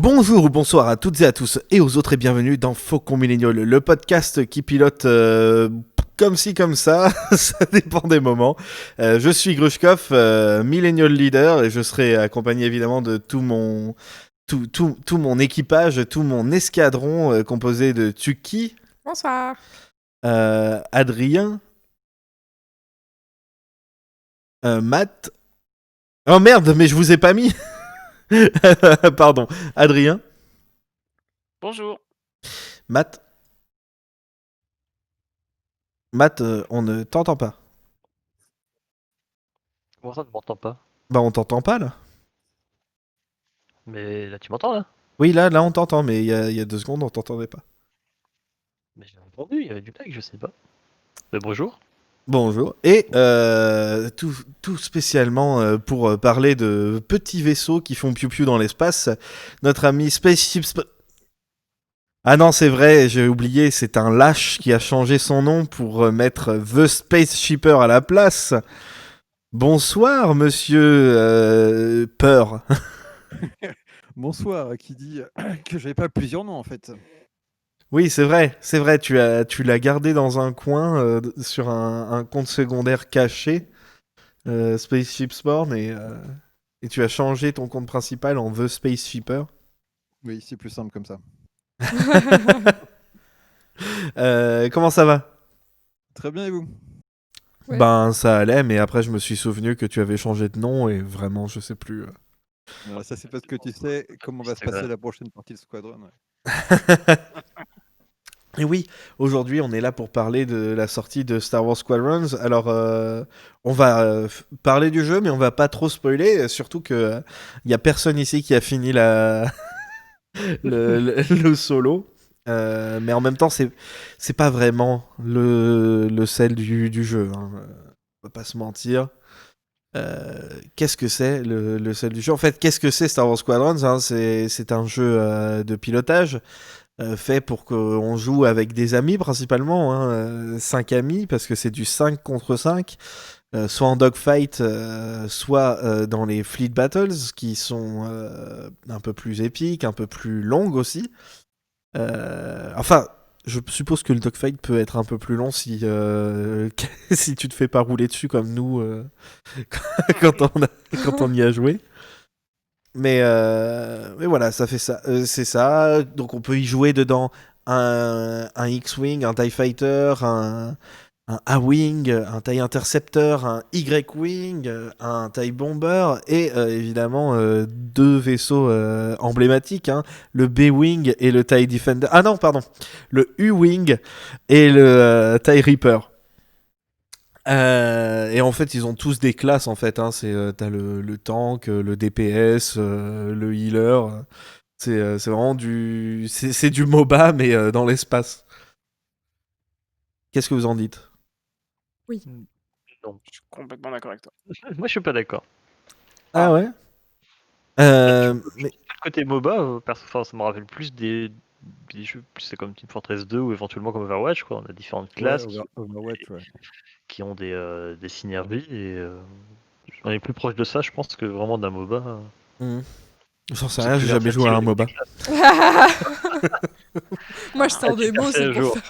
Bonjour ou bonsoir à toutes et à tous et aux autres et bienvenue dans Faucon Millennial, le podcast qui pilote comme ci comme ça, ça dépend des moments. Je suis Grushkov, Millennial Leader et je serai accompagné évidemment de tout mon équipage, tout mon escadron composé de Tuki, Bonsoir. Adrien, Matt. Oh merde, mais je vous ai pas mis. Pardon, Adrien, Bonjour. Matt, on ne t'entend pas. Comment ça, tu m'entends pas? Bah on t'entend pas là. Mais là, tu m'entends là? Oui, là on t'entend, mais il y a 2 secondes, on t'entendait pas. Mais j'ai entendu, il y avait du lag, je sais pas. Mais bonjour. Bonjour. Et tout spécialement pour parler de petits vaisseaux qui font piou-piou dans l'espace, notre ami Spaceship... Ah non, c'est vrai, j'ai oublié, c'est un lâche qui a changé son nom pour mettre The Space Shipper à la place. Bonsoir, monsieur Peur. Bonsoir, qui dit que j'avais pas plusieurs noms en fait. Oui, c'est vrai, tu l'as gardé dans un coin sur un compte secondaire caché, Spaceship Spawn, et tu as changé ton compte principal en The Space Shipper. Oui, c'est plus simple comme ça. Comment ça va? Très bien, et vous? Ouais. Ben, ça allait, mais après, je me suis souvenu que tu avais changé de nom, et vraiment, je sais plus. Alors, ça, c'est parce que tu sais comment va se passer la prochaine partie de Squadron. Ouais. Et oui, aujourd'hui, on est là pour parler de la sortie de Star Wars Squadrons. Alors, on va parler du jeu, mais on va pas trop spoiler, surtout que y a personne ici qui a fini le solo. Mais en même temps, c'est pas vraiment le sel du jeu. Hein. On va pas se mentir. Qu'est-ce que c'est le sel du jeu? En fait, qu'est-ce que c'est Star Wars Squadrons? Hein, c'est un jeu de pilotage fait pour qu'on joue avec des amis principalement, hein, 5 amis, parce que c'est du 5 contre 5, soit en dogfight, soit dans les fleet battles, qui sont un peu plus épiques, un peu plus longues aussi. Enfin, je suppose que le dogfight peut être un peu plus long si, si tu te fais pas rouler dessus comme nous quand on y a joué. Mais voilà, ça fait ça. C'est ça. Donc on peut y jouer dedans un X-Wing, un TIE Fighter, un A-Wing, un TIE Interceptor, un Y-Wing, un TIE Bomber et évidemment 2 vaisseaux emblématiques, hein, le B-Wing et le TIE Defender. Ah non, pardon. Le U-Wing et le TIE Reaper. Et en fait, ils ont tous des classes en fait. Hein. T'as le tank, le DPS, le healer. C'est vraiment c'est du MOBA mais dans l'espace. Qu'est-ce que vous en dites? Oui. Non. Je suis complètement d'accord avec toi. Moi, je suis pas d'accord. Ah ouais. Mais Le côté MOBA, enfin, ça me rappelle plus des jeux, c'est comme Team Fortress 2 ou éventuellement comme Overwatch, quoi. On a différentes classes Overwatch, ouais. qui ont des synergies et on est plus proche de ça, je pense, que vraiment d'un MOBA. j'en sais C'est rien, plus j'ai jamais joué à un MOBA. Moi, je sors des mots, c'est pour ça.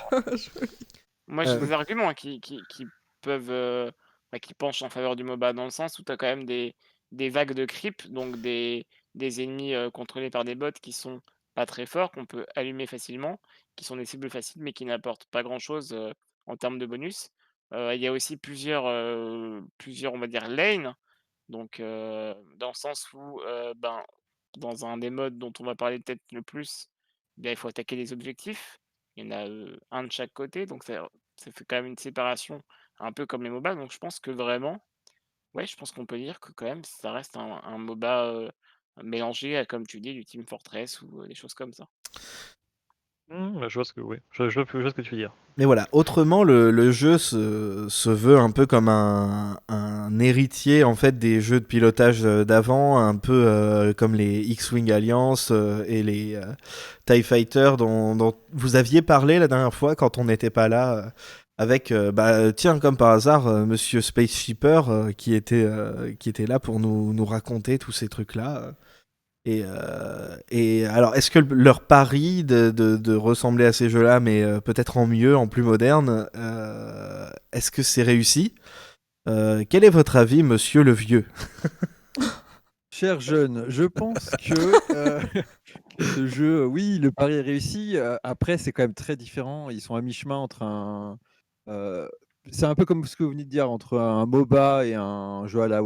Moi, j'ai des arguments qui peuvent, qui penchent en faveur du MOBA, dans le sens où tu as quand même des vagues de creep, donc des ennemis contrôlés par des bots qui sont pas très forts, qu'on peut allumer facilement, qui sont des cibles faciles, mais qui n'apportent pas grand-chose en termes de bonus. Il y a aussi plusieurs, on va dire, lanes, donc dans le sens où, dans un des modes dont on va parler peut-être le plus, il faut attaquer les objectifs. Il y en a un de chaque côté, donc ça fait quand même une séparation un peu comme les MOBA. Donc je pense que vraiment, ouais, je pense qu'on peut dire que quand même ça reste un MOBA mélangé à, comme tu dis, du Team Fortress ou des choses comme ça. Je vois ce que, oui. Je vois ce que tu veux dire. Mais voilà, autrement, le jeu se veut un peu comme un héritier en fait des jeux de pilotage d'avant, un peu comme les X-Wing Alliance et les TIE Fighter dont vous aviez parlé la dernière fois quand on n'était pas là. Avec, tiens, comme par hasard, Monsieur Space Shipper qui était là pour nous raconter tous ces trucs-là. Et alors, est-ce que leur pari de ressembler à ces jeux-là, mais peut-être en mieux, en plus moderne, est-ce que c'est réussi? Quel est votre avis, monsieur le vieux? Cher jeune, je pense que, que ce jeu, oui, le pari est réussi. Après, c'est quand même très différent. Ils sont à mi-chemin entre heu, c'est un peu comme ce que vous venez de dire, entre un MOBA et un jeu à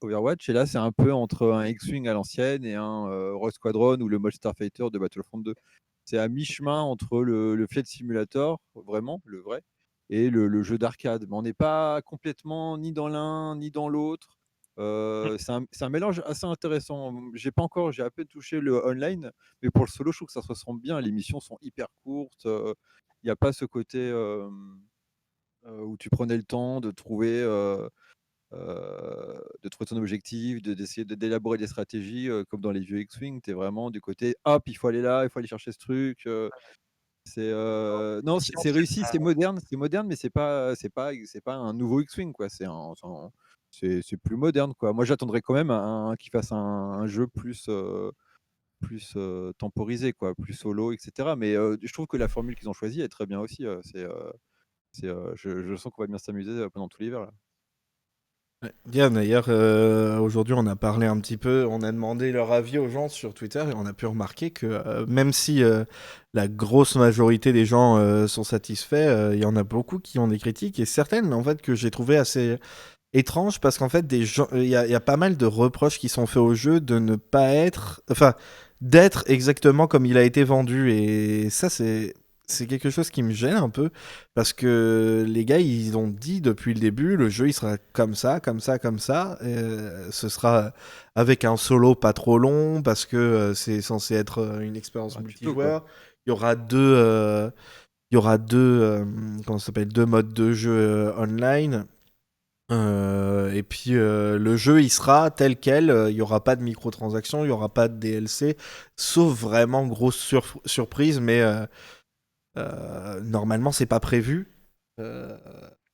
Overwatch. Et là, c'est un peu entre un X-Wing à l'ancienne et un, Rogue Squadron ou le mode Starfighter de Battlefront 2. C'est à mi-chemin entre le Flight Simulator, vraiment, le vrai, et le jeu d'arcade. Mais on n'est pas complètement ni dans l'un ni dans l'autre. C'est un mélange assez intéressant. J'ai à peine touché le online, mais pour le solo, je trouve que ça se ressemble bien. Les missions sont hyper courtes. Il n'y a pas ce côté où tu prenais le temps de trouver ton objectif, d'essayer d'élaborer des stratégies comme dans les vieux X-Wing. Tu es vraiment du côté hop, il faut aller là, il faut aller chercher ce truc. Non, Mission, c'est réussi, c'est moderne, mais c'est pas un nouveau X-Wing, quoi. C'est plus moderne, quoi. Moi, j'attendrais quand même qu'ils fassent un jeu plus temporisé, quoi, plus solo, et cetera. Mais je trouve que la formule qu'ils ont choisie est très bien aussi. Je sens qu'on va bien s'amuser pendant tout l'hiver, là. Ouais. Bien, d'ailleurs, aujourd'hui, on a parlé un petit peu, on a demandé leur avis aux gens sur Twitter et on a pu remarquer que même si la grosse majorité des gens sont satisfaits, il y en a beaucoup qui ont des critiques et certaines, en fait, que j'ai trouvé assez étranges parce qu'en fait, il y a pas mal de reproches qui sont faits au jeu de ne pas être, enfin, d'être exactement comme il a été vendu et ça, c'est quelque chose qui me gêne un peu parce que les gars, ils ont dit depuis le début, le jeu, il sera comme ça, comme ça, comme ça. Ce sera avec un solo pas trop long parce que c'est censé être une expérience Un tuto, quoi. multijoueur. Il y aura comment ça s'appelle, deux modes de jeu online. Et puis le jeu, il sera tel quel. Il n'y aura pas de microtransactions, il n'y aura pas de DLC, sauf vraiment grosse surprise, mais normalement, c'est pas prévu. Euh,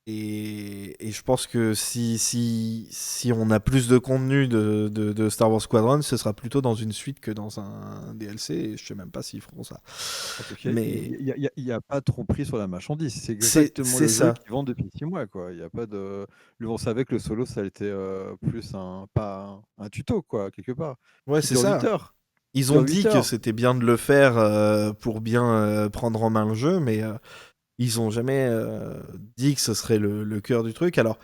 et je pense que si on a plus de contenu de Star Wars Squadron, ce sera plutôt dans une suite que dans un DLC. Et je sais même pas s'ils feront ça. Parce qu'il Mais y a pas trop pris sur la marchandise. C'est c'est exactement c'est le jeu ça. qu'ils vendent depuis 6 mois, quoi. Il y a pas de On savait que le solo, ça a été, plus pas un tuto, quoi, quelque part, Ouais, qui c'est dure 8 ça. heures, Ils qui ont dure 8 dit que heures. c'était bien de le faire pour bien prendre en main le jeu, mais ils ont jamais dit que ce serait le cœur du truc. Alors,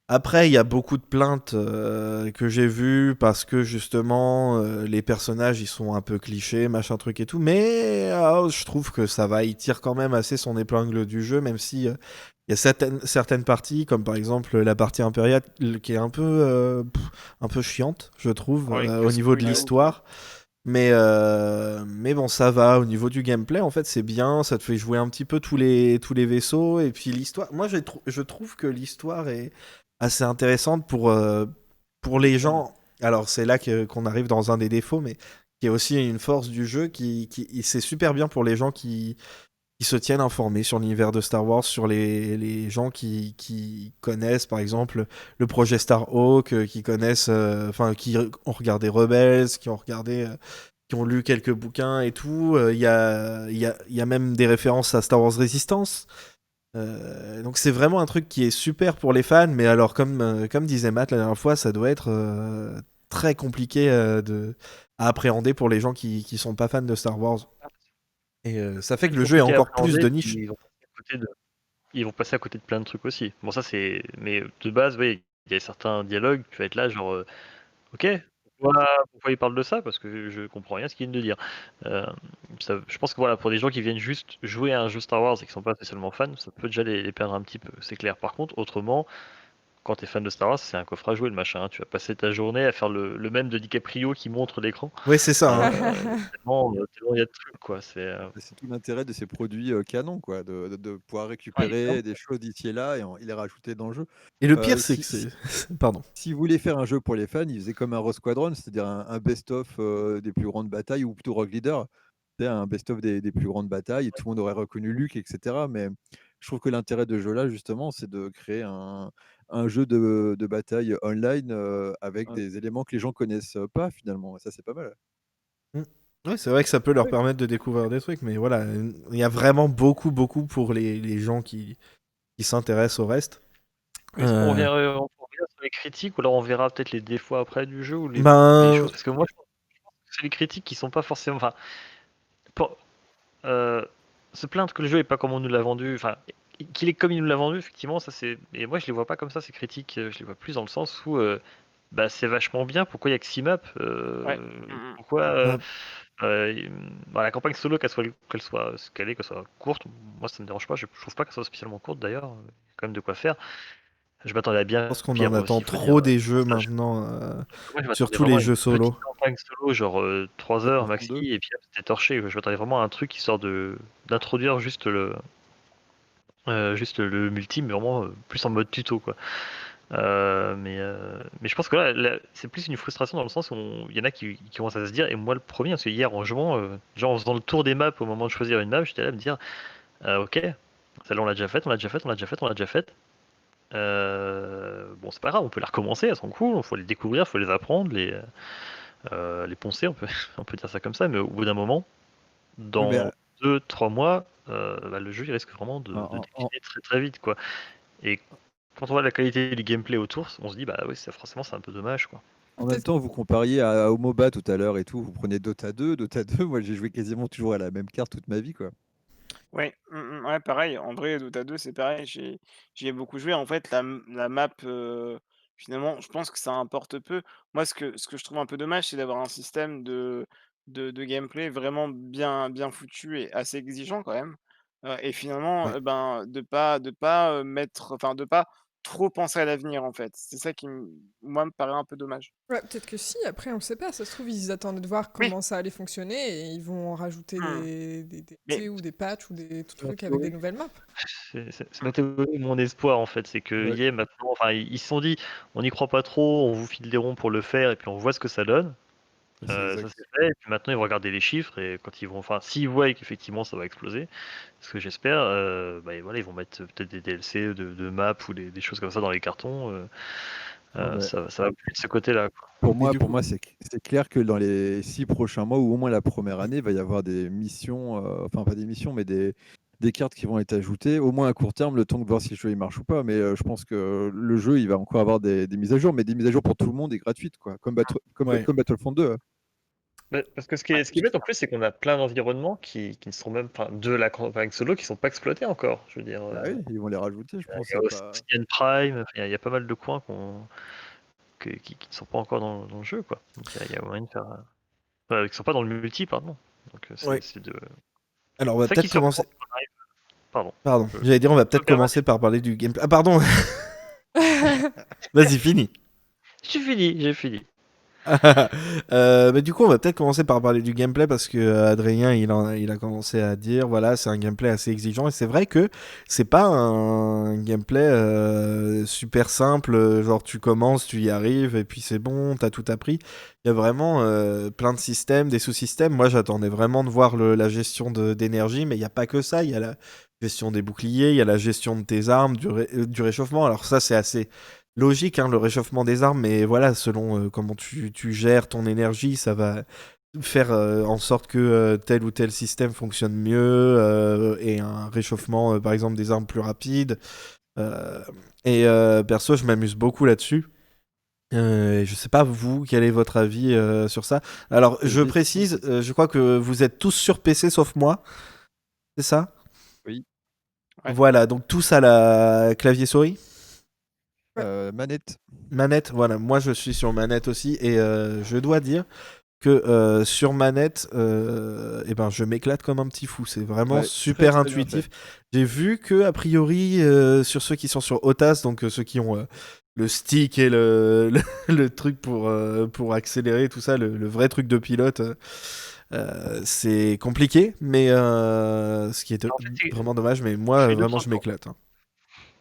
après, il y a beaucoup de plaintes que j'ai vues parce que justement, les personnages, ils sont un peu clichés, machin truc et tout. Mais je trouve que ça va, il tire quand même assez son épingle du jeu, même si il y a certaines parties, comme par exemple la partie impériale, qui est un peu chiante, je trouve, Ouais, au niveau de casse-couille de ouf, ouais. l'histoire. Mais bon, ça va. Au niveau du gameplay, en fait, c'est bien. Ça te fait jouer un petit peu tous les vaisseaux. Et puis l'histoire. Moi, je trouve que l'histoire est assez intéressante pour les gens. Alors, c'est là qu'on arrive dans un des défauts, mais qui est aussi une force du jeu. C'est super bien pour les gens qui se tiennent informés sur l'univers de Star Wars, sur les gens qui connaissent, par exemple, le projet Starhawk, qui connaissent. Enfin, qui ont regardé Rebels, qui ont lu quelques bouquins et tout. Il y a même des références à Star Wars Resistance. Donc c'est vraiment un truc qui est super pour les fans, mais alors comme disait Matt la dernière fois, ça doit être très compliqué à appréhender pour les gens qui sont pas fans de Star Wars. Et ça fait que C'est le jeu est compliqué à encore plus appréhender, de puis niche. ils vont passer à côté de plein de trucs aussi. Bon, ça, mais de base, oui, il y a certains dialogues, tu vas être là, genre, OK, pourquoi ils parlent de ça? Parce que je comprends rien à ce qu'ils viennent de dire. Hem, je pense que voilà, pour des gens qui viennent juste jouer à un jeu Star Wars et qui sont pas spécialement fans, ça peut déjà les perdre un petit peu, c'est clair. Par contre, autrement, quand tu es fan de Star Wars, c'est un coffre à jouer le machin, hein. Tu vas passer ta journée à faire le mème de DiCaprio qui montre l'écran, Oui, c'est ça, hein. tellement il y a de trucs, quoi. C'est tout l'intérêt de ces produits, canons, quoi, de pouvoir Ouais, évidemment. récupérer des choses d'ici et là et les rajouter dans le jeu. Et le pire, c'est Si que si c'est. Pardon. S'ils voulaient faire un jeu pour les fans, ils faisaient comme un Rogue Squadron, c'est-à-dire un best-of, des plus grandes batailles, ou plutôt Rogue Leader. Tu un best-of des plus grandes batailles et tout le monde aurait reconnu Luke, et cetera. Mais je trouve que l'intérêt de ce jeu-là, justement, c'est de créer un jeu de bataille online, avec des éléments que les gens connaissent pas finalement, et ça, c'est pas mal. Mm. Ouais, c'est vrai que ça peut leur permettre de découvrir des trucs, mais voilà, il y a vraiment beaucoup, beaucoup pour les gens qui s'intéressent au reste. Est-ce qu'on Euh, revient, on revient sur les critiques ou alors on verra peut-être les défauts après du jeu ou les ben, choses? Parce que moi, je pense que c'est les critiques qui sont pas forcément. Enfin, pour, euh, se plaindre que le jeu est pas comme on nous l'a vendu, enfin, qu'il est comme il nous l'a vendu, effectivement, ça c'est. Et moi, je les vois pas comme ça, ces critiques. Je les vois plus dans le sens où bah, c'est vachement bien. Pourquoi il y a que 6 maps Ouais. Mm, Pourquoi ben, bah, la campagne solo, qu'elle soit scalée, qu'elle soit courte, moi ça me dérange pas. Je trouve pas qu'elle soit spécialement courte d'ailleurs. Il y a quand même de quoi faire. Je m'attendais à je bien pense qu'on en pire attend aussi, faut dire. trop des jeux Ça, maintenant, moi, je m'attendais surtout vraiment les à une jeux petite solo. campagne solo, genre 3 heures Battlefront maxi, 2. et puis hop, c'était torché. Je m'attendais vraiment à un truc histoire d'introduire juste le multi, mais vraiment plus en mode tuto, quoi. Mais je pense que là, c'est plus une frustration dans le sens où il y en a qui commencent à se dire, et moi le premier, parce que hier en jouant, genre en faisant le tour des maps au moment de choisir une map, j'étais là à me dire, ok, celle-là on l'a déjà faite, on l'a déjà faite, on l'a déjà faite, on l'a déjà faite. Bon, c'est pas grave, on peut les recommencer, elles sont cool, il faut les découvrir, il faut les apprendre, les poncer, on peut dire ça comme ça, mais au bout d'un moment, Oui, mais dans 2-3 mois, bah, le jeu il risque vraiment de en, en- décliner très très vite, quoi. Et quand on voit la qualité du gameplay autour, on se dit, bah oui, forcément c'est un peu dommage, quoi. en même Peut-être. temps, vous compariez au MOBA tout à l'heure et tout. Vous prenez Dota 2. Dota 2, moi j'ai joué quasiment toujours à la même carte toute ma vie, quoi. Ouais, ouais, pareil. En vrai, Dota 2, c'est pareil. J'y ai beaucoup joué. En fait, la map, finalement, je pense que ça importe peu. Moi, ce que je trouve un peu dommage, c'est d'avoir un système de gameplay vraiment bien foutu et assez exigeant quand même. Et finalement, Ouais. ben, de pas mettre, enfin, de pas trop penser à l'avenir, en fait. C'est ça qui, moi, me paraît un peu dommage. Ouais, peut-être que si, après on sait pas, ça se trouve ils attendaient de voir Oui. comment ça allait fonctionner et ils vont rajouter Mmh. des Mais DLC ou des patchs ou des Ma trucs avec des théorie, nouvelles maps. c'est ma théorie, mon espoir en fait, c'est que Ouais. EA maintenant, enfin ils se sont dit, on n'y croit pas trop, on vous file des ronds pour le faire et puis on voit ce que ça donne. C'est Ça exact. c'est fait, et puis maintenant ils vont regarder les chiffres et quand ils vont, enfin s'ils voient qu'effectivement ça va exploser, ce que j'espère, bah, et voilà, ils vont mettre peut-être des DLC de maps ou des choses comme ça dans les cartons. Non, mais Ça va plus de ce côté-là, quoi. pour Mais moi, du pour coup, moi, c'est clair que dans les 6 prochains mois, ou au moins la première année, il va y avoir des missions, enfin pas des missions, mais des cartes qui vont être ajoutées, au moins à court terme, le temps de voir si le jeu il marche ou pas. Mais je pense que le jeu, il va encore avoir des mises à jour, mais des mises à jour pour tout le monde et gratuites, quoi, ouais. comme Battlefront 2. Parce que ouais, ce qui est bête en plus, c'est qu'on a plein d'environnements qui ne sont même, enfin, de la campagne solo qui sont pas exploités encore. Je veux dire, Bah oui, ils vont les rajouter, je pense. il y a Pas... Ocean Prime, enfin, il y a pas mal de coins qui ne sont pas encore dans le jeu, quoi. Donc il y a moyen de faire. Qui sont pas dans le multi, pardon. Donc Ouais. c'est de. Alors, on va C'est ça qui peut-être surprend. commencer. Pardon. Pardon, Je j'allais dire, on va me peut-être permets. commencer par parler du gameplay. Ah, pardon. Vas-y, fini. J'ai fini. Mais du coup, on va peut-être commencer par parler du gameplay parce que Adrien, il a commencé à dire, voilà, c'est un gameplay assez exigeant et c'est vrai que c'est pas un gameplay super simple, genre tu commences, tu y arrives et puis c'est bon, t'as tout appris. Il y a vraiment plein de systèmes, des sous-systèmes. Moi, j'attendais vraiment de voir la gestion d'énergie, mais il n'y a pas que ça. Il y a la gestion des boucliers, il y a la gestion de tes armes, du réchauffement. Alors ça, c'est assez logique, hein, le réchauffement des armes, mais voilà, selon comment tu gères ton énergie, ça va faire en sorte que tel ou tel système fonctionne mieux et un réchauffement, par exemple, des armes plus rapide. Euh, Perso, je m'amuse beaucoup là-dessus. Je sais pas vous, quel est votre avis sur ça. Alors, je précise, je crois que vous êtes tous sur PC sauf moi, c'est ça? Oui, ouais. Voilà, donc tous à la clavier souris. manette. Manette, voilà, moi je suis sur manette aussi et je dois dire que sur manette, eh ben, je m'éclate comme un petit fou. C'est vraiment Ouais, super très bien fait. intuitif. J'ai vu que, a priori, sur ceux qui sont sur OTAS, donc ceux qui ont le stick et le truc pour accélérer, tout ça, le vrai truc de pilote, c'est compliqué, mais ce qui est En fait, vraiment dommage. Mais je moi, fais deux vraiment, trois je tours. m'éclate, hein.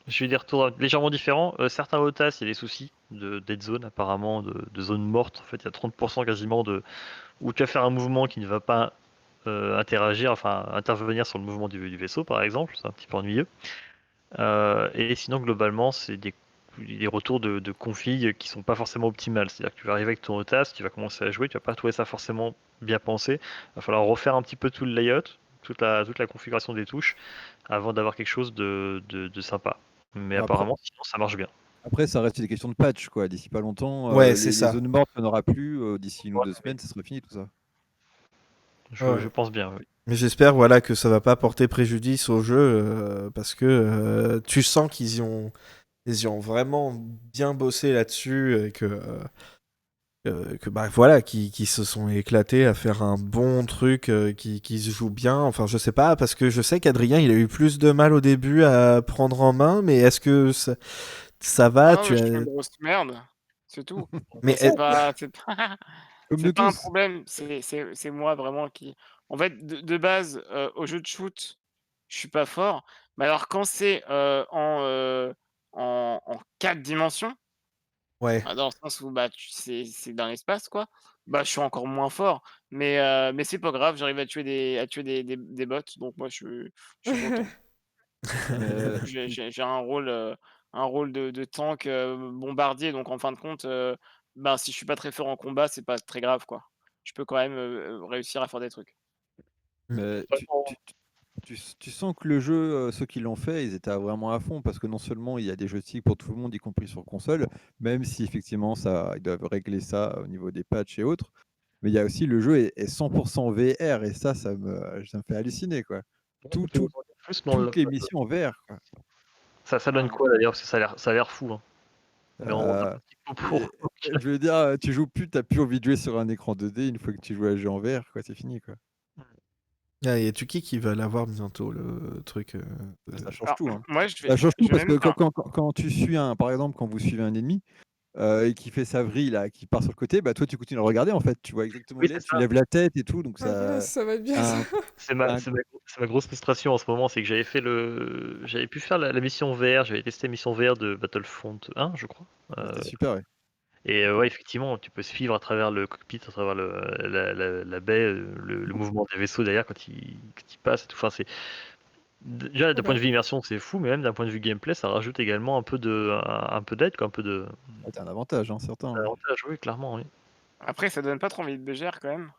J'ai eu des retours légèrement différents. Certains OTAS, il y a des soucis de dead zone apparemment, de zone morte. En fait, il y a 30% quasiment où tu vas faire un mouvement qui ne va pas interagir, enfin intervenir sur le mouvement du vaisseau par exemple. C'est un petit peu ennuyeux. Et sinon, globalement, des retours de config qui sont pas forcément optimales. C'est-à-dire que tu vas arriver avec ton OTAS, tu vas commencer à jouer, tu vas pas trouver ça forcément bien pensé. Il va falloir refaire un petit peu tout le layout, toute la configuration des touches, avant d'avoir quelque chose de sympa. Mais Après, apparemment, sinon, ça marche bien. après, ça reste des questions de patch, quoi. D'ici pas longtemps, Ouais, c'est les ça. zones mortes, il n'y en aura plus. D'ici une ou Ouais, deux semaines, ça sera fini tout ça. Ouais. Je pense bien, oui. Mais j'espère voilà que ça va pas porter préjudice au jeu parce que tu sens ils y ont vraiment bien bossé là-dessus et que bah voilà qui se sont éclatés à faire un bon truc qui se joue bien. Enfin je sais pas parce que je sais qu'Adrien il a eu plus de mal au début à prendre en main, mais est-ce que ça va Non, tu mais je suis as... une grosse merde, c'est tout. Mais C'est pas, c'est pas, Comme c'est nous pas un tous. problème. C'est moi vraiment qui. En fait, de base, au jeu de shoot, je suis pas fort. Mais alors quand c'est en 4 dimensions, ouais. dans le sens où bah c'est dans l'espace quoi, bah je suis encore moins fort. Mais c'est pas grave, j'arrive à tuer des bots, donc moi je suis content. Mais J'ai un rôle de tank, bombardier, donc en fin de compte, ben, si je suis pas très fort en combat, c'est pas très grave, quoi. Je peux quand même, réussir à faire des trucs. mais tu sens que le jeu, ceux qui l'ont fait, ils étaient vraiment à fond parce que non seulement il y a des joysticks pour tout le monde, y compris sur console, même si effectivement ça, ils doivent régler ça au niveau des patchs et autres. Mais il y a aussi le jeu est 100% VR et ça me fait halluciner quoi. Tout, tout, Plus, mais toutes les missions en VR, quoi. ça donne Ouais. quoi d'ailleurs? Parce que ça a l'air fou, hein. Mais on a Euh, pas de petit mot pour. et- je veux dire, tu joues plus, t'as plus envie de jouer sur un écran 2D une fois que tu joues à un jeu en VR, quoi, c'est fini quoi. Ah, il y a Tuki qui va l'avoir bientôt le truc. Ça change Alors tout, hein. moi Ça change tout je vais parce même que enfin, quand tu suis par exemple, quand vous suivez un ennemi, et qui fait sa vrille là, qui part sur le côté, bah toi tu continues à le regarder en fait, tu vois exactement où Oui, il est, c'est tu ça. lèves la tête et tout, donc Ah mince, ça va être bien ça. un C'est ma, un c'est ma, c'est ma grosse frustration en ce moment, c'est que j'avais pu faire la mission VR, j'avais testé la mission VR de Battlefront 1, je crois. c'était super, ouais. Et ouais, effectivement, tu peux suivre à travers le cockpit, à travers la baie, le mouvement des vaisseaux derrière quand ils passent et tout. Enfin, déjà, Ah d'un point bah, de vue immersion, c'est fou, mais même d'un point de vue gameplay, ça rajoute également un peu d'aide, quoi, un peu Ah, tu un avantage, hein, certain, ouais. d'avantage, oui, clairement, oui. après ça donne pas trop envie de BGR quand même.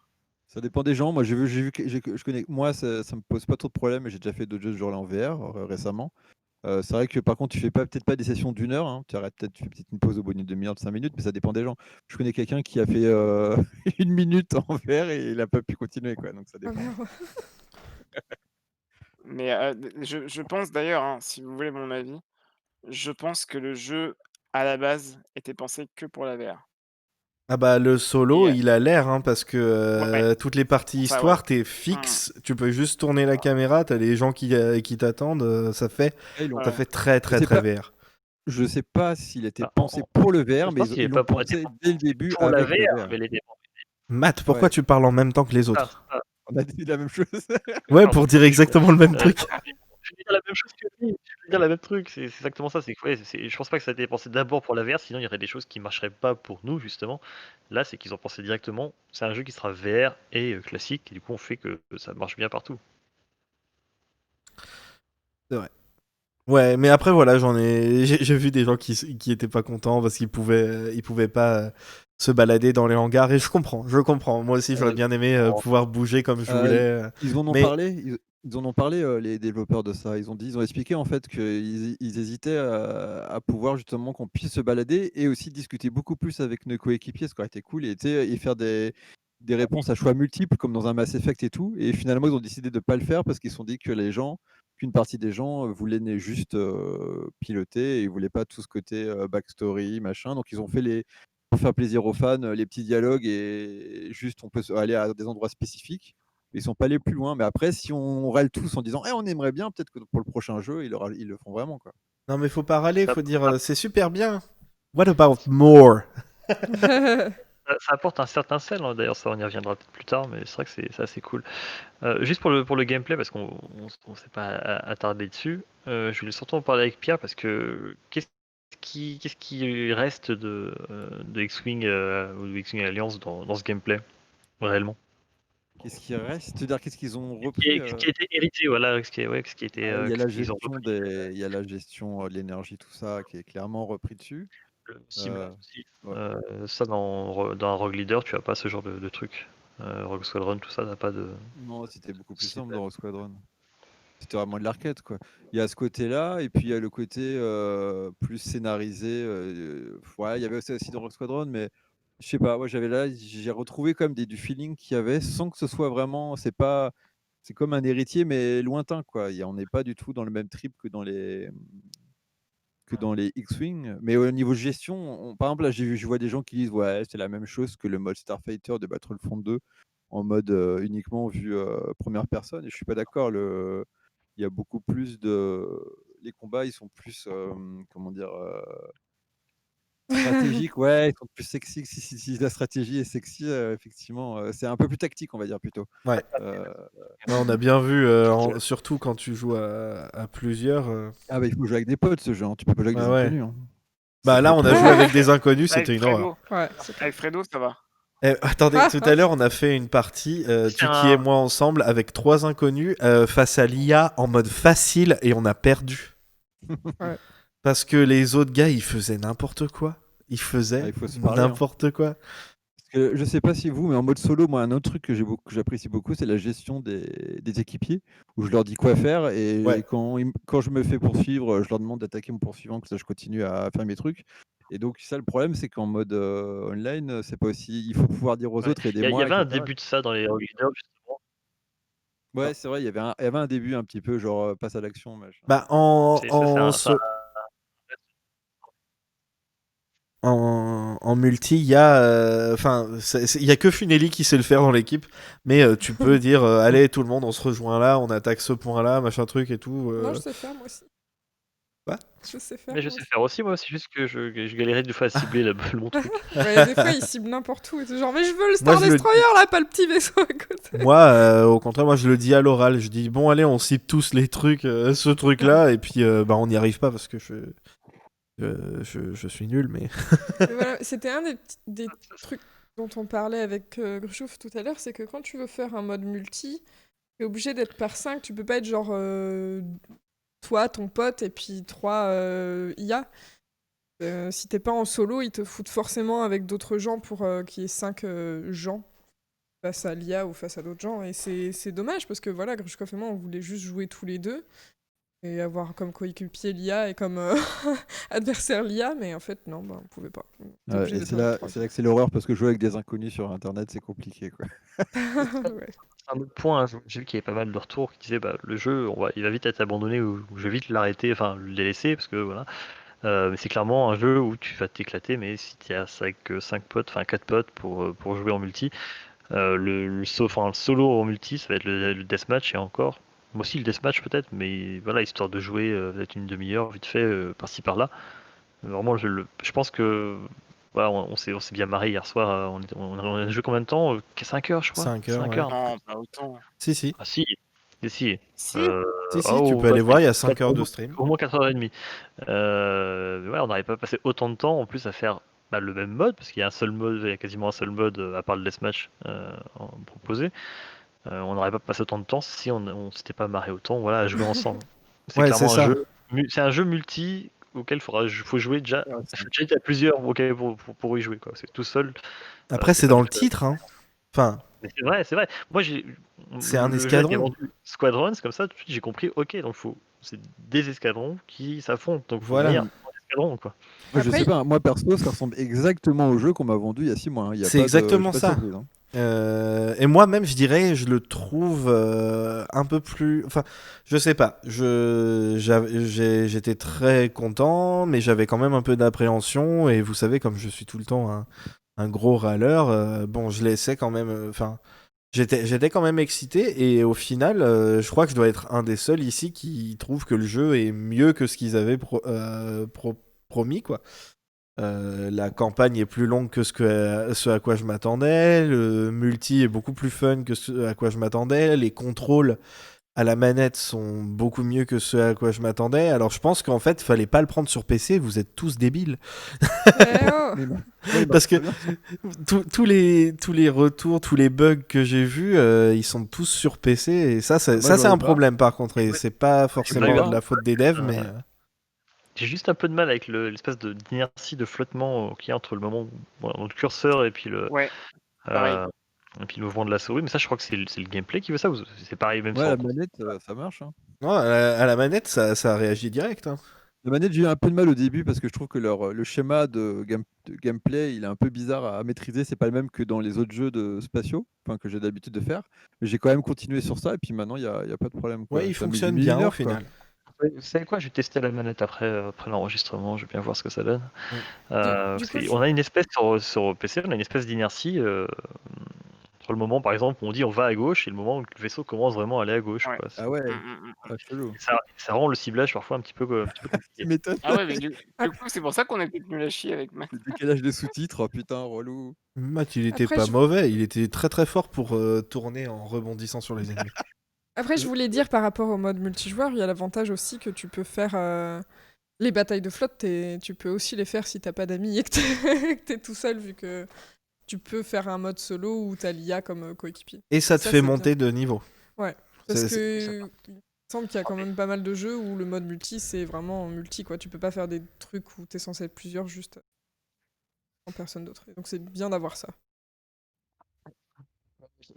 Ça dépend des gens. Moi, je connais, moi, ça me pose pas trop de problèmes. J'ai déjà fait d'autres jeux ce jour-là en VR récemment. C'est vrai que par contre, tu fais peut-être pas des sessions d'une heure, hein. Tu fais peut-être une pause au bout d'une demi-heure, de 5 minutes, mais ça dépend des gens. Je connais quelqu'un qui a fait 1 minute en VR et il a pas pu continuer, quoi. Donc ça ah dépend. merde. Mais je pense d'ailleurs, hein, si vous voulez mon avis, je pense que le jeu, à la base, était pensé que pour la VR. Ah bah le solo, Et il a l'air, hein, parce que ouais, toutes les parties enfin ouais. histoire, t'es Mmh. fixe, tu peux juste tourner la caméra, t'as les gens qui t'attendent, Là, ils l'ont. ça Ouais. fait très Je très sais très pas. VR. Je sais pas s'il était Bah, pensé pour le VR, je mais pense qu'il ils est l'ont pas pour, pensé dès le début pour la avec le VR, VR. mais les Matt, pourquoi Ouais, tu parles en même temps que les Ah, autres? ah, on a dit la même chose. Ouais, pardon, pour dire excuse-moi. exactement le même truc. Je vais dire la même chose que lui, je vais dire le même truc, c'est exactement ça, c'est que ouais, je pense pas que ça a été pensé d'abord pour la VR, sinon il y aurait des choses qui marcheraient pas pour nous justement. Là, c'est qu'ils ont pensé directement, c'est un jeu qui sera VR et classique, et du coup on fait que ça marche bien partout. C'est vrai. Ouais, mais après voilà, j'ai vu des gens qui étaient pas contents parce ils pouvaient pas se balader dans les hangars et je comprends. Moi aussi, j'aurais bien aimé pouvoir bouger comme je voulais. Euh, Ils en ont Mais parlé, ils en ont parlé, les développeurs de ça. Ils ont expliqué en fait qu'ils hésitaient à pouvoir justement qu'on puisse se balader et aussi discuter beaucoup plus avec nos coéquipiers, ce qui aurait été cool, et, tu sais, et faire des réponses à choix multiples comme dans un Mass Effect et tout. Et finalement, ils ont décidé de ne pas le faire parce qu'ils se sont dit que qu'une partie des gens voulaient juste piloter et ils voulaient pas tout ce côté backstory, machin. Donc ils ont fait pour faire plaisir aux fans, les petits dialogues et juste on peut aller à des endroits spécifiques. Ils sont pas allés plus loin, mais après, si on râle tous en disant on aimerait bien, peut-être que pour le prochain jeu, ils le font vraiment, quoi. non, mais faut pas râler, Ça, faut dire c'est super bien. What about more? ça apporte un certain sel, hein, d'ailleurs ça on y reviendra peut-être plus tard, mais c'est vrai que c'est assez cool. Juste pour le gameplay, parce qu'on s'est pas attardé dessus, je voulais surtout en parler avec Pierre, parce que qu'est-ce qui reste de X-Wing ou de X-Wing Alliance dans ce gameplay, réellement? Qu'est-ce qui reste? C'est-à-dire qu'est-ce qu'ils ont Ce qui repris? est ce qui a été hérité, voilà, ce qui a été, Il y a ce la qu'ils ont gestion repris, il y a la gestion, de l'énergie, tout ça, qui est clairement repris dessus. le sim Heu, aussi. ouais. Ça dans Rogue Leader, tu as pas ce genre de truc. Rogue Squadron, tout ça, tu pas de Non, c'était beaucoup plus sim. simple dans Rogue Squadron. C'était vraiment de l'arcade, quoi. Il y a ce côté-là et puis il y a le côté, plus scénarisé, ouais, il y avait ça aussi dans Rogue Squadron, mais je sais pas, moi j'ai retrouvé quand même du feeling qu'il y avait sans que ce soit vraiment c'est comme un héritier mais lointain, quoi. On n'est pas du tout dans le même trip que dans les X-Wing. Mais au niveau gestion, par exemple, là, je vois des gens qui disent ouais, c'est la même chose que le mode Starfighter de Battlefront 2 en mode uniquement vue première personne. Et je suis pas d'accord. Il y a beaucoup plus de. Les combats, ils sont plus, comment dire, stratégiques. Ouais, ils sont plus sexy. Si la stratégie est sexy, effectivement, c'est un peu plus tactique, on va dire plutôt. Ouais. Euh, Ouais, on a bien vu, surtout quand tu joues à plusieurs. Ah bah il faut jouer avec des potes ce jeu, hein. Tu peux pas jouer avec des Ouais. inconnus, hein. Bah Ça là, fait on a tout joué le- avec des inconnus, Avec c'était une horreur. Fredo. Ouais, c'est clair. Avec Fredo, ça va. Attendez, tout à l'heure, on a fait une partie, C'est Tuki et un- moi ensemble, avec 3 inconnus, face à l'IA en mode facile, et on a perdu. Ouais. Parce que les autres gars, ils faisaient n'importe quoi. Ils Ah, faisaient il faut se parler, hein. n'importe quoi. Parce que je sais pas si vous, mais en mode solo, moi, un autre truc que j'apprécie beaucoup, c'est la gestion des équipiers, où je leur dis quoi faire, et Ouais. quand je me fais poursuivre, je leur demande d'attaquer mon poursuivant, que ça je continue à faire mes trucs. Et donc ça, le problème, c'est qu'en mode online, c'est pas aussi. Il faut pouvoir dire aux Ouais. autres, Il y aidez-moi, avait un etc. début de ça dans les Rogue Leader, justement. Ouais, c'est vrai, il y avait un début un petit peu, genre passe à l'action, machin. Bah, en, C'est en, un, ça, en multi, il y a, enfin, il y a que Funeli qui sait le faire dans l'équipe, mais tu peux dire, allez, tout le monde, on se rejoint là, on attaque ce point-là, machin truc et tout. Non, je sais faire, moi aussi. Quoi ? Je sais faire. mais je moi sais aussi. faire aussi, moi, c'est juste que je galérais des fois à cibler le bon truc. Ouais, des fois, ils ciblent n'importe où. Et c'est genre, mais je veux le Star Moi, je le- Destroyer là, pas le petit vaisseau à côté. Moi, au contraire, moi, je le dis à l'oral. Je dis, bon, allez, on cite tous les trucs, ce truc-là, et puis, bah, on n'y arrive pas parce que je suis nul, mais. Mais voilà, c'était un des trucs dont on parlait avec Gruchouf tout à l'heure, c'est que quand tu veux faire un mode multi, t'es obligé d'être par 5, tu peux pas être genre toi, ton pote, et puis 3 IA. Si t'es pas en solo, ils te foutent forcément avec d'autres gens pour qu'il y ait 5 gens face à l'IA ou face à d'autres gens. Et c'est dommage parce que voilà, Grushkov et moi, on voulait juste jouer tous les deux et avoir comme coéquipier l'IA et comme adversaire l'IA, mais en fait, non, bah, on pouvait pas. On était Ouais, obligé et d'être c'est avec là, trois. c'est là que c'est l'horreur parce que jouer avec des inconnus sur Internet, c'est compliqué, quoi. Ouais. Un autre point, hein, j'ai vu qu'il y avait pas mal de retours qui disaient bah, le jeu, il va vite être abandonné ou je vais vite l'arrêter, enfin le délaisser parce que voilà. Mais c'est clairement un jeu où tu vas t'éclater, mais si tu as 5 potes, enfin 4 potes pour jouer en multi, le solo en multi, ça va être le deathmatch et encore. Moi aussi le deathmatch peut-être, mais voilà, histoire de jouer peut-être une demi-heure vite fait par-ci par-là. Vraiment, je pense que voilà, on s'est bien marré hier soir. On a joué combien de temps 5 heures, je crois. 5 heures, 5 ouais. heures. Non, pas autant. Si. Ah si, si. Si. Si, oh, tu peux bah, aller voir, il y a c'est 5 heures de stream. au moins 4h30. Ouais, on n'arrive pas à passer autant de temps en plus à faire bah, le même mode, parce qu'il y a un seul mode, il y a quasiment un seul mode à part le deathmatch proposé. On n'aurait pas passé autant de temps si on s'était pas marré autant voilà, à jouer ensemble. C'est Ouais, clairement c'est ça. c'est un jeu multi auquel faut jouer déjà. Ouais, c'est- J'ai déjà été à plusieurs pour y jouer. Quoi. C'est tout seul. Après, c'est c'est pas dans le très- titre, hein. Enfin, Mais c'est vrai, c'est vrai. Moi, C'est un le jeu a été escadron. vendu Squadron, c'est comme ça, tout de suite j'ai compris, ok, donc c'est des escadrons qui s'affrontent, donc faut Voilà. venir en escadron, quoi. Moi, je Après, sais pas, moi perso, ça ressemble exactement au jeu qu'on m'a vendu il y a 6 mois, hein. Il y a C'est pas exactement j'ai pas de ça. surprise, hein. Et moi-même, je dirais, je le trouve un peu plus. Enfin, je sais pas. J'étais très content, mais j'avais quand même un peu d'appréhension. Et vous savez, comme je suis tout le temps un gros râleur, bon, je laissais quand même. Enfin, j'étais quand même excité. Et au final, je crois que je dois être un des seuls ici qui trouve que le jeu est mieux que ce qu'ils avaient promis, quoi. La campagne est plus longue que ce à quoi je m'attendais. Le multi est beaucoup plus fun que ce à quoi je m'attendais. Les contrôles à la manette sont beaucoup mieux que ceux à quoi je m'attendais. Alors je pense qu'en fait, fallait pas le prendre sur PC, vous êtes tous débiles. Eh oh Mais il Parce marche que très bien. tous les retours, tous les bugs que j'ai vus, ils sont tous sur PC. Et ça, Moi, c'est j'en ai un pas. problème par contre. Et Ouais. c'est pas blague, forcément hein. de la faute des devs, Euh, mais J'ai juste un peu de mal avec l'espèce d'inertie de flottement qu'il y a entre le moment où le curseur et puis Ouais, pareil. le mouvement de la souris. Mais ça, je crois que c'est le gameplay qui veut ça. Ou c'est pareil, même Ouais, sur la ordinateur. manette, ça marche. Hein. ouais, à la manette, ça réagit direct. Hein. La manette, j'ai eu un peu de mal au début parce que je trouve que le schéma de gameplay, il est un peu bizarre à maîtriser. C'est pas le même que dans les autres jeux de spatiaux, enfin, que j'ai l'habitude de faire. Mais j'ai quand même continué sur ça et puis maintenant, il y a pas de problème. Ouais, Quoi. il Ça j'ai fonctionne mis bien une au heure. Quoi. final. Vous savez quoi? Je vais tester la manette après l'enregistrement. Je vais bien voir ce que ça donne. Mm. Du coup, On a une espèce sur PC, on a une espèce d'inertie entre le moment, par exemple, où on dit on va à gauche et le moment où le vaisseau commence vraiment à aller à gauche. Ouais. Quoi. Ah ouais, Mm. ah, chelou. Ça rend le ciblage parfois un petit peu Tu compliqué. m'étonnes. Ah ouais, mais du ap- coup, c'est pour ça qu'on est peut-être nul à chier avec Matt. Le décalage des sous-titres, oh, putain, relou. Matt, il était après, pas je... mauvais. Il était très très fort pour tourner en rebondissant sur les ennemis. Après, je voulais dire par rapport au mode multijoueur, il y a l'avantage aussi que tu peux faire les batailles de flotte, tu peux aussi les faire si t'as pas d'amis et que que t'es tout seul, vu que tu peux faire un mode solo où t'as l'IA comme coéquipier. Et ça te Ça, fait c'est bien. monter de niveau. Ouais, parce C'est- que il me semble qu'il y a quand même pas mal de jeux où le mode multi, c'est vraiment multi, quoi. Tu peux pas faire des trucs où t'es censé être plusieurs juste en personne d'autre. Et donc c'est bien d'avoir ça.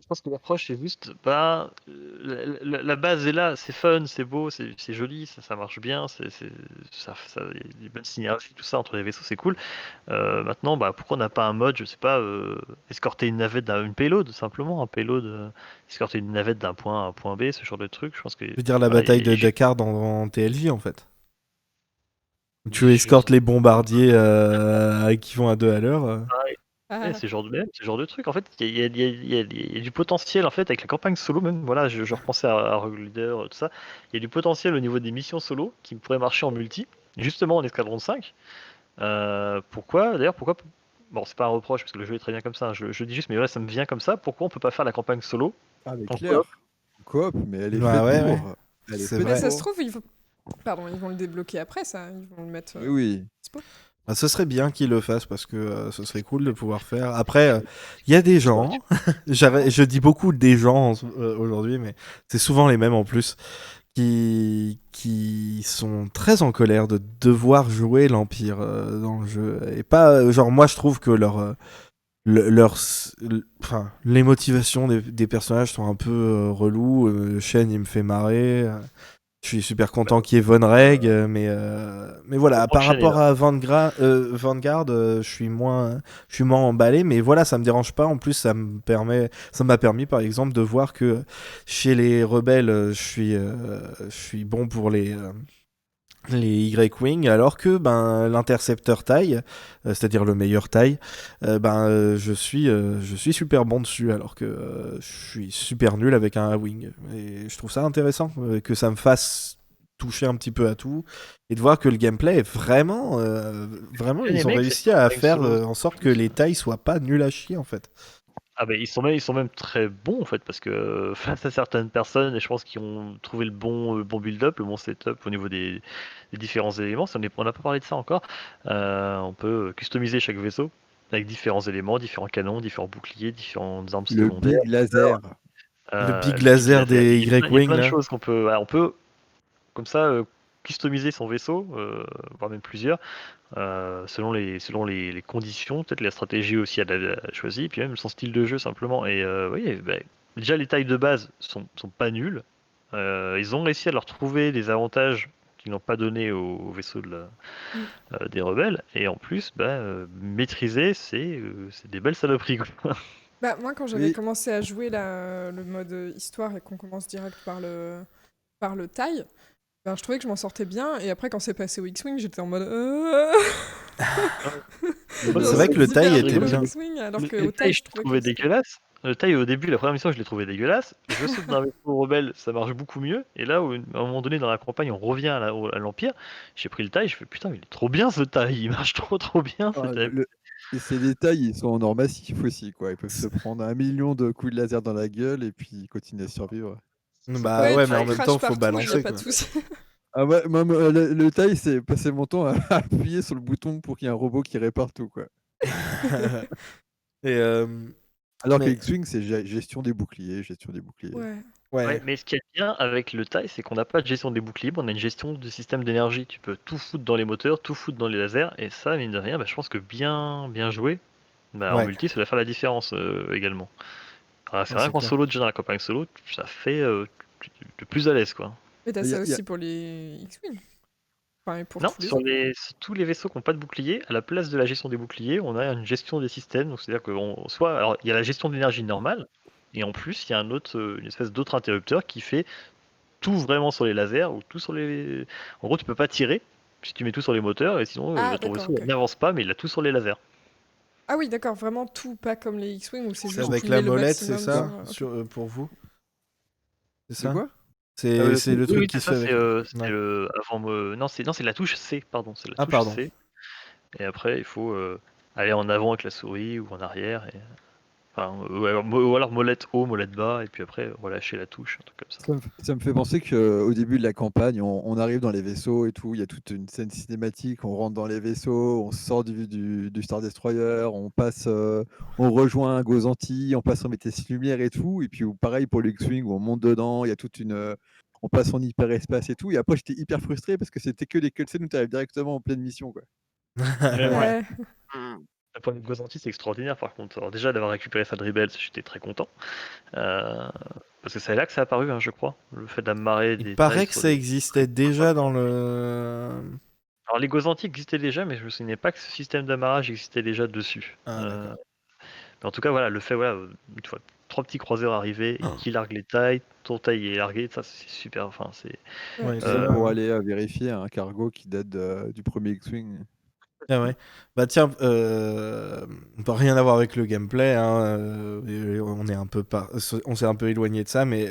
Je pense que l'approche c'est juste, la base est là, c'est fun, c'est beau, c'est joli, ça marche bien, y a des bonnes synergies, tout ça entre les vaisseaux, c'est cool. Maintenant, pourquoi on n'a pas un mode, je sais pas, escorter une navette une payload, simplement, un payload, escorter une navette d'un point A à un point B, ce genre de truc, je pense que. Je veux dire la Voilà, bataille et de Dakar dans TLJ en fait. Tu je- escortes les bombardiers qui vont à 2 à l'heure. Ah, Ouais, c'est ce genre de truc. En fait, il y a du potentiel en fait avec la campagne solo même. Voilà, je repensais à Rogue Leader, tout ça. Il y a du potentiel au niveau des missions solo qui pourraient marcher en multi, justement en escadron de 5. Pourquoi d'ailleurs, pourquoi bon, c'est pas un reproche parce que le jeu est très bien comme ça, hein, je dis juste, mais ouais, ça me vient comme ça. Pourquoi on peut pas faire la campagne solo Ah, mais en clair. coop? Coop, mais elle est Bah faite ouais, pour. ouais. Elle est C'est faite mais vrai. ça se pour. trouve, Pardon, ils vont le débloquer après, ça. Ils vont le mettre Oui, oui. dispo. Bah, ce serait bien qu'ils le fassent parce que ce serait cool de pouvoir faire. Après, il y a des gens, je dis beaucoup des gens aujourd'hui, mais c'est souvent les mêmes en plus, qui sont très en colère de devoir jouer l'Empire dans le jeu. Et pas, genre, moi je trouve que enfin, les motivations des personnages sont un peu relous. Shen, il me fait marrer. Je suis super content qu'il y ait Von Reg, mais voilà, par Enchaîner, rapport là. à Vanguard, je suis moins emballé, mais voilà, ça me dérange pas. En plus, ça m'a permis, par exemple, de voir que chez les rebelles, je suis bon pour les Y-Wing, alors que l'intercepteur taille, c'est-à-dire le meilleur taille, je suis super bon dessus, alors que je suis super nul avec un A-Wing. Et je trouve ça intéressant que ça me fasse toucher un petit peu à tout et de voir que le gameplay est vraiment, vraiment, Bien ils ont aimé que réussi cette à campagne faire solo, en sorte que plus. les tailles soient pas nulles à chier en fait. Ah ben ils sont même très bons en fait parce que face à certaines personnes et je pense qu'ils ont trouvé le bon build-up, le bon setup au niveau des différents éléments. On n'a pas parlé de ça encore. On peut customiser chaque vaisseau avec différents éléments, différents canons, différents boucliers, différentes armes Le secondaires. big laser. Le big Le big laser laser. des Il y a Y-Wing plein de là. choses qu'on peut. Voilà, on peut comme ça customiser son vaisseau, voire même plusieurs. Selon les conditions, peut-être la stratégie aussi à choisir, puis même son style de jeu simplement. Et oui, déjà les tailles de base sont pas nulles. Ils ont réussi à leur trouver des avantages qu'ils n'ont pas donné au vaisseau Mm. des rebelles. Et en plus, maîtriser, c'est des belles saloperies, quoi. Bah, moi, quand j'avais Oui. commencé à jouer le mode histoire et qu'on commence direct par le taille, ben, je trouvais que je m'en sortais bien. Et après, quand c'est passé au X-Wing, j'étais en mode. Mais C'est Genre, vrai que le c'est taille hyper était nul au bien. X-Wing, alors Le que le au taille, taille, je je le trouvais trouvais que c'était. dégueulasse. Le taille, au début, la première mission, je l'ai trouvé dégueulasse. Je saute d'un vaisseau rebelle, ça marche beaucoup mieux. Et là, à un moment donné, dans la campagne, on revient à l'Empire. J'ai pris le taille, je fais putain, mais il est trop bien ce taille, il marche trop bien ce Ah, taille. Et ces détails, ils sont en or massif aussi, quoi. Ils peuvent se prendre 1 million de coups de laser dans la gueule et puis continuer à survivre. Bah Ouais, ouais, tu mais en même craches temps, faut partout, y a balancer, pas de quoi. souci. Ah ouais, moi, le taille, c'est passer mon temps à appuyer sur le bouton pour qu'il y ait un robot qui répare tout, quoi. Et Alors que mais X-Wing, c'est gestion des boucliers, gestion des boucliers. Ouais. Ouais, ouais, mais ce qui est bien avec le TIE, c'est qu'on n'a pas de gestion des boucliers, on a une gestion du système d'énergie. Tu peux tout foutre dans les moteurs, tout foutre dans les lasers, et ça, mine de rien, je pense que bien joué, en ouais, multi, ça doit faire la différence également. Alors, c'est ouais, vrai c'est qu'en clair. solo, déjà dans la campagne solo, ça fait de plus à l'aise, quoi. Mais t'as Il y a- ça il y a- aussi pour les X-Wing. Enfin, et pour Non, tous les autres. sur tous les vaisseaux qui n'ont pas de bouclier, à la place de la gestion des boucliers, on a une gestion des systèmes. Donc c'est-à-dire que soit, alors il y a la gestion d'énergie normale, et en plus il y a une espèce d'autre interrupteur qui fait tout vraiment sur les lasers ou tout sur les. En gros, tu peux pas tirer si tu mets tout sur les moteurs, et sinon Ah, ton d'accord, vaisseau ok. n'avance pas, mais il a tout sur les lasers. Ah oui, d'accord, vraiment tout, pas comme les X-Wing où c'est C'est juste avec tu la mets le molette, c'est maximum ça, sur. Ok. sur, pour vous? C'est De ça? quoi? C'est le Oui, truc oui, qui c'est se fait ça, avec. c'est Ouais. avant non, c'est la touche C, pardon, c'est la Ah, touche pardon. C. Et après, il faut aller en avant avec la souris ou en arrière. Enfin, ou alors molette haut, molette bas, et puis après relâcher la touche, un truc comme ça. Ça me fait penser qu'au début de la campagne, on arrive dans les vaisseaux et tout, il y a toute une scène cinématique, on rentre dans les vaisseaux, on sort du Star Destroyer, on passe, on rejoint un Gozanti, on passe en vitesse lumière et tout, et puis pareil pour le X-Wing où on monte dedans, il y a toute une, on passe en hyperespace et tout, et après j'étais hyper frustré parce que c'était que des cutscenes où tu arrives directement en pleine mission, quoi. Ouais. Ouais. Hmm. Le point de vue Gozanti, c'est extraordinaire par contre. Alors, déjà d'avoir récupéré ça de Rebels, j'étais très content. Parce que c'est là que ça a apparu, hein, je crois. Le fait d'amarrer Il des tailles paraît que sur ça des. existait déjà dans le. Alors les Gozanti existaient déjà, mais je me souvenais pas que ce système d'amarrage existait déjà dessus. Ah, d'accord. Mais en tout cas, voilà, le fait, voilà, une fois, 3 petits croiseurs arrivés et qui larguent les tailles, ton taille est largué, ça c'est super. Enfin, c'est. Ouais, Et même ça. pour aller vérifier un cargo qui date du premier X-Wing. Ah ouais. Bah tiens, pas rien à voir avec le gameplay, hein, et on est un peu on s'est un peu éloigné de ça, mais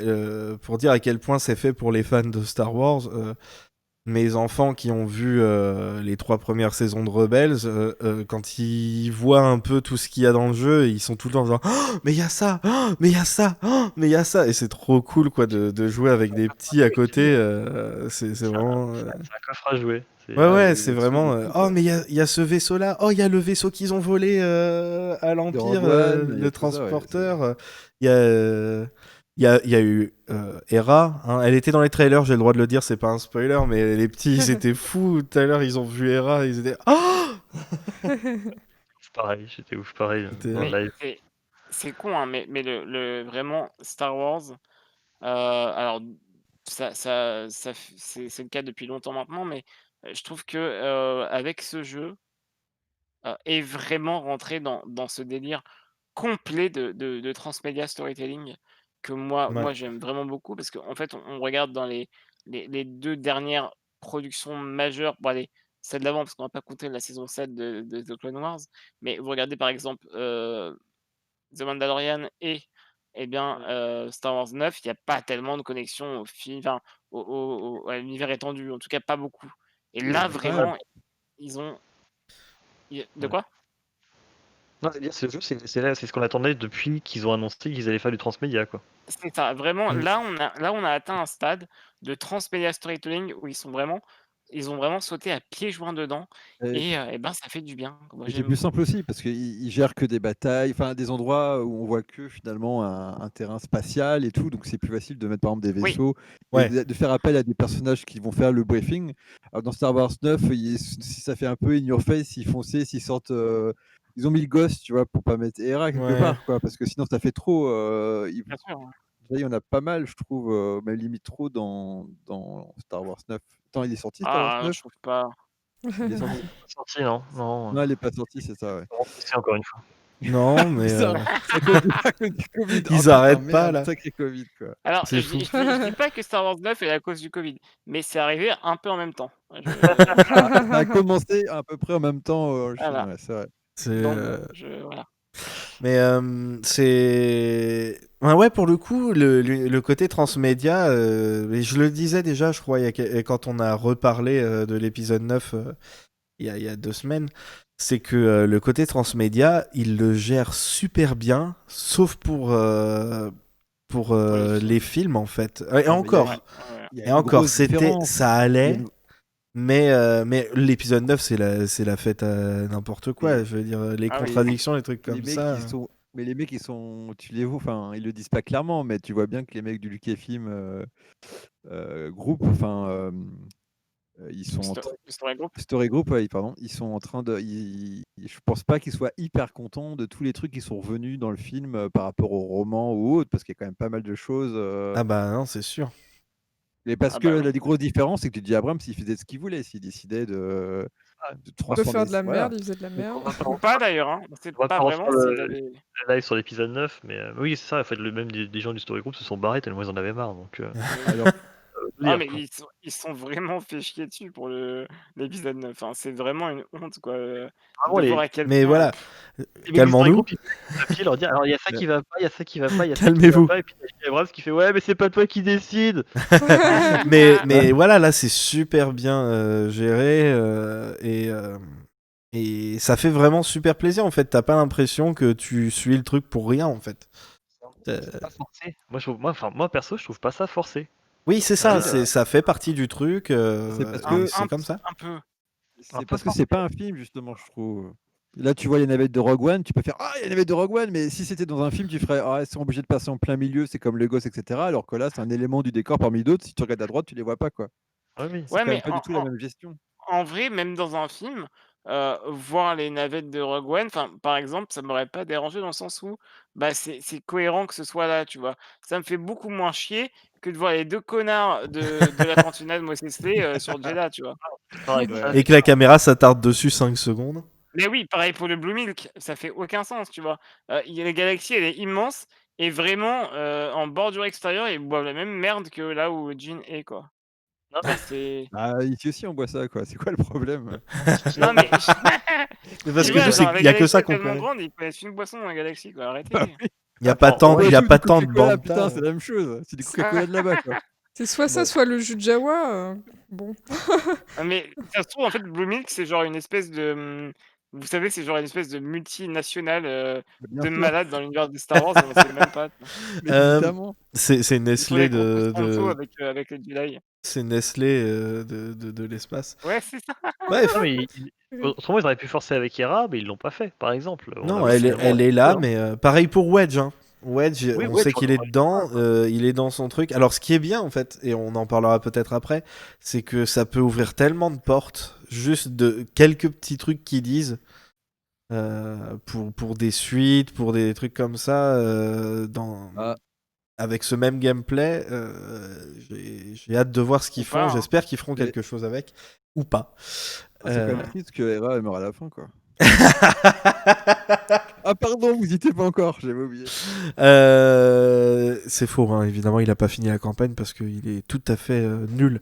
pour dire à quel point c'est fait pour les fans de Star Wars, mes enfants qui ont vu les 3 premières saisons de Rebels, quand ils voient un peu tout ce qu'il y a dans le jeu, ils sont tout le temps en disant oh, mais il y a ça, oh, mais il y a ça, oh, mais il y a ça, et c'est trop cool quoi de jouer avec des petits à côté, c'est vraiment. C'est un coffre à jouer. Ouais, Des c'est vaisseaux vraiment. de fou, Oh, quoi. mais il y a ce vaisseau-là. Oh, il y a le vaisseau qu'ils ont volé à De l'Empire, Rogue One, il y le a tout ça, ouais. transporteur. Il y a, il y a eu Hera. Hein. Elle était dans les trailers, j'ai le droit de le dire, c'est pas un spoiler, mais les petits, ils étaient fous. Tout à l'heure, ils ont vu Hera, ils étaient. Oh C'est pareil, j'étais ouf pareil C'était- dans le Mais live. c'est con, hein, mais vraiment Star Wars, alors c'est le cas depuis longtemps maintenant, mais je trouve que avec ce jeu, est vraiment rentré dans ce délire complet de transmedia storytelling que Ouais. moi j'aime vraiment beaucoup parce qu'en fait on regarde dans les 2 dernières productions majeures, bon allez, celle d'avant parce qu'on va pas compter la saison 7 de The Clone Wars, mais vous regardez par exemple, The Mandalorian et bien, Star Wars 9, il y a pas tellement de connexion au film, enfin à l'univers étendu, en tout cas pas beaucoup. Et là Ouais, vraiment, ils ont de Ouais. quoi? Non, c'est-à-dire, ce jeu, c'est ce qu'on attendait depuis qu'ils ont annoncé qu'ils allaient faire du transmédia, quoi. C'est ça, vraiment, Mm. là, on a atteint un stade de transmedia storytelling où ils ont vraiment sauté à pieds joints dedans et et ben, ça fait du bien. Moi, et c'est j'aime plus beaucoup. simple aussi parce qu'ils gèrent que des batailles, enfin des endroits où on voit que finalement un terrain spatial et tout, donc c'est plus facile de mettre par exemple des Oui, vaisseaux et Ouais. de faire appel à des personnages qui vont faire le briefing. Alors dans Star Wars 9, si ça fait un peu in your face, ils foncent, s'ils sortent, ils ont mis le gosse, tu vois, pour pas mettre Hera quelque Ouais. part, quoi, parce que sinon ça fait trop. bien sûr, hein. Là, il y en a pas mal, je trouve, même limite trop dans Star Wars 9. Attends, il est sorti Star Wars Ah, 9? je trouve pas. Il est Non, il sorti? est pas sorti, non, non. Non, il est pas sorti, c'est ça, ouais. C'est encore une fois. Non, mais Ça à cause du Covid. Oh ils putain, arrêtent pas merde, là. sacré Covid, quoi. Alors, C'est fou. je dis pas que Star Wars 9 est à cause du Covid, mais c'est arrivé un peu en même temps. Ça a commencé à peu près en même temps en Chine, Voilà, ouais, c'est vrai. C'est. donc voilà. Mais c'est. Ouais, pour le coup, le côté transmédia, et je le disais déjà, je crois, quand on a reparlé de l'épisode 9 il y a 2 semaines, c'est que le côté transmédia, il le gère super bien, sauf Pour les les films en fait. Et Non, mais encore, Ouais. il y a et une encore, grosse différence. ça Il y a allait, une- mais l'épisode 9, c'est la fête à n'importe quoi. Mais Je veux dire, les Ah oui. contradictions, les trucs les comme mecs, ça. mais les mecs, tu les vois, enfin, ils le disent pas clairement, mais tu vois bien que les mecs du Lucasfilm groupe, ils sont en train. Story Group. Story Group, ouais, pardon, ils sont en train de. Je pense pas qu'ils soient hyper contents de tous les trucs qui sont revenus dans le film par rapport au roman ou autre, parce qu'il y a quand même pas mal de choses. Ah bah non, c'est sûr. Mais parce Ah que bah oui. la grosse différence, c'est que J.J. Abrams, il faisait ce qu'il voulait. S'il décidait de De transformer. faire de la Voilà. merde, il faisait de la merde. Ou pas d'ailleurs, hein. On sait On va pas pas vraiment refaire s'il avait. le live sur l'épisode 9, mais oui, c'est ça, en fait, même des gens du Story Group se sont barrés tellement ils en avaient marre. Donc, Alors, Ah, dire, mais quoi. ils sont vraiment fait chier dessus pour l'épisode 9. Hein. C'est vraiment une honte, quoi. Vraiment, De voir à quel Mais point. voilà, les mecs du Story calmons-nous. Group, ils font des papiers, leur dire alors il y a ça qui va pas, il y a ça qui va pas, il y a ça qui va Calmez-vous. pas, et puis il y a J.J. Abrams qui fait ouais, mais c'est pas toi qui décide. Mais voilà, là, c'est super bien géré et ça fait vraiment super plaisir en fait. T'as pas l'impression que tu suis le truc pour rien en fait. C'est pas forcé. Moi perso, je trouve pas ça forcé. Oui, c'est ça, Euh, ça fait partie du truc. C'est parce Et que- c'est comme ça. Un peu. c'est peu parce que forcé. c'est pas un film, justement, je trouve. Là, tu vois les navettes de Rogue One, tu peux faire ah, il y a les navettes de Rogue One, mais si c'était dans un film, tu ferais ah, ils sont obligés de passer en plein milieu, c'est comme le gosse, etc. Alors que là, c'est un élément du décor parmi d'autres. Si tu regardes à droite, tu les vois pas, quoi. Ouais, oui. C'est Ouais, quand même mais pas du tout la même gestion. en vrai, même dans un film, voir les navettes de Rogue One, par exemple, ça m'aurait pas dérangé dans le sens où bah, c'est cohérent que ce soit là, tu vois. Ça me fait beaucoup moins chier que de voir les deux connards de la cantina de Mos Eisley sur Jeddah, tu vois. Pareil, Ouais. ça, Et que la caméra s'attarde dessus 5 secondes. Mais oui, pareil pour le Blue Milk, ça fait aucun sens, tu vois. La galaxie, elle est immense et vraiment, en bordure extérieure, ils boivent la même merde que là où Jean est, quoi. non, mais C'est Ah, ici aussi, on boit ça, quoi. C'est quoi le problème? non, mais Mais parce tu que vois, nous, genre, la il y a que galaxie ça est qu'on tellement connaît. grande, ils connaissent une boisson dans la galaxie, quoi, arrêtez. Il y a pas Attends, tant, ouais, il y a tout pas du tant de Coca-Cola, banta. putain, c'est la même chose. C'est du Coca-Cola de là-bas, quoi. C'est soit ça, Bon. soit le jus de Jawa. Bon. Ah, mais ça se trouve, en fait, Blue Milk, c'est genre une espèce de, vous savez, c'est genre une espèce de multinationale, Bien de sûr, malades dans l'univers de Star Wars et on sait même pas, tu vois. mais Euh, évidemment. c'est Ils sont Nestlé des gros sponsors avec les Jedi. c'est Nestlé de l'espace. Ouais, c'est ça. Bref. non, mais autrement, ils auraient pu forcer avec Hera, mais ils l'ont pas fait, par exemple. On Non, a elle finalement est là, hein. mais pareil pour Wedge. Hein. Wedge, Oui, on Wedge, sait qu'il est dedans, il est dans son truc. Alors, ce qui est bien, en fait, et on en parlera peut-être après, c'est que ça peut ouvrir tellement de portes, juste de quelques petits trucs qu'ils disent, pour des suites, pour des trucs comme ça, Ah. avec ce même gameplay. J'ai hâte de voir ce qu'ils Ou font. pas, hein. J'espère qu'ils feront Mais- quelque chose avec, ou pas. C'est quand même triste que Hera elle meurt à la fin, quoi. Euh, Ah, pardon, vous y étiez pas encore, j'avais oublié. C'est faux, hein. Évidemment, il a pas fini la campagne parce qu'il est tout à fait nul.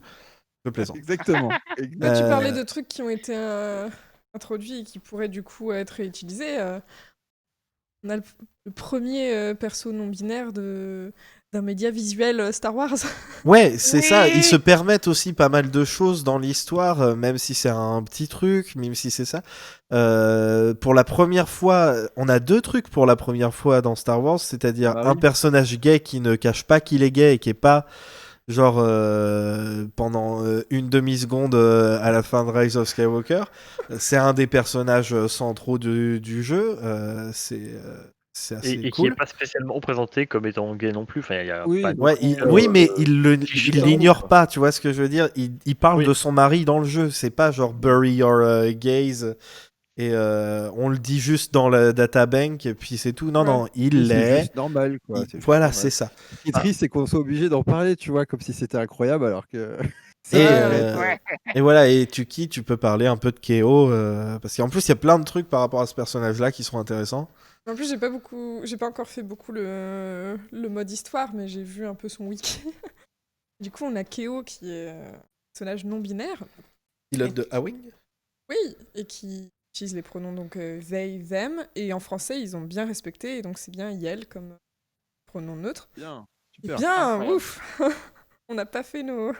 Je plaisante. Exactement. Bah, tu Euh, parlais de trucs qui ont été introduits et qui pourraient du coup être réutilisés. On a le premier perso non binaire d'un média visuel Star Wars. Ouais, c'est ça. Oui. Ils se permettent aussi pas mal de choses dans l'histoire, même si c'est un petit truc, même si c'est ça. Pour la première fois, on a deux trucs pour la première fois dans Star Wars, c'est-à-dire Bah un oui. personnage gay qui ne cache pas qu'il est gay et qui est pas genre pendant une demi-seconde à la fin de Rise of Skywalker. C'est un des personnages centraux du jeu. C'est assez Et qui cool. n'est pas spécialement présenté comme étant gay non plus. Enfin, il y a Oui, pas de- Ouais, Euh, oui, mais cliché il dans l'ignore quoi. pas, tu vois ce que je veux dire. Il parle Oui. de son mari dans le jeu, c'est pas genre bury your gaze et on le dit juste dans la databank et puis c'est tout. Non, Ouais. non, il Oui, c'est l'est. juste normal, quoi. c'est juste Voilà, normal. c'est ça. Ce qui est triste, c'est qu'on soit obligé d'en parler, tu vois, comme si c'était incroyable, alors que. Et, Ouais, ouais. et voilà, et Tuki, tu peux parler un peu de Keo parce qu'en plus il y a plein de trucs par rapport à ce personnage-là qui sont intéressants. En plus, j'ai pas encore fait beaucoup le mode histoire, mais j'ai vu un peu son wiki. Du coup, on a Keo qui est un personnage non binaire. Pilote de Awing. Oui, et qui utilise les pronoms donc they, them, et en français ils ont bien respecté, et donc c'est bien Yel comme pronom neutre. Bien, Et super. bien, Incroyable. ouf. On n'a pas fait nos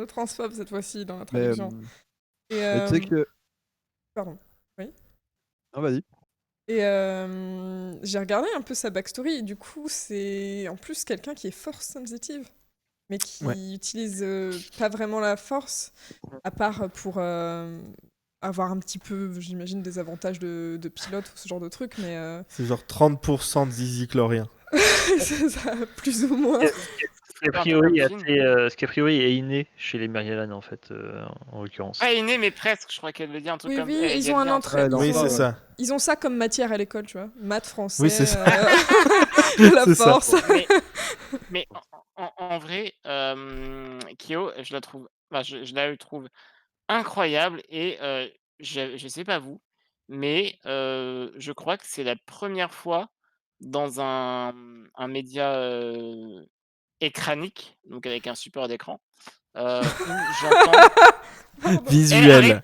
transphobes cette fois-ci dans la Mais, traduction. Et, mais tu sais que. pardon. Ah, vas-y. Et j'ai regardé un peu sa backstory, et du coup, c'est en plus quelqu'un qui est force sensitive, mais qui Ouais. utilise pas vraiment la force, à part pour avoir un petit peu, j'imagine, des avantages de pilote ou ce genre de truc, mais C'est genre 30% de zizi chlorien. c'est ça, plus ou moins. Ce qui a priori est inné chez les Myrielan en fait, en l'occurrence. Ah, inné, mais presque, je crois qu'elle veut dire un truc Oui, comme oui, elle ils a ont dit un un truc- entraînement. Oui, c'est ça. Ils ont ça comme matière à l'école, tu vois. Maths, français, Oui, c'est ça. la C'est ça. force. Mais en vrai, Kyo, je la trouve, je la trouve incroyable et je sais pas vous, mais je crois que c'est la première fois dans un média écranique, donc avec un support d'écran, où j'entends. Eh, Visuel.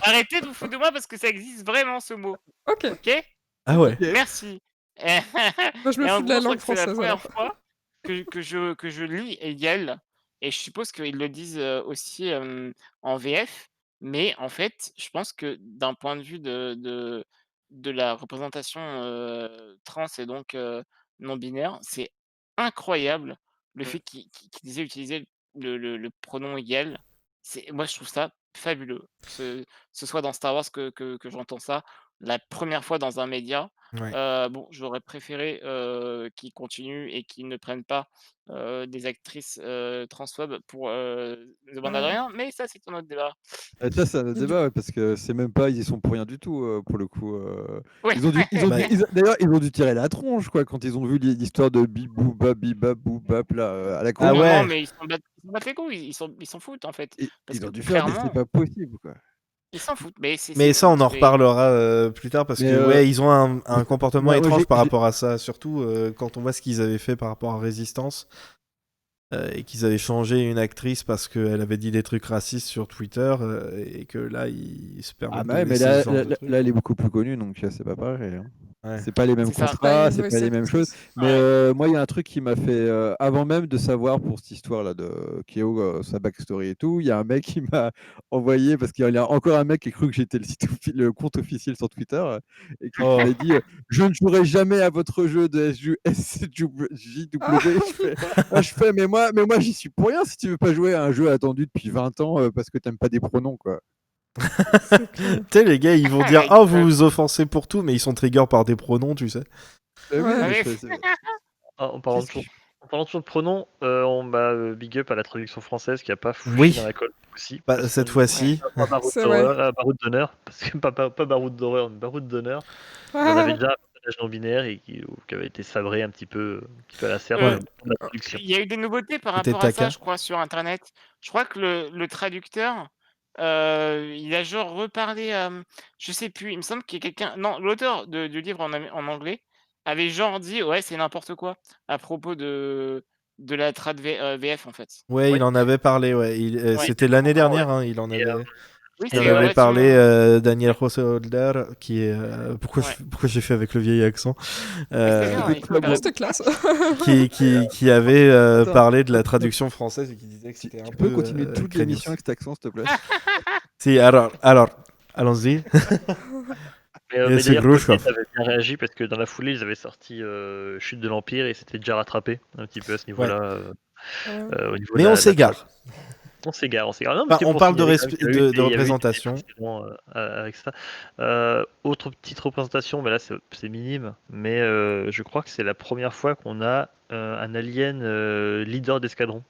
arrêtez de vous foutre de moi parce que ça existe vraiment ce mot, Ok, ok? Ah ouais. Merci. moi je me Et en fous de la gros, je crois langue que c'est la française première alors. fois que je lis Yel, et je suppose qu'ils le disent aussi en VF, mais en fait, je pense que d'un point de vue de la représentation trans et donc non binaire, c'est incroyable le fait qu'ils aient utilisé le pronom Yel. Moi, je trouve ça fabuleux. Ce soit dans Star Wars que j'entends ça, la première fois dans un média. Ouais. Bon, j'aurais préféré qu'ils continuent et qu'ils ne prennent pas des actrices transphobes pour The Mandalorian, mais ça, c'est un autre débat. Ça, c'est un autre Et du- débat, ouais, parce que c'est même pas, ils y sont pour rien du tout, pour le coup. Ouais. Bah, D'ailleurs, ils ont dû tirer la tronche, quoi, quand ils ont vu l'histoire de bibab, boubap, là, à la con. Ah Non, ouais. non, mais ils s'en battent les couilles, ils s'en foutent en fait. Parce Ils que ont dû faire, mais c'est clairement, pas possible, quoi. ils s'en foutent. Mais Mais ça, on en outre, reparlera plus tard parce Mais, que ouais, ils ont un comportement moi, étrange par j'ai- rapport à ça, surtout quand on voit ce qu'ils avaient fait par rapport à Résistance et qu'ils avaient changé une actrice parce qu'elle avait dit des trucs racistes sur Twitter et que là, ils se permettent Ah de bah ouais, mais laisser là, ce genre de trucs. là, elle est beaucoup plus connue, donc c'est pas pareil, hein. Ouais. C'est pas les mêmes C'est ça. C'est pas contrats, une c'est voice pas les mêmes choses. actrice. Mais Ouais. moi, il y a un truc qui m'a fait, avant même de savoir pour cette histoire-là de Kyo, sa backstory et tout, il y a un mec qui m'a envoyé, parce qu'il y a encore un mec qui a cru que j'étais le compte officiel sur Twitter, et qui Oh. m'a dit je ne jouerai jamais à votre jeu de SJW. Je fais, mais moi j'y suis pour rien si tu veux pas jouer à un jeu attendu depuis 20 ans parce que t'aimes pas des pronoms, quoi. C'est clair. Tu sais, les gars, ils vont dire Ouais, oh, vous vous offensez pour tout, mais ils sont trigger par des pronoms, tu sais. Oui, Ouais. mais Ouais. En parlant Qu'est-ce toujours de pronoms, on big up à la traduction française qui a pas fouché Oui. dans la colle aussi. Bah, parce cette qu'on- fois-ci. Pas Baroud C'est d'horreur, Baroud d'honneur, parce que pas Baroud d'horreur, mais Baroud d'honneur. On avait déjà un personnage non binaire et qui avait été sabré un petit peu à la serpe Ouais. dans la traduction. Il y a eu des nouveautés par C'était rapport à ça, Taka. je crois, sur internet. Je crois que le traducteur, il a genre reparlé à, je sais plus, il me semble qu'il y a quelqu'un, non, l'auteur du livre en anglais avait genre dit: «Ouais, c'est n'importe quoi» à propos de la trad VF, en fait. Ouais, Ouais. il en avait parlé, ouais. Ouais. C'était l'année Ah ouais. dernière, hein, il en Et, avait. Oui, Il en c'est avait parlé, relativement Daniel Roseholder, qui est. Pourquoi, ouais. pourquoi j'ai fait avec le vieil accent Mais c'est bien, il faut Très faire bon. C'était classe. qui avait Attends. parlé de la traduction française et qui disait que c'était un Tu peu. peux continuer toute craignos. l'émission avec cet accent, s'il te plaît? Si, alors, allons-y. mais Et c'est d'ailleurs, Grushkov. Codename avait bien réagi parce que dans la foulée, ils avaient sorti Chute de l'Empire et c'était déjà rattrapé un petit peu à ce niveau-là. Au niveau Mais de on la s'égare. On s'égare. Non, mais Enfin, c'était on pour parle de, signaler quand même qu'il y a eu de il y avait eu des représentation. précédents, avec ça. Autre petite représentation, mais là c'est minime, mais je crois que c'est la première fois qu'on a un alien leader d'escadron.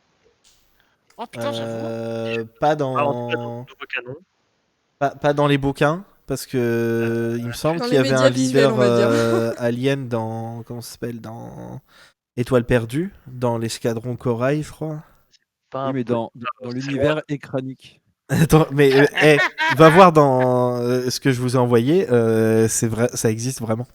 Oh putain, j'avoue. Pas En tout cas, dans dans. le nouveau canon. Pas dans les bouquins, parce que il me semble Dans qu'il les y avait médias un visuels, leader on va dire. alien dans. Comment ça s'appelle? Dans Étoile perdue, dans l'escadron Corail, je crois. Pas Oui, un mais peu dans l'univers écranique. Attends, mais va voir dans ce que je vous ai envoyé, c'est vrai, ça existe vraiment.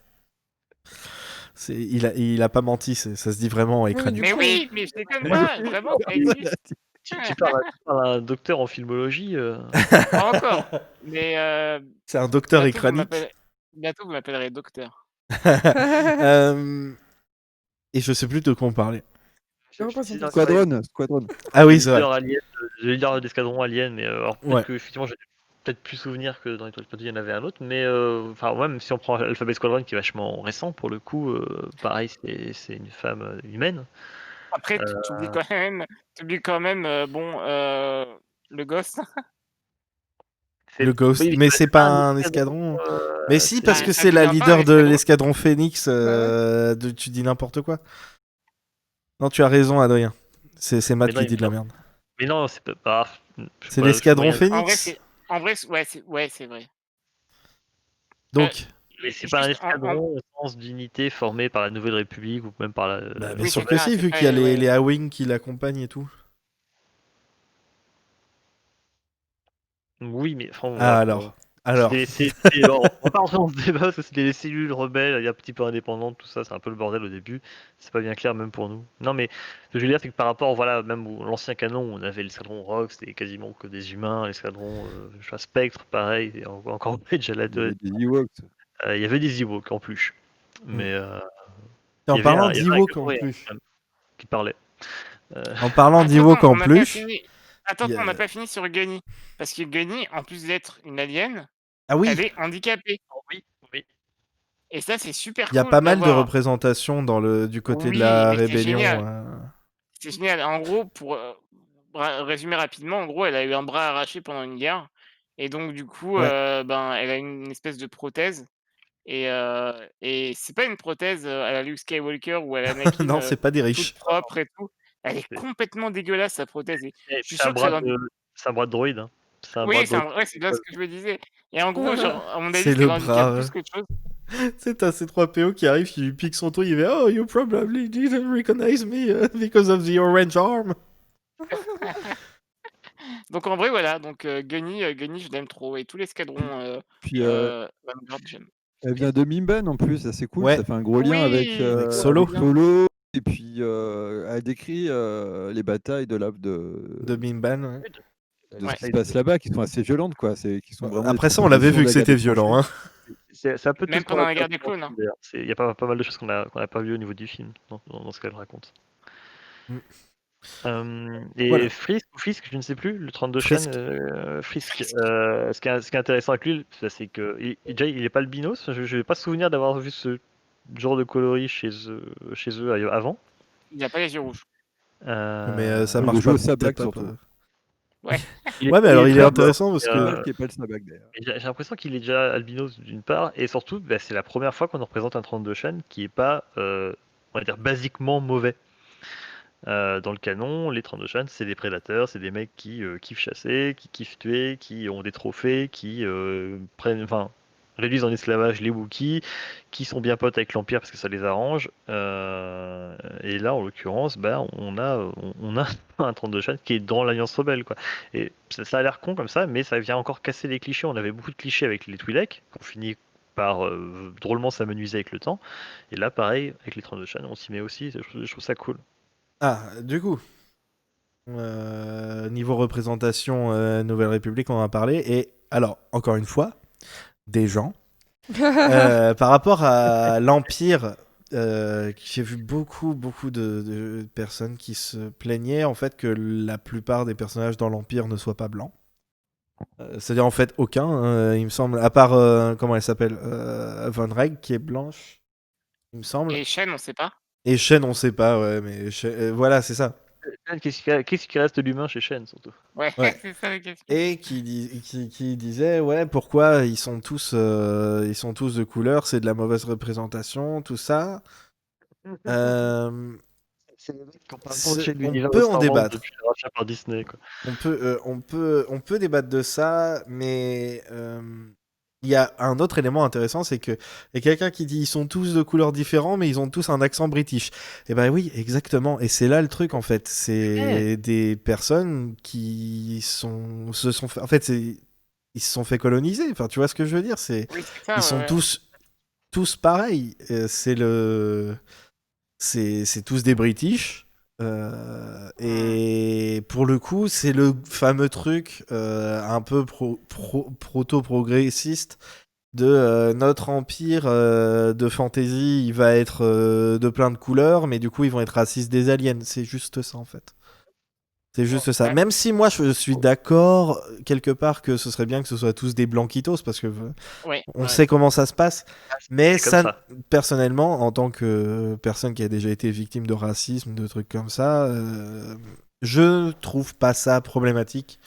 Il a pas menti, ça se dit vraiment mais écran. du Mais coup- oui, mais je déconne pas, vraiment, ça existe. Tu parles à un docteur en filmologie. Pas encore, mais C'est un docteur bientôt vous écranique. bientôt vous m'appellerez docteur. Et je sais plus de quoi on parlait. Squadron. Ah oui, Le c'est vrai. leader alien, le leader d'escadron alien, mais alors peut-être Ouais. que effectivement peut-être plus souvenir que dans Little Exploded, il y en avait un autre, mais enfin, même si on prend Alphabet Squadron qui est vachement récent pour le coup, pareil, c'est une femme humaine. Après, t'oublies quand même, le Ghost. Le Ghost. Oui, Mais c'est c'est pas pas un un escadron, escadron. Mais si, parce Ah, que ça c'est la devient pas un leader de escadron. l'escadron Phoenix. Bah Tu dis n'importe quoi. Non, tu as raison, Adrien. C'est Matt Mais non, qui il dit me de la semble. merde. Mais non, c'est pas. Je sais C'est pas, je suis l'escadron moyen. En vrai, Phoenix. c'est vrai. Donc, Mais c'est pas un Juste escadron au sens d'unité formé par la Nouvelle République ou même par la. bah, bien Oui, sûr c'est que ça, si, c'est vu pas qu'il y a ouais. les A-Wing qui l'accompagnent et tout. Oui, mais enfin, Ah, voilà, quoi. alors. On va pas rentrer dans ce débat parce que c'est des cellules rebelles, il y a un petit peu indépendantes, tout ça, c'est un peu le bordel au début. C'est pas bien clair même pour nous. Non, mais ce que je veux dire, c'est que par rapport, voilà, même à l'ancien canon, on avait l'escadron Rogue, c'était quasiment que des humains, l'escadron je sais pas, Spectre, pareil, et encore déjà la Il y avait des Ewoks. il y avait des Ewoks en plus. Mm. Mais En parlant il y avait un d'Ewok en Gamorrean, plus. quand même, qui parlait. En parlant Attends, d'Ewok en on n'a pas plus. fini. il y a- On n'a pas fini sur Gunny. Parce que Gunny, en plus d'être une alien, Ah oui, elle est handicapée. Oh, oui, oui. Et ça, c'est super il y a cool pas mal de d'avoir. représentations du côté de Oui, la mais c'est rébellion. génial. C'est génial. En gros, pour résumer rapidement, en gros, elle a eu un bras arraché pendant une guerre. Et donc, du coup, Ouais. elle a une espèce de prothèse. Et c'est pas une prothèse à la Luke Skywalker ou à la Anakin Non, c'est pas des toute riches. propre et tout. Elle est C'est complètement dégueulasse, sa prothèse. Et je suis c'est un sûr que ça bras doit. de, c'est un bras de droïde. Hein. C'est un bras Oui, de droïde. ouais, c'est bien ce que je me disais. Et en gros, genre, à mon avis, C'est c'est le l'handicap bras. plus qu'autre chose. C'est t'as C3PO qui arrive, qui lui pique son truc, il fait Oh, you probably didn't recognize me because of the orange arm. Donc en vrai, voilà. Donc Gunny, je l'aime trop. Et tous les escadrons Puis Vanguard, j'aime. elle vient de Mimban en plus, ça c'est cool, Ouais. ça fait un gros lien Oui, Avec Solo. bien. Solo. Et puis elle décrit les batailles De Bimban. Ouais. de ce Ouais. qui se passe là-bas, qui sont assez violentes, quoi. Qui sont vraiment Après des ça, on l'avait transpositions vu de que la guerre c'était des violent. Hein. C'est un peu tout Même ce qu'on pendant a la pas guerre des vu clones. ensuite, d'ailleurs. Il y a pas mal de choses qu'on n'a pas vues au niveau du film, dans ce qu'elle raconte. Mm. Et Voilà. Frisk, je ne sais plus, le 32 Frisk. chaînes, Frisk. Ce qui est intéressant avec lui, c'est que déjà, il est pas albinos. Je n'ai pas souvenir d'avoir vu ce genre de coloris chez eux avant. Il n'a pas les yeux rouges. Mais ça Il marche joue pas. au sabak Peut-être pas. surtout. Ouais. Ouais, mais alors il est très intéressant parce C'est que. dommage qu'il n'y ait pas le sabak d'ailleurs. J'ai l'impression qu'il est déjà albinos d'une part, et surtout, bah, c'est la première fois qu'on nous représente un 32 chaînes qui est pas, on va dire, basiquement mauvais. Dans le canon, les 32 chaînes, c'est des prédateurs, c'est des mecs qui kiffent chasser, qui kiffent tuer, qui ont des trophées, qui réduisent en esclavage les Wookiees, qui sont bien potes avec l'Empire parce que ça les arrange. Et là, en l'occurrence, bah, on a un 32 chaînes qui est dans l'Alliance Rebelle, quoi. Et ça a l'air con comme ça, mais ça vient encore casser les clichés. On avait beaucoup de clichés avec les Twi'lek, qu'on finit par drôlement s'amenuiser avec le temps. Et là, pareil, avec les 32 chaînes, on s'y met aussi. Je trouve ça cool. Ah, du coup. Niveau représentation Nouvelle République, on en a parlé. Et alors, encore une fois, des gens. Par rapport à l'Empire, j'ai vu beaucoup de personnes qui se plaignaient en fait que la plupart des personnages dans l'Empire ne soient pas blancs. C'est-à-dire en fait aucun, il me semble, à part comment elle s'appelle, Von Reg qui est blanche, il me semble. Et Shen, on sait pas. Et Shen, on sait pas, ouais, mais voilà, c'est ça. Qu'est-ce qui reste de l'humain chez Shen, surtout? Ouais, Ouais. c'est ça la question. Et qui disait ouais pourquoi ils sont tous de couleur, c'est de la mauvaise représentation, tout ça. C'est les mecs qui ont pas On peut en débattre. depuis le rachat par Disney, quoi. On peut débattre de ça, mais il y a un autre élément intéressant, c'est que il y a quelqu'un qui dit ils sont tous de couleurs différentes, mais ils ont tous un accent british. Et ben oui, exactement. Et c'est là le truc en fait. C'est des personnes qui se sont fait, en fait, ils se sont fait coloniser. Enfin, tu vois ce que je veux dire? Oui, c'est ça, Ils sont ouais. tous pareils. C'est tous des British. Et pour le coup, c'est le fameux truc un peu proto-progressiste de notre empire de fantasy, il va être de plein de couleurs, mais du coup, ils vont être racistes des aliens. C'est juste ça, en fait. C'est juste ça. Ouais. Même si moi je suis d'accord quelque part que ce serait bien que ce soit tous des blanquitos parce que Ouais. on sait comment ça se passe. Ah, Mais c'est comme ça. personnellement, en tant que personne qui a déjà été victime de racisme, de trucs comme ça, je trouve pas ça problématique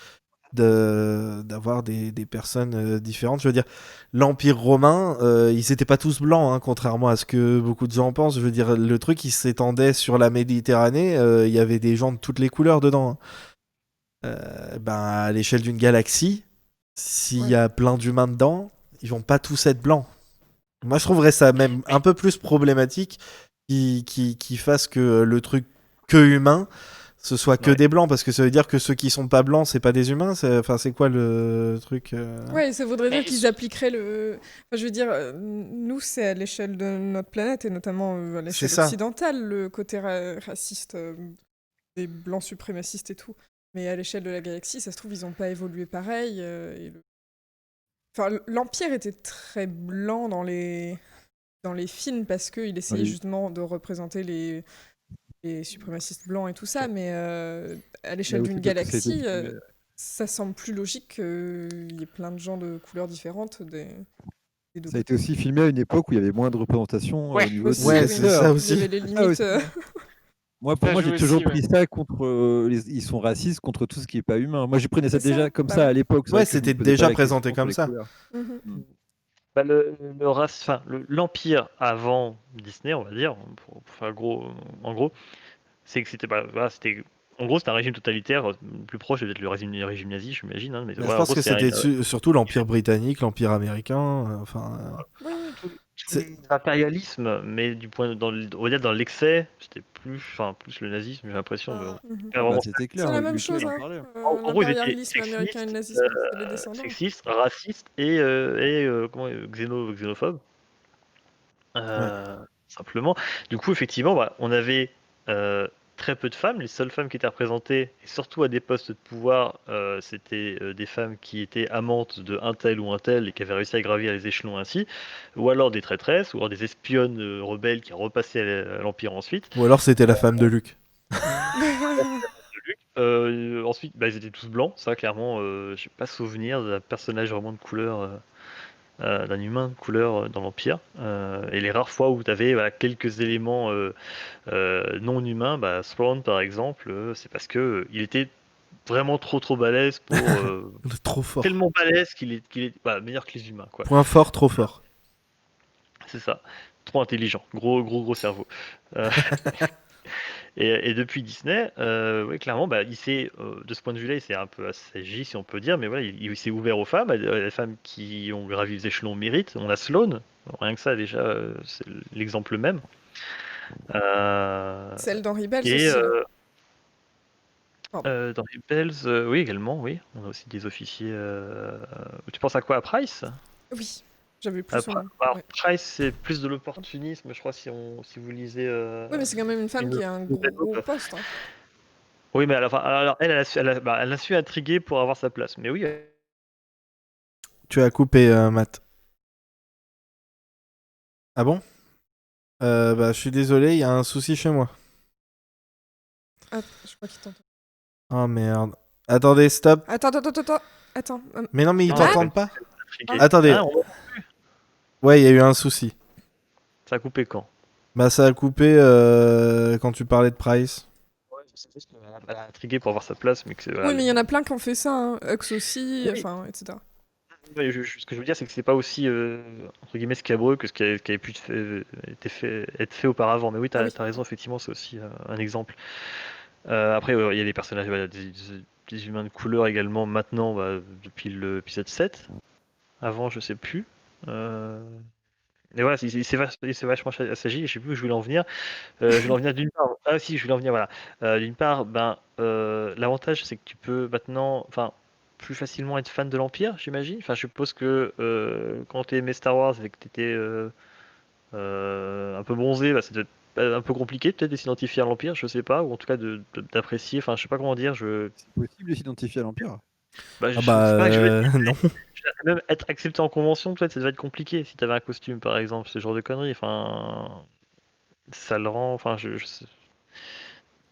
d'avoir des personnes différentes. Je veux dire, l'Empire romain, ils étaient pas tous blancs, hein, contrairement à ce que beaucoup de gens pensent. Je veux dire, le truc, il s'étendait sur la Méditerranée, il y avait des gens de toutes les couleurs dedans, hein. Ben, à l'échelle d'une galaxie, s'il y a plein d'humains dedans, ils vont pas tous être blancs. Moi, je trouverais ça même un peu plus problématique qui fasse que le truc que humain, ce soit que Ouais. des blancs, parce que ça veut dire que ceux qui sont pas blancs, c'est pas des humains. Enfin, c'est quoi le truc Ouais, ça voudrait dire Mais qu'ils appliqueraient le. Enfin, je veux dire, nous, c'est à l'échelle de notre planète et notamment à l'échelle ça. occidentale, le côté raciste des blancs suprémacistes et tout. Mais à l'échelle de la galaxie, ça se trouve, ils n'ont pas évolué pareil. Enfin, l'Empire était très blanc dans les films parce qu'il essayait les- justement de représenter les suprémacistes blancs et tout ça, mais à l'échelle aussi d'une parce que ça a été galaxie, filmé. ça semble plus logique qu'il y ait plein de gens de couleurs différentes des deux Ça a été côtés. aussi filmé à une époque où il y avait moins de représentation Ouais. au niveau Aussi, des Ouais, oui. c'est acteurs. ça Il y aussi. avait les Ça limites. aussi. Pour Ça moi, joue j'ai toujours aussi, ouais. pris ça contre. Ils sont racistes contre tout ce qui est pas humain. Moi, j'ai pris ça C'est ça, déjà comme bah ça ouais. à l'époque. C'est Ouais, vrai que je me c'était posais pas déjà la question présenté sur comme les ça. couleurs. Mhm. Bah, l'Empire avant Disney, on va dire, pour faire en gros, c'est que c'était pas, voilà, en gros, c'était un régime totalitaire, plus proche peut-être le régime nazi, j'imagine, hein, mais Mais je voilà, en pense gros, que c'est c'était surtout l'Empire britannique, l'Empire américain. Oui, oui. tout C'est- l'impérialisme, mais on va dire dans l'excès, c'était plus le nazisme, j'ai l'impression. Mais bon, Mhm. pas Bah, vraiment c'était C'est clair. la même Luthor chose, en hein. parlait. En gros, ils étaient L'impérialisme américain et le sexistes, nazisme, c'est les descendants. racistes et xénophobes. Simplement. Du coup, effectivement, bah, on avait très peu de femmes. Les seules femmes qui étaient représentées, et surtout à des postes de pouvoir, c'était des femmes qui étaient amantes de un tel ou un tel et qui avaient réussi à gravir les échelons ainsi, ou alors des traîtresses, ou alors des espionnes rebelles qui repassaient à l'Empire ensuite. Ou alors c'était la femme de Luke. Ensuite, bah, ils étaient tous blancs, ça clairement, j'ai pas souvenir d'un personnage vraiment de couleur. D'un humain de couleur dans l'Empire. Et les rares fois où tu avais quelques éléments non humains, bah, Spawn par exemple, c'est parce que il était vraiment trop balèze pour Trop fort. tellement balèze qu'il est meilleur que les humains, quoi. Point fort, trop fort. C'est ça. Trop intelligent, gros cerveau. Euh, et depuis Disney, ouais, clairement, bah, de ce point de vue-là, il s'est un peu assagi, si on peut dire, mais voilà, il s'est ouvert aux femmes, à les femmes qui ont gravi les échelons méritent. On a Sloane, rien que ça déjà, c'est l'exemple même. Celle d'Henri Bells Et aussi. Pardon. dans Rebels, oui, également, oui. On a aussi des officiers. Tu penses à quoi, à Price? Oui, j'avais plus son nom. Alors, Ouais. Price, c'est plus de l'opportunisme, je crois, si vous lisez. Oui, mais c'est quand même une femme qui a un gros poste. Hein. Oui, mais alors, elle a su intriguer pour avoir sa place. Mais oui, Tu as coupé, Matt. Ah bon Bah, je suis désolé, il y a un souci chez moi. Ah, je crois qu'il t'entend. Oh merde. Attendez, stop. Attends. Mais non, mais ils Non, t'entendent pas. intrigué. Attendez. Ah, Ouais, il y a eu un souci. ça a coupé quand? Bah, ça a coupé quand tu parlais de Price. Ouais, je sais juste qu'elle a intrigué pour avoir sa place, mais que Oui, mais il y en a plein qui ont fait ça. Hein. Hux aussi, Oui. enfin, etc. Ouais, ce que je veux dire, c'est que c'est pas aussi entre guillemets scabreux que ce qui avait pu être fait auparavant. Mais oui, Ah oui. t'as raison, effectivement, c'est aussi un exemple. Après, il y a des personnages, voilà, des humains de couleur également maintenant, depuis l'épisode 7. Avant, je sais plus. Mais voilà, c'est vachement assagi, je sais plus où je voulais en venir. Je voulais en venir d'une part. Ah si, je voulais en venir, voilà. D'une part, l'avantage, c'est que tu peux maintenant, enfin, plus facilement être fan de l'Empire, j'imagine. Enfin, je suppose que quand tu aimais Star Wars et que tu étais un peu bronzé, ça doit être un peu compliqué peut-être de s'identifier à l'Empire, je sais pas, ou en tout cas d'apprécier, enfin, je sais pas comment dire, C'est possible de s'identifier à l'Empire. Ah bah, sais pas, non. même être accepté en convention, peut-être, ça devait être compliqué si t'avais un costume, par exemple, ce genre de conneries. Enfin, ça le rend. Enfin,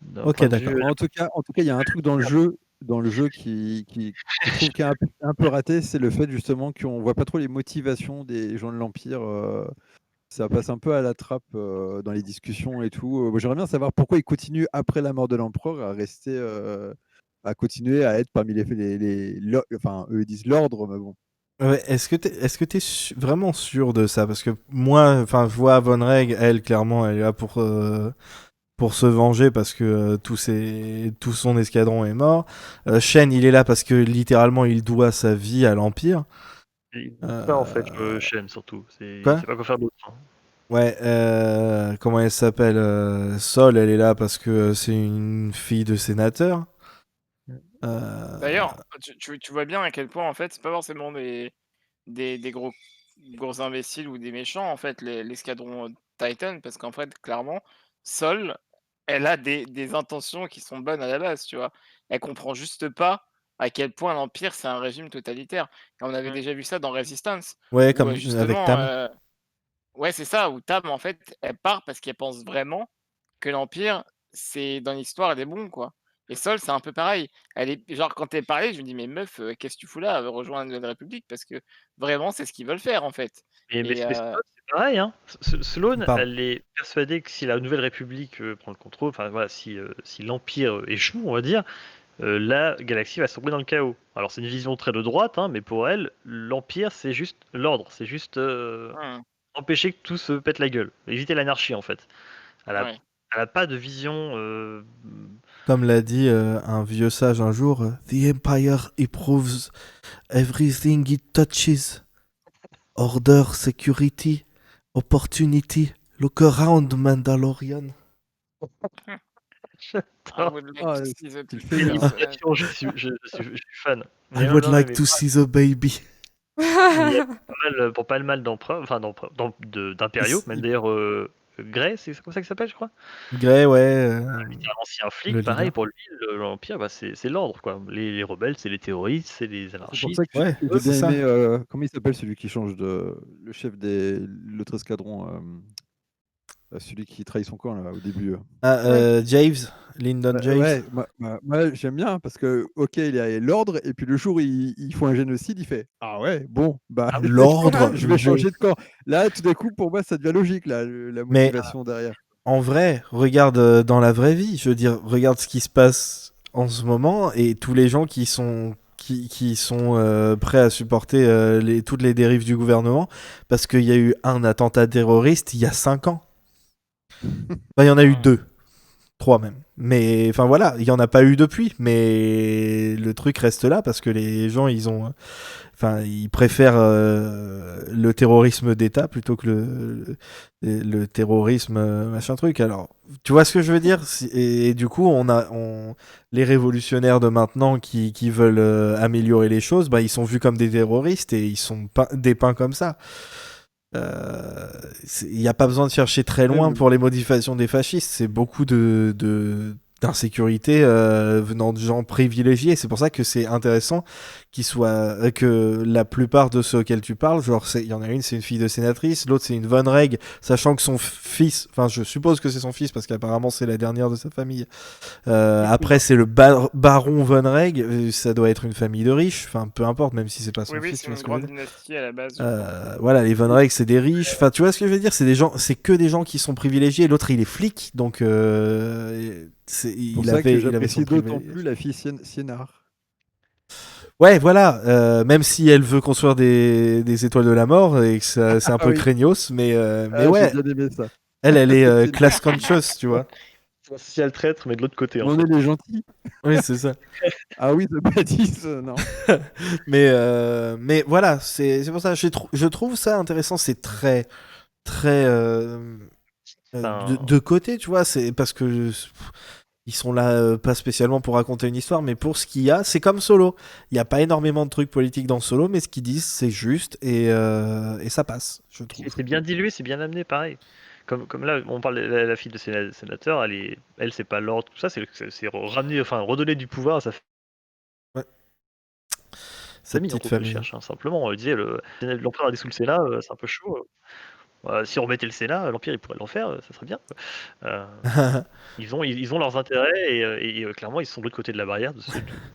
d'un Ok, point de d'accord. vue. En tout cas, il y a un truc dans le jeu qui je trouve qui est un peu raté, c'est le fait justement qu'on voit pas trop les motivations des gens de l'Empire. Ça passe un peu à la trappe dans les discussions et tout. Moi, j'aimerais bien savoir pourquoi ils continuent après la mort de l'empereur à rester, à continuer à être parmi enfin, eux ils disent l'ordre, mais bon. Ouais, est-ce que t'es vraiment sûr de ça? Parce que moi, enfin, je vois Von Reg, elle, clairement, elle est là pour se venger parce que tout son escadron est mort. Shen, il est là parce que littéralement, il doit sa vie à l'Empire. Il Euh, ça en fait, Shen surtout. Il Quoi? sait pas quoi faire d'autre. Hein. Ouais, comment elle s'appelle? Sol, elle est là parce que c'est une fille de sénateur. Euh, D'ailleurs, tu vois bien à quel point, en fait, c'est pas forcément des gros imbéciles ou des méchants, en fait, l'escadron Titan, parce qu'en fait, clairement, Sol, elle a des intentions qui sont bonnes à la base, tu vois. Elle comprend juste pas à quel point l'Empire, c'est un régime totalitaire. Et on avait déjà vu ça dans Resistance, ouais, où comme avec justement, Tam. ouais, c'est ça, où Tam, en fait, elle part parce qu'elle pense vraiment que l'Empire, c'est dans l'histoire, elle est bon, quoi. Et Sol, c'est un peu pareil. Elle est genre quand elle parlait, je me dis: «Mais meuf, qu'est-ce que tu fous là? Rejoins la Nouvelle République» parce que vraiment, c'est ce qu'ils veulent faire, en fait. Mais Et Sloane, c'est pareil, hein. Sloane, Pardon. elle est persuadée que si la Nouvelle République prend le contrôle, enfin voilà, si l'Empire échoue, on va dire, la galaxie va sombrer dans le chaos. Alors c'est une vision très de droite, hein, mais pour elle, l'Empire c'est juste l'ordre, c'est juste mmh, empêcher que tout se pète la gueule, éviter l'anarchie en fait. Elle a, ouais. elle a pas de vision. Comme l'a dit un vieux sage un jour, The Empire improves everything it touches. Order, security, opportunity. Look around, Mandalorian. I J'adore. would like Ah, to see the tu le C'est fais une bien. people's, imitation, je suis fan. I Mais non, would non, mais, like mais to see the baby. il y a pour pas mal d'empereurs, enfin d'impériaux, même d'ailleurs Grey, c'est comme ça qu'il s'appelle, je crois. Grey, ouais, C'est un ancien le flic, pareil, leader. pour lui, l'Empire, bah, c'est l'ordre, quoi. Les rebelles, c'est les terroristes, c'est les C'est pour anarchistes. ça que Ouais, j'ai c'est bien ça. aimé. Comment il s'appelle celui qui change de le chef des l'autre escadron, celui qui trahit son camp là au début. Ah, Ouais. Javes, Lyndon Javes. Ouais, moi, j'aime bien parce que OK, il y a l'ordre et puis le jour où ils font un génocide, il fait: «Ah ouais, bon, bah, Ah, L'ordre, je vais mais... changer de camp». Là, tout d'un coup, pour moi, ça devient logique là, la Mais motivation derrière. en vrai, regarde dans la vraie vie. Je veux dire, regarde ce qui se passe en ce moment et tous les gens qui sont prêts à supporter toutes les dérives du gouvernement parce qu'il y a eu un attentat terroriste il y a 5 ans. Enfin, il y en a eu mmh, 2. 3 même. Mais enfin voilà, il n'y en a pas eu depuis. Mais le truc reste là parce que les gens, ils préfèrent le terrorisme d'État plutôt que le terrorisme machin truc. Alors, tu vois ce que je veux dire? Et du coup, les révolutionnaires de maintenant qui veulent améliorer les choses, bah, ils sont vus comme des terroristes et ils sont dépeints comme ça. Il n'y a pas besoin de chercher très Ouais, loin mais pour les modifications des fascistes. C'est beaucoup d'insécurité venant de gens privilégiés. C'est pour ça que c'est intéressant que la plupart de ceux auxquels tu parles, genre il y en a une, c'est une fille de sénatrice, l'autre c'est une Von Reg, sachant que son fils, enfin je suppose que c'est son fils parce qu'apparemment c'est la dernière de sa famille. Après c'est le baron Von Reg, ça doit être une famille de riches, enfin peu importe, même si c'est pas son oui, oui, fils, c'est tu vois une ce que je veux grande dire. dynastie à la base, je crois. Voilà, les Von Reg, c'est des riches. Enfin, tu vois ce que je veux dire? C'est que des gens qui sont privilégiés. L'autre, il est flic, donc c'est pour ça que il avait son j'apprécie d'autant privilège. plus la fille Siennar. Ouais, voilà. Même si elle veut construire des étoiles de la mort et que c'est un Ah peu oui, craignos, mais j'ai ouais, bien aimé ça. elle est C'est bien. class conscious, tu vois. C'est un social traître, mais de l'autre côté, en On fait. est les gentils. Oui, c'est ça. Ah oui, The Baddies, non. Mais voilà, c'est pour ça. Je trouve ça intéressant. C'est très très Enfin, de côté, tu vois. C'est parce que ils sont là pas spécialement pour raconter une histoire, mais pour ce qu'il y a, c'est comme Solo. Il n'y a pas énormément de trucs politiques dans Solo, mais ce qu'ils disent, c'est juste et ça passe, je trouve. c'est bien dilué, c'est bien amené, pareil. Comme là, on parle de la fille de sénateur, elle, c'est pas l'ordre, tout ça, c'est ramener, enfin, redonner du pouvoir à sa Ouais, sa famille, petite entre autres, qu'elle famille. cherche, hein, simplement. Elle disait, l'empereur a dissous le Sénat, c'est un peu chaud. Si on remettait le Sénat, l'Empire il pourrait l'en faire, ça serait bien. Ils ont leurs intérêts et clairement ils sont de l'autre côté de la barrière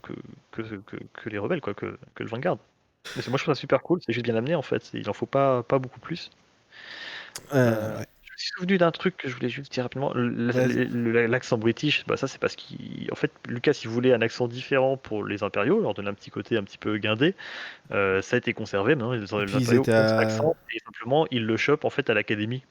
que les rebelles, quoi, que le Vanguard. Mais moi je trouve ça super cool, c'est juste bien amené en fait, il en faut pas beaucoup plus. Ouais. Je me suis souvenu d'un truc que je voulais juste dire rapidement. L'accent british, ça c'est parce qu'en fait Lucas il voulait un accent différent pour les impériaux, leur donner un petit côté un petit peu guindé. Ça a été conservé, maintenant les puis ils impériaux étaient ont cet accent et simplement ils le chopent en fait à l'académie.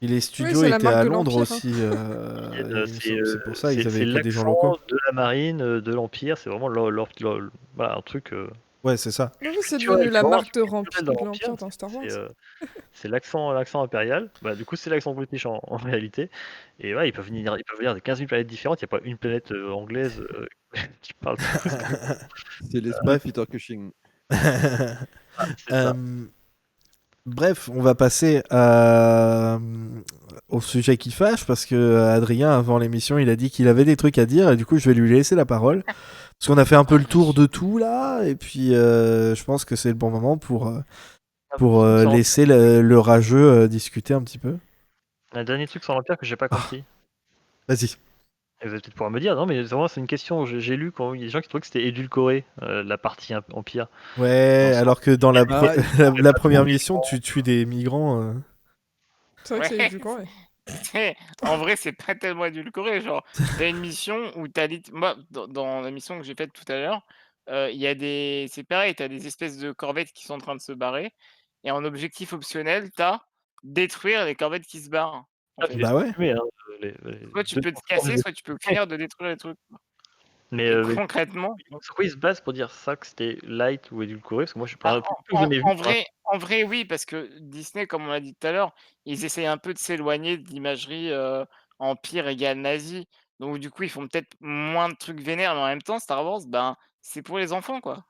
Et les studios c'est la étaient marque à de Londres l'Empire, hein. aussi. C'est pour ça ils avaient C'est que des gens locaux. l'accent de la marine, de l'Empire, c'est vraiment voilà, un truc. Ouais, c'est ça. Oui, c'est culturel, devenu la vraiment un marque truc de culturel dans l'Empire dans Star Wars. C'est l'accent impérial. Du coup, c'est l'accent british en réalité. Et ouais, ils peuvent venir de 15 000 planètes différentes. Il n'y a pas une planète anglaise qui parle tous. C'est l'esprit Bref. Peter Cushing. C'est ça. Bref, on va passer au sujet qui fâche parce que Adrien, avant l'émission, il a dit qu'il avait des trucs à dire et du coup, je vais lui laisser la parole. Parce qu'on a fait un peu le tour de tout là, et puis je pense que c'est le bon moment pour laisser le rageux discuter un petit peu. Un dernier truc sur l'Empire que j'ai pas compris. Vas-y. Et vous allez peut-être pouvoir me dire, non, mais vraiment, c'est une question. J'ai lu quand il y a des gens qui trouvaient que c'était édulcoré, la partie Empire. Ouais, Dans alors que dans la pas première trop mission, tu tues des migrants. C'est vrai que c'est Ouais. éduquant, ouais. En vrai, c'est pas tellement édulcoré. Genre, t'as une mission où t'as moi, dans la mission que j'ai faite tout à l'heure, il y a c'est pareil, t'as des espèces de corvettes qui sont en train de se barrer, et en objectif optionnel, t'as détruire les corvettes qui se barrent. En fait. Bah ouais. Soit tu peux te casser, soit tu peux finir de détruire les trucs. Mais Et concrètement, sur quoi ils se basent pour dire ça, que c'était light ou édulcoré? Parce que moi, je suis bah, pas plus j'en ai vu. en vrai, oui, parce que Disney, comme on l'a dit tout à l'heure, ils essayent un peu de s'éloigner de l'imagerie empire égale nazi. Donc du coup, ils font peut-être moins de trucs vénères, mais en même temps, Star Wars, ben, c'est pour les enfants, quoi.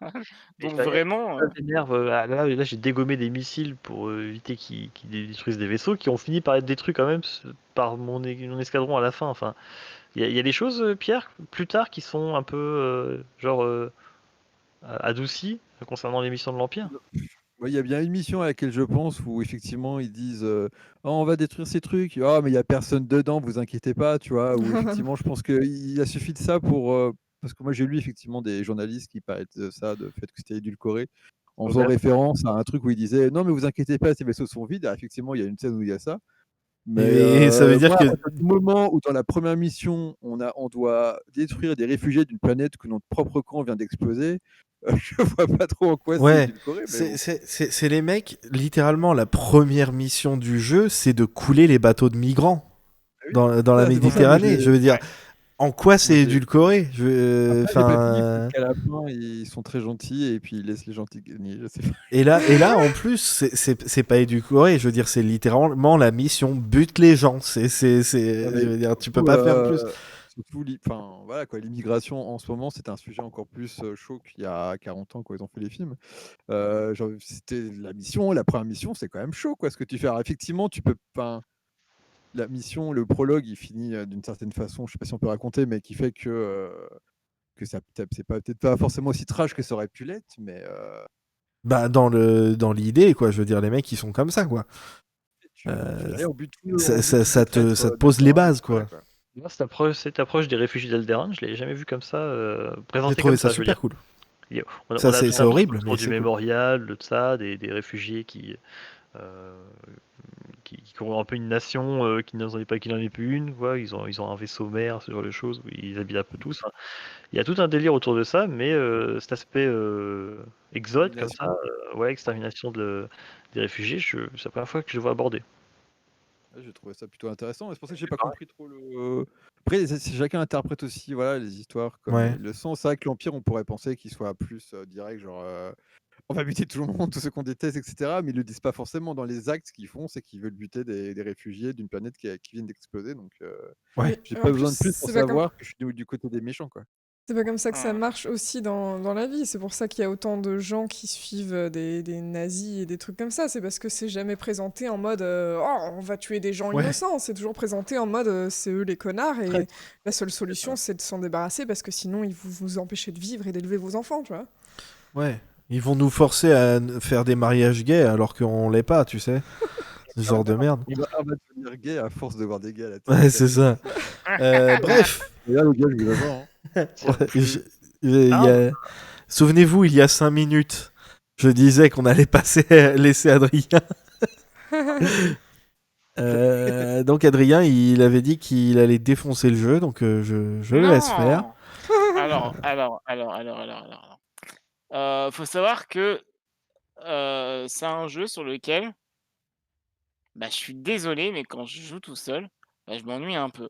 Donc vraiment, Ça m'énerve. Là, j'ai dégommé des missiles pour éviter qu'ils détruisent des vaisseaux qui ont fini par être détruits quand même par mon escadron à la fin. Enfin, il y a des choses, Pierre, plus tard, qui sont un peu adoucies concernant les missions de l'Empire. Il y a bien une mission à laquelle je pense où effectivement ils disent oh, on va détruire ces trucs, oh, mais il n'y a personne dedans, vous inquiétez pas, tu vois. Ou effectivement, je pense qu'il a suffi de ça pour. Parce que moi j'ai lu effectivement des journalistes qui parlaient de ça, de fait que c'était édulcoré, en faisant référence à un truc où ils disaient non, mais vous inquiétez pas, ces vaisseaux sont vides. Alors, effectivement, il y a une scène où il y a ça. Mais ça veut dire moi, que. à partir du moment où dans la première mission, on doit détruire des réfugiés d'une planète que notre propre camp vient d'exploser, je vois pas trop en quoi c'est édulcoré. C'est les mecs, littéralement, la première mission du jeu, c'est de couler les bateaux de migrants dans la Méditerranée. Je veux dire, en quoi c'est édulcoré? Qu'à la fin, ils sont très gentils et puis ils laissent les gentils gagner. Je sais pas. Et là, en plus, c'est pas édulcoré. Je veux dire, c'est littéralement la mission bute les gens. Je veux dire, tu peux pas faire plus. Surtout, voilà, quoi, l'immigration en ce moment, c'est un sujet encore plus chaud qu'il y a 40 ans quand ils ont fait les films. C'était la première mission, c'est quand même chaud, quoi, ce que tu fais. Alors, effectivement, tu peux. La mission, le prologue, il finit d'une certaine façon, je sais pas si on peut raconter, mais qui fait que ça c'est peut-être pas forcément aussi trash que ça aurait pu l'être, mais Bah, dans l'idée, quoi. Je veux dire, les mecs, ils sont comme ça, quoi. Ça te pose les bases, quoi. Moi, cette approche des réfugiés d'Alderaan, je l'ai jamais vu comme ça, présentée J'ai trouvé comme ça je veux super dire. cool. On Ça, a c'est tout un horrible, discours mais du c'est cool. mémorial, de ça, des réfugiés qui ont un peu une nation qui n'en est plus une, quoi. Ils ont un vaisseau mère, ce genre de choses, où ils habitent un peu tous. Enfin, il y a tout un délire autour de ça, mais cet aspect exode comme ça, extermination des réfugiés, c'est la première fois que je le vois aborder. J'ai trouvé ça plutôt intéressant. C'est pour ça que j'ai pas compris trop le. Après, chacun interprète aussi, voilà, les histoires comme il le sent. C'est vrai que l'Empire, on pourrait penser qu'il soit plus direct, genre on va buter tout le monde, tous ceux qu'on déteste, etc. Mais ils le disent pas forcément. Dans les actes, ce qu'ils font, c'est qu'ils veulent buter des réfugiés d'une planète qui viennent d'exploser. Donc, j'ai pas besoin de plus pour savoir que je suis du côté des méchants, quoi. C'est pas comme ça que ça marche aussi dans la vie. C'est pour ça qu'il y a autant de gens qui suivent des nazis et des trucs comme ça. C'est parce que c'est jamais présenté en mode oh, on va tuer des gens innocents. C'est toujours présenté en mode c'est eux les connards et la seule solution c'est de s'en débarrasser parce que sinon ils vous empêcher de vivre et d'élever vos enfants, tu vois. Ouais. Ils vont nous forcer à faire des mariages gays alors qu'on l'est pas, tu sais. ce genre de merde. On va devenir gay à force de voir des gars à la télé. Ouais, c'est ça. Bref. Et là, le gars, je vais voir. Ouais, il y a- Souvenez-vous, il y a 5 minutes, je disais qu'on allait laisser Adrien. Donc Adrien, il avait dit qu'il allait défoncer le jeu, donc je le laisse faire. Non. Alors. Faut savoir que c'est un jeu sur lequel, je suis désolé, mais quand je joue tout seul, je m'ennuie un peu.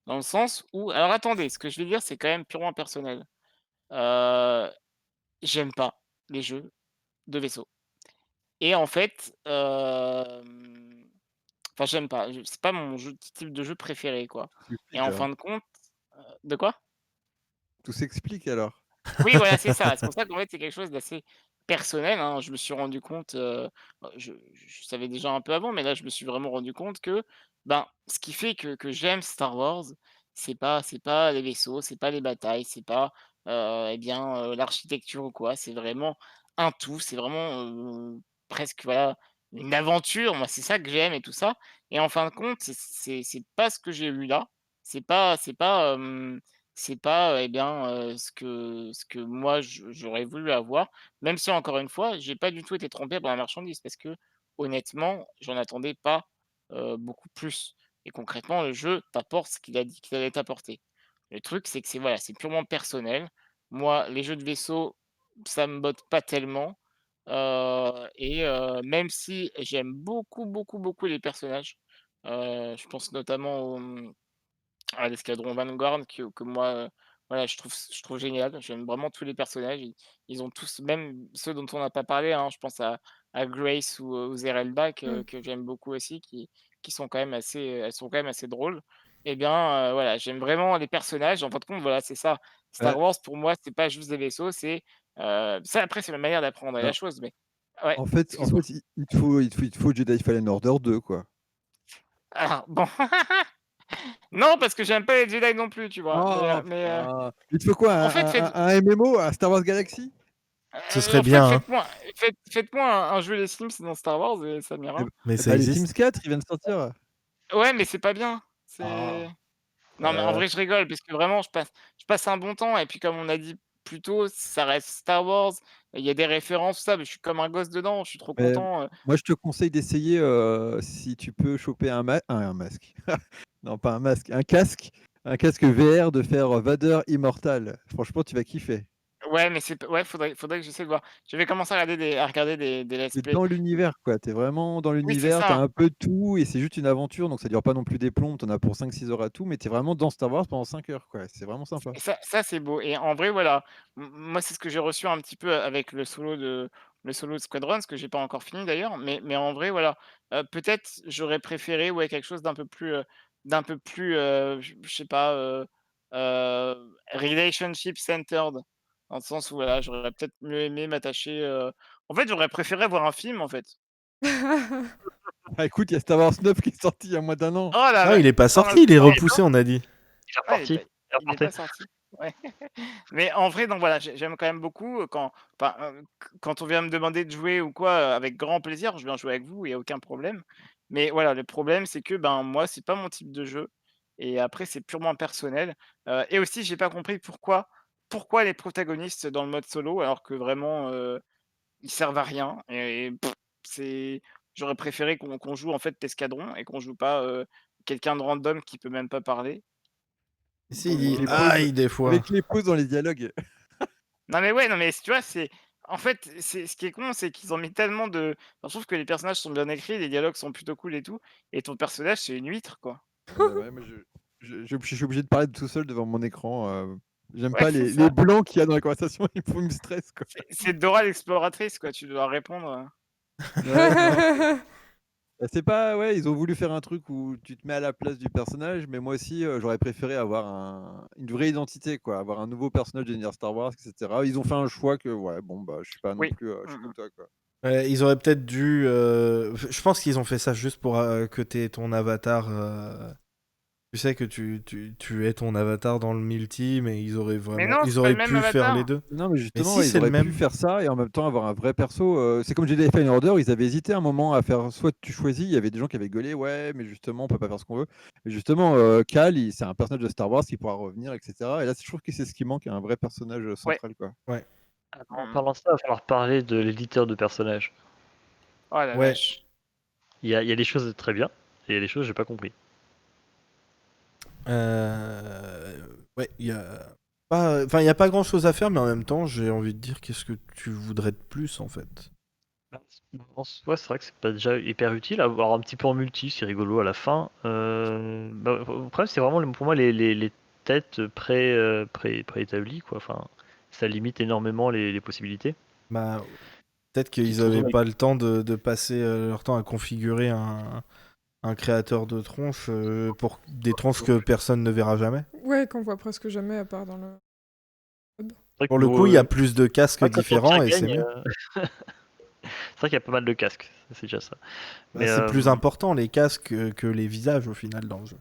Dans le sens où, alors attendez, ce que je vais dire, c'est quand même purement personnel. Heu, J'aime pas les jeux de vaisseau. Et en fait, enfin j'aime pas, c'est pas mon type de jeu préféré, quoi. Tout Et s'explique en alors. fin de compte, de quoi? Tout s'explique alors. Oui, voilà, c'est ça. C'est pour ça qu'en fait, c'est quelque chose d'assez personnel, hein. Je me suis rendu compte, je savais déjà un peu avant, mais là, je me suis vraiment rendu compte que, ce qui fait que j'aime Star Wars, c'est pas les vaisseaux, c'est pas les batailles, c'est pas, l'architecture ou quoi. C'est vraiment un tout, c'est vraiment, presque, voilà, une aventure. Moi, c'est ça que j'aime et tout ça. Et en fin de compte, c'est pas ce que j'ai eu là. C'est pas, ce que moi j'aurais voulu avoir, même si encore une fois, j'ai pas du tout été trompé par la marchandise parce que honnêtement, j'en attendais pas, beaucoup plus et concrètement, le jeu t'apporte ce qu'il a dit qu'il allait t'apporter. Le truc, c'est que voilà, c'est purement personnel. Moi, les jeux de vaisseau, ça me botte pas tellement, même si j'aime beaucoup, beaucoup, beaucoup les personnages, je pense notamment à l'escadron Vanguard que moi, voilà, je trouve génial. J'aime vraiment tous les personnages. Ils ont tous, même ceux dont on n'a pas parlé, hein, je pense à Grace ou Zerelda Mmh. que j'aime beaucoup aussi, qui sont quand même assez, elles sont quand même assez drôles. Et bien, voilà, j'aime vraiment les personnages. En fin de compte, voilà, c'est ça. Bah, Star Wars pour moi, c'est pas juste des vaisseaux, ça après c'est ma manière d'apprendre la alors, chose, mais ouais, en excuse-moi. fait, il te faut Jedi Fallen Order 2, quoi. Alors bon, non parce que j'aime pas les Jedi non plus, tu vois? Oh putain! Il te faut quoi? En fait, Un MMO à Star Wars Galaxy? Ce serait En fait, bien, hein. faites-moi un jeu Les Sims dans Star Wars et ça Eh m'ira. b Mais eh ça bah, les Sims existe. 4, il vient de sortir. Ouais, mais c'est pas bien. Ah, Non, mais en heu, vrai, je rigole parce que vraiment, je passe un bon temps et puis comme on a dit plus tôt, ça reste Star Wars. Il y a des références, tout ça, mais je suis comme un gosse dedans, je suis trop mais content. moi, je te conseille d'essayer, si tu peux choper un masque. Non, pas un masque, un casque VR de faire Vader Immortal. Franchement, tu vas kiffer. Ouais, mais ouais, faudrait que j'essaie de voir. Je vais commencer à regarder des let's Tu play. dans l'univers, quoi. Tu es vraiment dans Oui, c'est l'univers, tu as ça. un peu de tout et c'est juste une aventure, donc ça dure pas non plus des plombs, tu en as pour 5-6 heures à tout, mais tu es vraiment dans Star Wars pendant 5 heures, quoi. C'est vraiment sympa. Et ça c'est beau et en vrai, voilà, moi, c'est ce que j'ai reçu un petit peu avec le solo de Squadrons, que j'ai pas encore fini d'ailleurs, mais en vrai, voilà, peut-être j'aurais préféré, ouais, quelque chose d'un peu plus, je sais pas, relationship centered, dans le sens où, voilà, j'aurais peut-être mieux aimé m'attacher, en fait, j'aurais préféré voir un film, en fait. Ah écoute, il y a Star Wars 9 qui est sorti il y a moins d'un an. Oh là Ah, là! il est pas Oh, sorti, il est oh, repoussé, on a dit. Il est ah, il est reparti. pas Il est il est reparti. pas sorti? Ouais. Mais en vrai, donc voilà, j'aime quand même beaucoup, enfin, quand on vient me demander de jouer ou quoi, avec grand plaisir, je viens jouer avec vous, il y a aucun problème. Mais voilà, le problème, c'est que, moi, c'est pas mon type de jeu et après c'est purement personnel, et aussi j'ai pas compris pourquoi les protagonistes dans le mode solo alors que vraiment, ils servent à rien et c'est j'aurais préféré qu'on joue en fait l'escadron et qu'on joue pas, quelqu'un de random qui peut même pas parler. Si, il Donc Avec dit les voilà. pauses aïe des fois. avec les pauses dans les dialogues. Non mais ouais, non mais tu vois, en fait, c'est ce qui est con, c'est qu'ils ont mis tellement de enfin, je trouve que les personnages sont bien écrits, les dialogues sont plutôt cool et tout et ton personnage, c'est une huître, quoi. Ah bah, ouais, moi je suis obligé de parler tout seul devant mon écran, j'aime Ouais, pas c'est les ça. blancs qu'il y a dans la conversation, ils me stressent, quoi. C'est Dora l'exploratrice, quoi, tu dois répondre, Ouais, non. Bah, c'est pas ouais, ils ont voulu faire un truc où tu te mets à la place du personnage, mais moi aussi, j'aurais préféré avoir une vraie identité, quoi, avoir un nouveau personnage de l'univers Star Wars, et cetera. Ils ont fait un choix que ouais, bon, bah, je suis pas non Oui. plus, je Mmh suis mh. comme toi, quoi. Ils auraient peut-être dû. Je pense qu'ils ont fait ça juste pour que t'aies ton avatar Tu sais que tu es ton avatar dans le multi, mais ils auraient Mais non, ils c'est pas auraient le même pu faire avatar. les deux. Non, mais justement, si, ils c'est le auraient pu même. faire ça et en même temps avoir un vrai perso. C'est comme Jedi Fallen Order, ils avaient hésité un moment à faire soit tu choisis, il y avait des gens qui avaient gueulé, ouais, mais justement, on peut pas faire ce qu'on veut. Et justement, Cal, c'est un personnage de Star Wars qui pourra revenir, etc. Et là, je trouve que c'est ce qui manque, un vrai personnage Ouais. central, quoi. Ouais. En parlant de ça, il va falloir parler de l'éditeur de personnages. Oh la Ouais. vache. Il y a des choses très bien, et il y a des choses que j'ai pas compris. Ouais, il y a pas, enfin, il y a pas grand chose à faire, mais en même temps, j'ai envie de dire, qu'est-ce que tu voudrais de plus en fait? En soi, c'est vrai que c'est pas déjà hyper utile. Avoir un petit peu en multi, c'est rigolo à la fin. Le problème, c'est vraiment pour moi les têtes préétablies, quoi. Enfin, ça limite énormément les possibilités. Bah, peut-être Qui qu'ils se retrouvent avaient avec- pas le temps de passer leur temps à configurer un créateur de tronches pour des tronches que personne ne verra jamais. Ouais, qu'on voit presque jamais à part dans le. C'est vrai Pour que le coup, il y a plus de casques quand différents Empire et c'est gagne, mieux. c'est vrai qu'il y a pas mal de casques, c'est déjà ça. Bah, Mais c'est plus important les casques que les visages au final dans le jeu.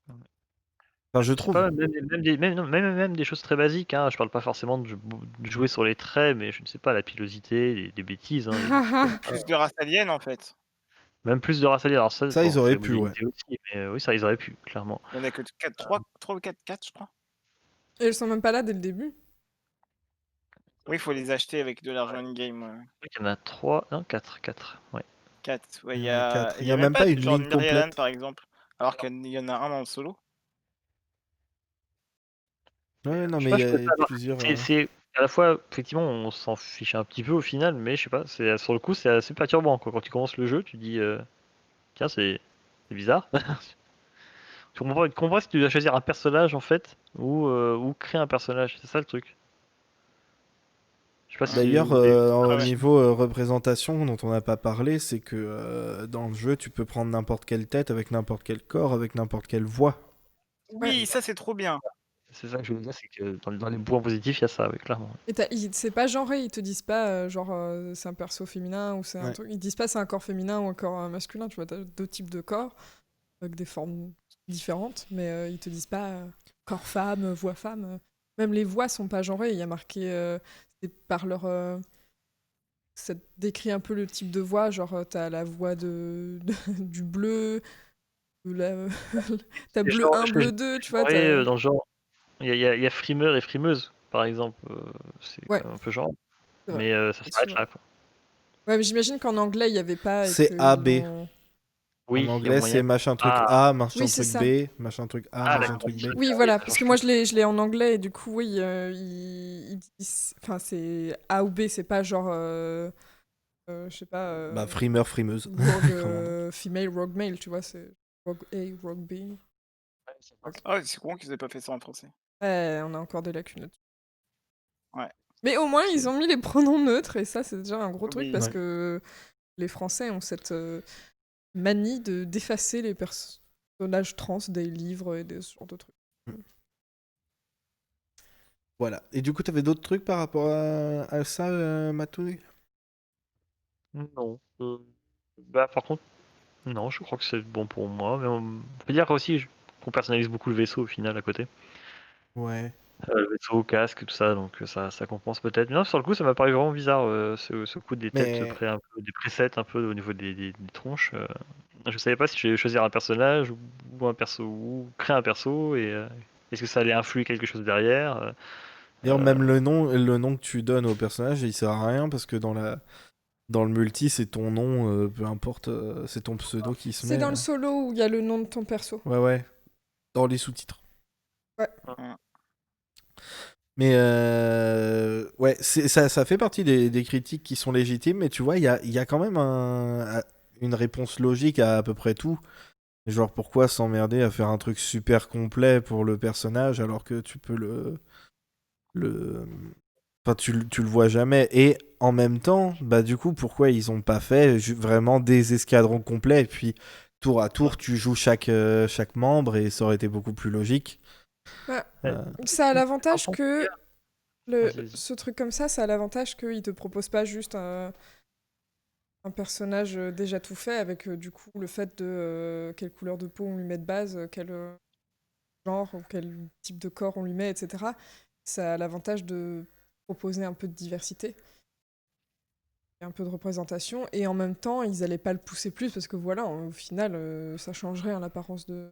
Enfin, je je sais trouve. pas, même des choses très basiques, hein. Je parle pas forcément de jouer sur les traits, mais je ne sais pas, la pilosité, des bêtises, hein, des trucs comme ça. Plus de race alien en fait. Même plus de race alliée. Alors ça, Ça, ils bon, c'est auraient la pu, ouais. modalité aussi, mais oui, ça, ils auraient pu, clairement. Il y en a que 3 ou 4, je crois. Et elles sont même pas là dès le début. Oui, il faut les acheter avec de l'argent in-game. Je crois qu'il y en a 3, non, 4, ouais. 4. Ouais, Il y en a quatre. Il il y y a a même même pas pas une genre ligne Myriadan complète. par exemple. Alors qu'il y en a un dans le solo. Ouais, non, Je sais mais pas, il y je trouve a ça, alors, plusieurs. c'est à la fois, effectivement, on s'en fiche un petit peu au final, mais je sais pas, sur le coup, c'est assez perturbant, quoi. Quand tu commences le jeu, tu dis, tiens, c'est bizarre. Tu comprends pas si tu dois choisir un personnage, en fait, ou créer un personnage, c'est ça le truc. Je sais pas si D'ailleurs, vous avez... au Ouais, ouais. niveau représentation, dont on n'a pas parlé, c'est que dans le jeu, tu peux prendre n'importe quelle tête, avec n'importe quel corps, avec n'importe quelle voix. Oui, ça c'est trop bien. C'est ça que je veux dire, c'est que dans les points positifs, il y a ça, oui, clairement. Et c'est pas genré, ils te disent pas genre c'est un perso féminin ou c'est un Ouais. truc. Ils disent pas c'est un corps féminin ou un corps masculin, tu vois, t'as 2 types de corps avec des formes différentes, mais ils te disent pas corps femme, voix femme. Même les voix sont pas genrées, il y a marqué c'est par leur ça décrit un peu le type de voix, genre t'as la voix du bleu, la- t'as Les bleu genres- 1, je- bleu 2, tu vois, Ouais, dans le genre, il y a frimeur et frimeuse, par exemple, c'est Ouais, un peu genre, c'est vrai. mais ça Là-dessus, s'arrête ouais. là, quoi. Ouais, mais j'imagine qu'en anglais, il y avait pas et C'est qu'ils AB. l'ont. En Oui, il y a anglais, moyen. c'est machin truc Ah, A, machin Oui, c'est truc ça. B, machin truc A, ah machin d'accord. truc B. Oui, Oui, voilà, ça parce que change moi tout. je l'ai en anglais et du coup, oui, ils disent. Enfin, c'est A ou B, c'est pas genre. Je sais pas. Bah, frimeur, frimeuse. Rogue Comment on dit. female, rogue male, tu vois, c'est rogue A, rogue B. Ah, c'est con qu'ils aient pas fait ça en français. Ouais, on a encore des lacunes là-dessus. Ouais. Mais au moins, C'est- ils ont mis les pronoms neutres et ça, c'est déjà un gros truc Oui. parce Ouais. que les Français ont cette manie d'effacer les personnages trans des livres et des ce genre de trucs. Voilà. Et du coup, t'avais d'autres trucs par rapport à ça, Matouille? Non. Bah par contre, non, je crois que c'est bon pour moi, mais on peut dire aussi qu'on personnalise beaucoup le vaisseau au final à côté. Ouais. Le vaisseau, casque, tout ça, donc ça compense peut-être. Mais non, sur le coup, ça m'a paru vraiment bizarre, ce coup des têtes Mais un peu, des presets un peu au niveau des tronches. Je savais pas si je vais choisir un personnage ou un perso ou créer un perso et est-ce que ça allait influer quelque chose derrière. d'ailleurs, même le nom que tu donnes au personnage, il sert à rien parce que dans le multi, c'est ton nom, peu importe, c'est ton pseudo qui se C'est met. dans le solo où il y a le nom de ton perso. Ouais, ouais. Dans les sous-titres. Ouais. Mais ouais, ça fait partie des critiques qui sont légitimes, mais tu vois, il y a quand même une réponse logique à peu près tout. Genre, pourquoi s'emmerder à faire un truc super complet pour le personnage alors que tu peux le... Enfin, tu le vois jamais. Et en même temps, bah du coup, pourquoi ils ont pas fait vraiment des escadrons complets et puis tour à tour, tu joues chaque membre et ça aurait été beaucoup plus logique. Bah, Euh, ça a l'avantage Par contre, que vas-y, vas-y. ce truc comme ça a l'avantage qu'il te propose pas juste un personnage déjà tout fait avec du coup le fait de quelle couleur de peau on lui met de base, quel genre ou quel type de corps on lui met, etc. Ça a l'avantage de proposer un peu de diversité et un peu de représentation et en même temps ils allaient pas le pousser plus parce que voilà, au final ça changerait l'apparence de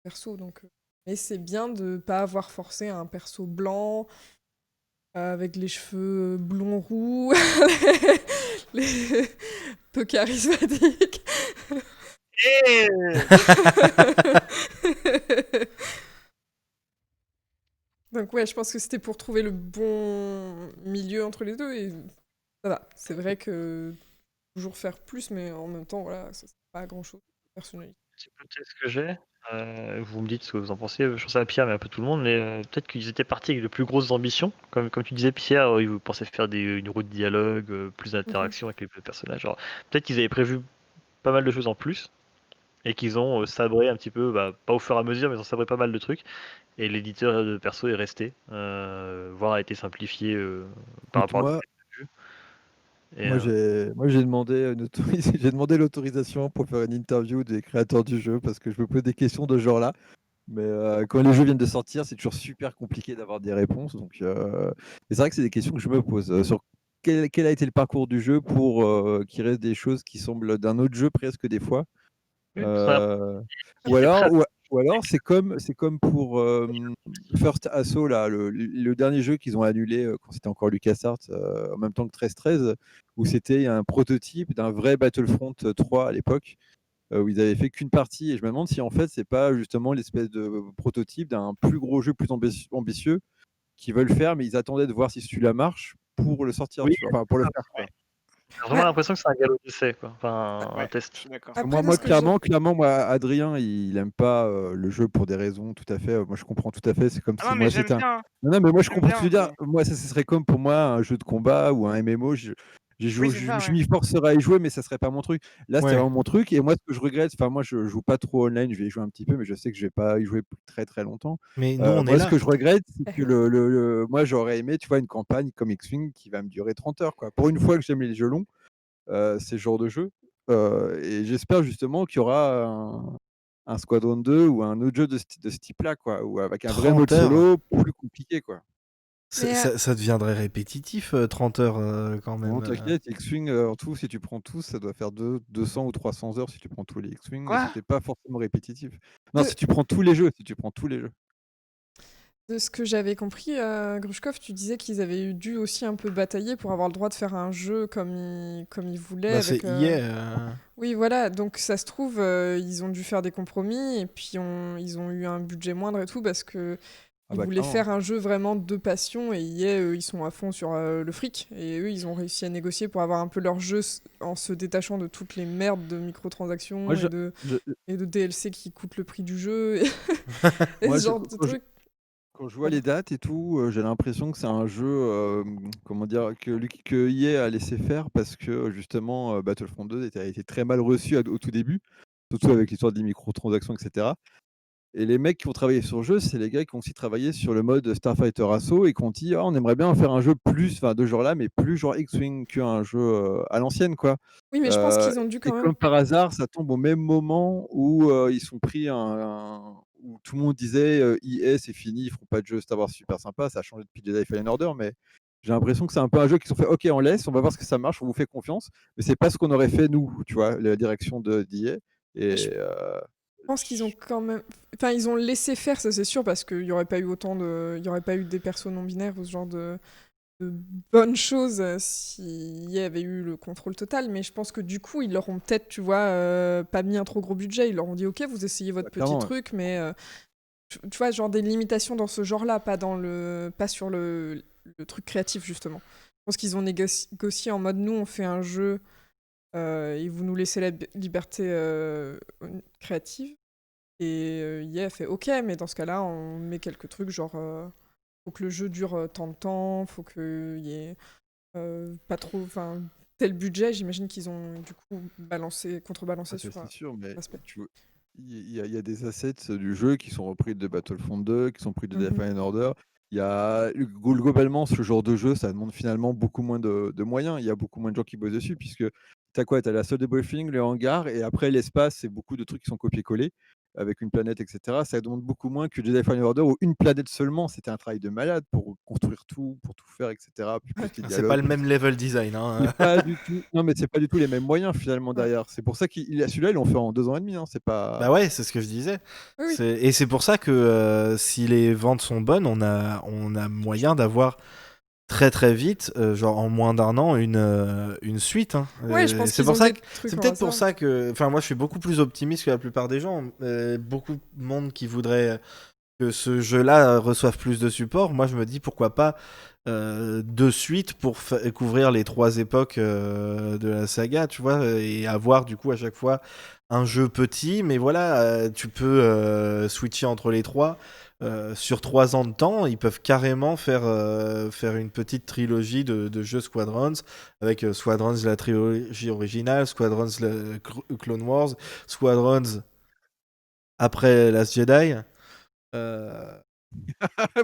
perso donc. Mais c'est bien de pas avoir forcé un perso blanc avec les cheveux blonds roux, les... peu charismatique. Eh Donc ouais, je pense que c'était pour trouver le bon milieu entre les deux et ça va. C'est vrai que toujours faire plus, mais en même temps, voilà, ça sert pas à grand chose. Personnalité. C'est peut-être ce que j'ai. Vous me dites ce que vous en pensez. Je pense à Pierre, mais un peu tout le monde. Mais peut-être qu'ils étaient partis avec de plus grosses ambitions. Comme tu disais, Pierre, ils pensaient faire une route de dialogue, plus d'interaction avec les personnages. Alors, peut-être qu'ils avaient prévu pas mal de choses en plus et qu'ils ont sabré un petit peu, pas au fur et à mesure, mais ils ont sabré pas mal de trucs. Et l'éditeur de perso est resté, voire a été simplifié par Écoute, rapport à moi, ce que j'ai vu. Et, j'ai demandé j'ai demandé l'autorisation pour faire une interview des créateurs du jeu parce que je me pose des questions de ce genre-là. Mais quand les jeux viennent de sortir, c'est toujours super compliqué d'avoir des réponses. Donc, et c'est vrai que c'est des questions que je me pose sur quel a été le parcours du jeu pour qu'il reste des choses qui semblent d'un autre jeu presque des fois. oui, ça a Ou été alors, très- ou alors c'est comme pour First Assault, là, le dernier jeu qu'ils ont annulé quand c'était encore LucasArts, en même temps que 13-13, où c'était un prototype d'un vrai Battlefront 3 à l'époque, où ils avaient fait qu'une partie. Et je me demande si en fait c'est pas justement l'espèce de prototype d'un plus gros jeu plus ambitieux qu'ils veulent faire, mais ils attendaient de voir si celui-là marche pour le sortir, Oui, tu vois. Enfin, pour le ça, faire, quoi. Ouais. j'ai vraiment Ouais. l'impression que c'est un galop d'essai, quoi. Enfin, un Ouais, je test. suis d'accord. Après, de Moi ce que j'ai... clairement, moi, Adrien, il aime pas le jeu pour des raisons tout à fait. Moi, je comprends tout à fait. C'est comme Ah si non, mais moi, j'aime c'était un. bien. Non, non, mais moi, je J'aime comprends ce que tu veux bien, dire. mais... Moi, ça, ce serait comme pour moi un jeu de combat ou un MMO. Oui, c'est ça, Je ouais. m'y forcerais à y jouer, mais ça serait pas mon truc. Là, c'était Ouais. vraiment mon truc. Et moi, ce que je regrette, enfin, moi, je joue pas trop online. Je vais y jouer un petit peu, mais je sais que je vais pas y jouer très, très longtemps. Mais nous, on est Moi, ce là. que je regrette, c'est que moi, j'aurais aimé, tu vois, une campagne comme X-Wing qui va me durer 30 heures, quoi. Pour une fois que j'aime les jeux longs, ces genres de jeux. Et j'espère justement qu'il y aura un Squadron 2 ou un autre jeu de ce type-là, quoi, ou avec un vrai 30 mode heures. solo plus compliqué, quoi. Mais, Ça deviendrait répétitif, 30 heures quand même. Non, t'inquiète, X-Wing, en tout, si tu prends tous, ça doit faire 200 ou 300 heures si tu prends tous les X-Wing, et Quoi? c'était pas forcément répétitif. Non, De, si tu prends tous les jeux, si tu prends tous les jeux. de ce que j'avais compris, Grushkov, tu disais qu'ils avaient dû aussi un peu batailler pour avoir le droit de faire un jeu comme ils voulaient. Bah, Avec, c'est EA. Oui, voilà, donc ça se trouve, ils ont dû faire des compromis et puis ils ont eu un budget moindre et tout parce que Ah ils bah voulaient clairement. faire un jeu vraiment de passion et EA, eux, ils sont à fond sur le fric et eux, ils ont réussi à négocier pour avoir un peu leur jeu en se détachant de toutes les merdes de microtransactions Moi, et de DLC qui coûtent le prix du jeu et, et moi, ce genre de trucs. quand je vois Pardon. les dates et tout, j'ai l'impression que c'est un jeu, comment dire, que EA a laissé faire parce que justement, Battlefront 2 a été très mal reçu au tout début, surtout avec l'histoire des microtransactions, etc. Et les mecs qui ont travaillé sur le jeu, c'est les gars qui ont aussi travaillé sur le mode Starfighter Assault et qui ont dit ah, on aimerait bien faire un jeu plus, enfin de ce genre-là, mais plus genre X-Wing qu'un jeu à l'ancienne, quoi. Oui, mais je pense qu'ils ont dû Et quand même. comme par hasard, ça tombe au même moment où ils sont pris où tout le monde disait EA c'est fini, ils feront pas de jeu Star Wars super sympa, ça a changé depuis Jedi Fallen Order, mais j'ai l'impression que c'est un peu un jeu qui sont fait ok on laisse, on va voir ce que ça marche, on vous fait confiance, mais c'est pas ce qu'on aurait fait nous, tu vois, la direction de d'EA. Mais je Et pense qu'ils ont quand même. Enfin, ils ont laissé faire, ça c'est sûr, parce qu'il n'y aurait pas eu il y aurait pas eu des persos non binaires ou ce genre de bonnes choses s'il y avait eu le contrôle total. Mais je pense que du coup, ils leur ont peut-être, tu vois, pas mis un trop gros budget. Ils leur ont dit, ok, vous essayez votre petit clairement, ouais. truc, mais tu vois, genre des limitations dans ce genre-là, pas sur le truc créatif, justement. Je pense qu'ils ont négocié en mode, nous, on fait un jeu et vous nous laissez la liberté créative. Et EA a fait ok, mais dans ce cas-là, on met quelques trucs genre faut que le jeu dure tant de temps, faut qu'il y ait pas trop, enfin tel budget. J'imagine qu'ils ont du coup contrebalancé Ah, sur c'est sûr, mais l'aspect. il y a des assets du jeu qui sont repris de Battlefront 2, qui sont pris de Mhm. Fallen Order. Globalement, ce genre de jeu, ça demande finalement beaucoup moins de moyens. Il y a beaucoup moins de gens qui bossent dessus, puisque t'as quoi? T'as la salle de briefing, le hangar, et après l'espace, c'est beaucoup de trucs qui sont copiés-collés avec une planète, et cetera. Ça demande beaucoup moins que Jedi Fallen Order où une planète seulement, c'était un travail de malade pour construire tout, pour tout faire, et cetera. Puis plus les C'est pas dialogues. le même level design. Hein. C'est pas du tout. Non, mais c'est pas du tout les mêmes moyens finalement Ouais. derrière. C'est pour ça celui-là, ils l'ont fait en 2 ans et demi. Hein. C'est Bah pas. ouais, c'est ce que je disais. Oui, oui. Et c'est pour ça que si les ventes sont bonnes, on a moyen d'avoir très très vite, genre en moins d'un an, une suite. Hein. Ouais, je pense C'est qu'ils pour ont ça des que trucs c'est en peut-être pour réserve. ça que, enfin moi je suis beaucoup plus optimiste que la plupart des gens. Beaucoup de monde qui voudrait que ce jeu-là reçoive plus de support. Moi je me dis pourquoi pas 2 suites pour couvrir les 3 époques de la saga, tu vois, et avoir du coup à chaque fois un jeu petit, mais voilà, tu peux switcher entre les 3. Sur 3 ans de temps, ils peuvent carrément faire une petite trilogie de jeux Squadrons, avec Squadrons la trilogie originale, Squadrons Clone Wars, Squadrons après Last Jedi. Euh,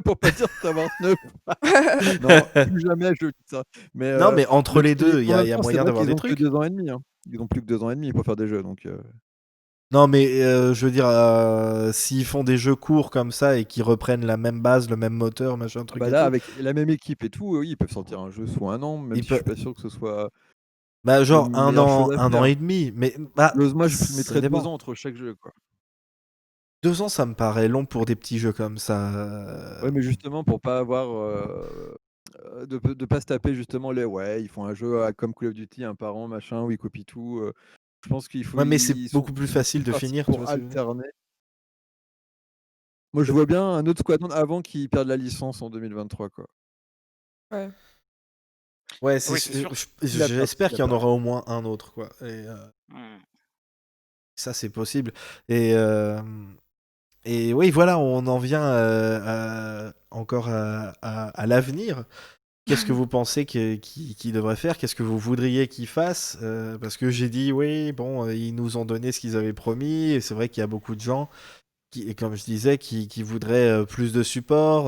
Pour pas dire savoir neuf. Non, plus jamais je dis ça. Mais Non, mais entre les deux, il y en a même temps, c'est moyen vrai d'avoir qu'ils des ont que trucs. 2 ans et demi. Hein. Ils ont plus que 2 ans et demi pour faire des jeux. Donc, Non, mais je veux dire, s'ils font des jeux courts comme ça et qu'ils reprennent la même base, le même moteur, machin, truc bah et là, tout, avec la même équipe et tout, oui, ils peuvent sortir un jeu sous 1 an, même ils si je suis peuvent. pas sûr que ce soit Bah, le genre meilleure chose à un an faire. et demi. Mais bah, Moi, je ça mettrais 2 dépend. ans entre chaque jeu, quoi. 2 ans, ça me paraît long pour des petits jeux comme ça. Ouais, mais justement, pour pas avoir. De pas se taper justement ils font un jeu comme Call of Duty, un par an, machin, où ils copient tout. Je pense qu'il faut. Ouais, mais c'est Ils sont beaucoup plus beaucoup facile plus de partis finir, tu pour vois ce que je veux dire. alterner. Moi, je vois bien un autre Squadron avant qu'ils perdent la licence en 2023, quoi. Ouais. Ouais, Oui, c'est sûr. j'espère qu'il y en perdu. aura au moins un autre, quoi. Et Hmm. ça, c'est possible. Et, et oui, voilà, on en vient encore à l'avenir. Qu'est-ce que vous pensez qu'il devrait faire? Qu'est-ce que vous voudriez qu'il fasse? Parce que j'ai dit, oui, bon, ils nous ont donné ce qu'ils avaient promis, et c'est vrai qu'il y a beaucoup de gens, et comme je disais, qui voudraient plus de support.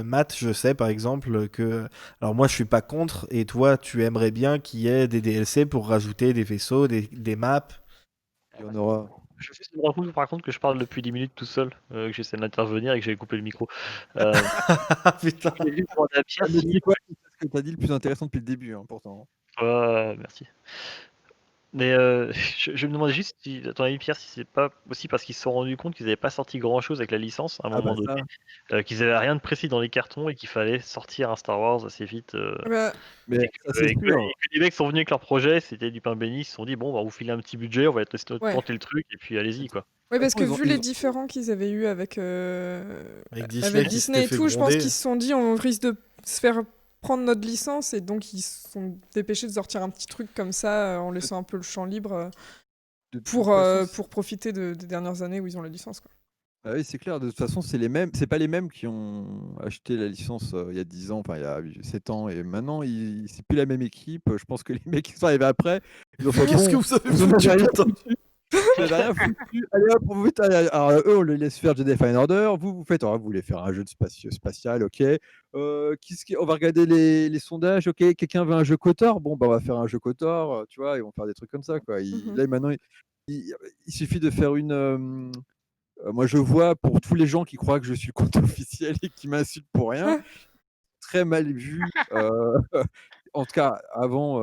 Matt, je sais par exemple que... Alors moi, je suis pas contre, et toi, tu aimerais bien qu'il y ait des DLC pour rajouter des vaisseaux, des maps. Il y en aura. Je suis me rends compte par contre que je parle depuis 10 minutes tout seul, que j'essaie d'intervenir et que j'ai coupé le micro. Euh, Putain. je voulais juste demander à Pierre Mais tu si. sais quoi, c'est ce que tu as dit le plus intéressant depuis le début, hein, pourtant. Merci. Mais je me demandais juste si, à ton avis, Pierre, si c'est pas aussi parce qu'ils se sont rendus compte qu'ils n'avaient pas sorti grand chose avec la licence à un Ah bah moment donné, ça. qu'ils avaient rien de précis dans les cartons et qu'il fallait sortir un Star Wars assez vite. Bah, Mais Et ça, que, c'est et que- sûr. et que les mecs sont venus avec leur projet, c'était du pain béni, ils se sont dit bon, bah, on vous filer un petit budget, on va ouais. tenter le truc et puis allez-y quoi. Ouais, De toute parce que façon, vu ils les ont- différents qu'ils avaient eu avec Avec Disney avec qui Disney s'était et fait tout, je pense gronder. qu'ils se sont dit on risque de se faire prendre notre licence et donc ils se sont dépêchés de sortir un petit truc comme ça en laissant un peu le champ libre de toute pour, façon, pour profiter des dernières années où ils ont la licence. Quoi. Ah oui, c'est clair. De toute façon, c'est les mêmes. C'est pas les mêmes qui ont acheté la licence il y a 10 ans, enfin il y a 7 ans, et maintenant, c'est plus la même équipe. Je pense que les mecs qui sont arrivés après, ils ont fait Qu'est-ce que bon, vous avez vous en foutu, avez rien putain? foutu. Vous avez rien foutu. Allez hop, vous vite, alors eux, on les laisse faire Jedi Fallen Order. Vous faites, vous voulez faire un jeu de spatial, ok. On va regarder les sondages, ok. Quelqu'un veut un jeu KOTOR, bon, bah, on va faire un jeu KOTOR, tu vois. Ils vont faire des trucs comme ça, quoi. Mhm. Là, maintenant, il suffit de faire une. Moi, je vois pour tous les gens qui croient que je suis le compte officiel et qui m'insultent pour rien, très mal vu. En tout cas, avant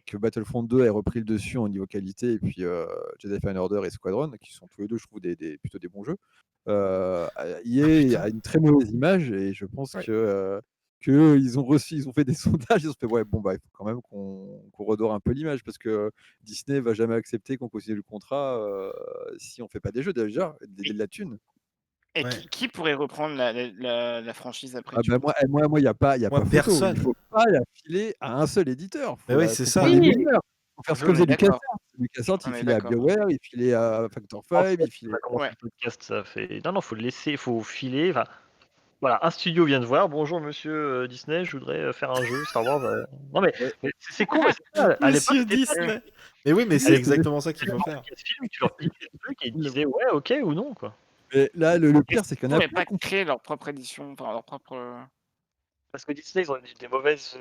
que Battlefront 2 ait repris le dessus en niveau qualité, et puis Jedi Fallen Order et Squadron, qui sont tous les deux, je trouve, plutôt des bons jeux. EA a une très mauvaise image, et je pense Ouais. que ils ont fait des sondages, ils ont fait ouais, bon, bah, il faut quand même qu'on redore un peu l'image, parce que Disney va jamais accepter qu'on continue le contrat si on fait pas des jeux déjà, de la thune. Et Ouais. qui pourrait reprendre la franchise après, Ah du bah coup? moi, il y a pas Moi, photo. personne. Il faut pas la filer à un seul éditeur. Mais oui, c'est Faut ça. prendre les Oui, meilleurs. Faut faire ce que on est faisait d'accord. LucasArts. LucasArts, On il est filait à d'accord. BioWare, il filait à Factor En 5, fait, il filait. on a commencé Ouais. le podcast, ça fait. Non, faut le laisser, faut filer. Enfin, voilà, un studio vient de voir. Bonjour monsieur Disney, je voudrais faire un jeu Star Wars. Non mais, Ouais. c'est con, mais c'est ça. À l'époque, Monsieur c'était ça. Disney. Mais oui, mais Oui, c'est c'est- exactement ça qu'il faut N'importe faire. quel film, tu leur pitchais le truc et ils disaient ouais, ok ou non quoi. Mais là, le Est-ce pire, c'est qu'ils qu'il y en a pourraient plein pas créer leur propre édition, enfin leur propre. Parce que Disney, ils ont eu des mauvaises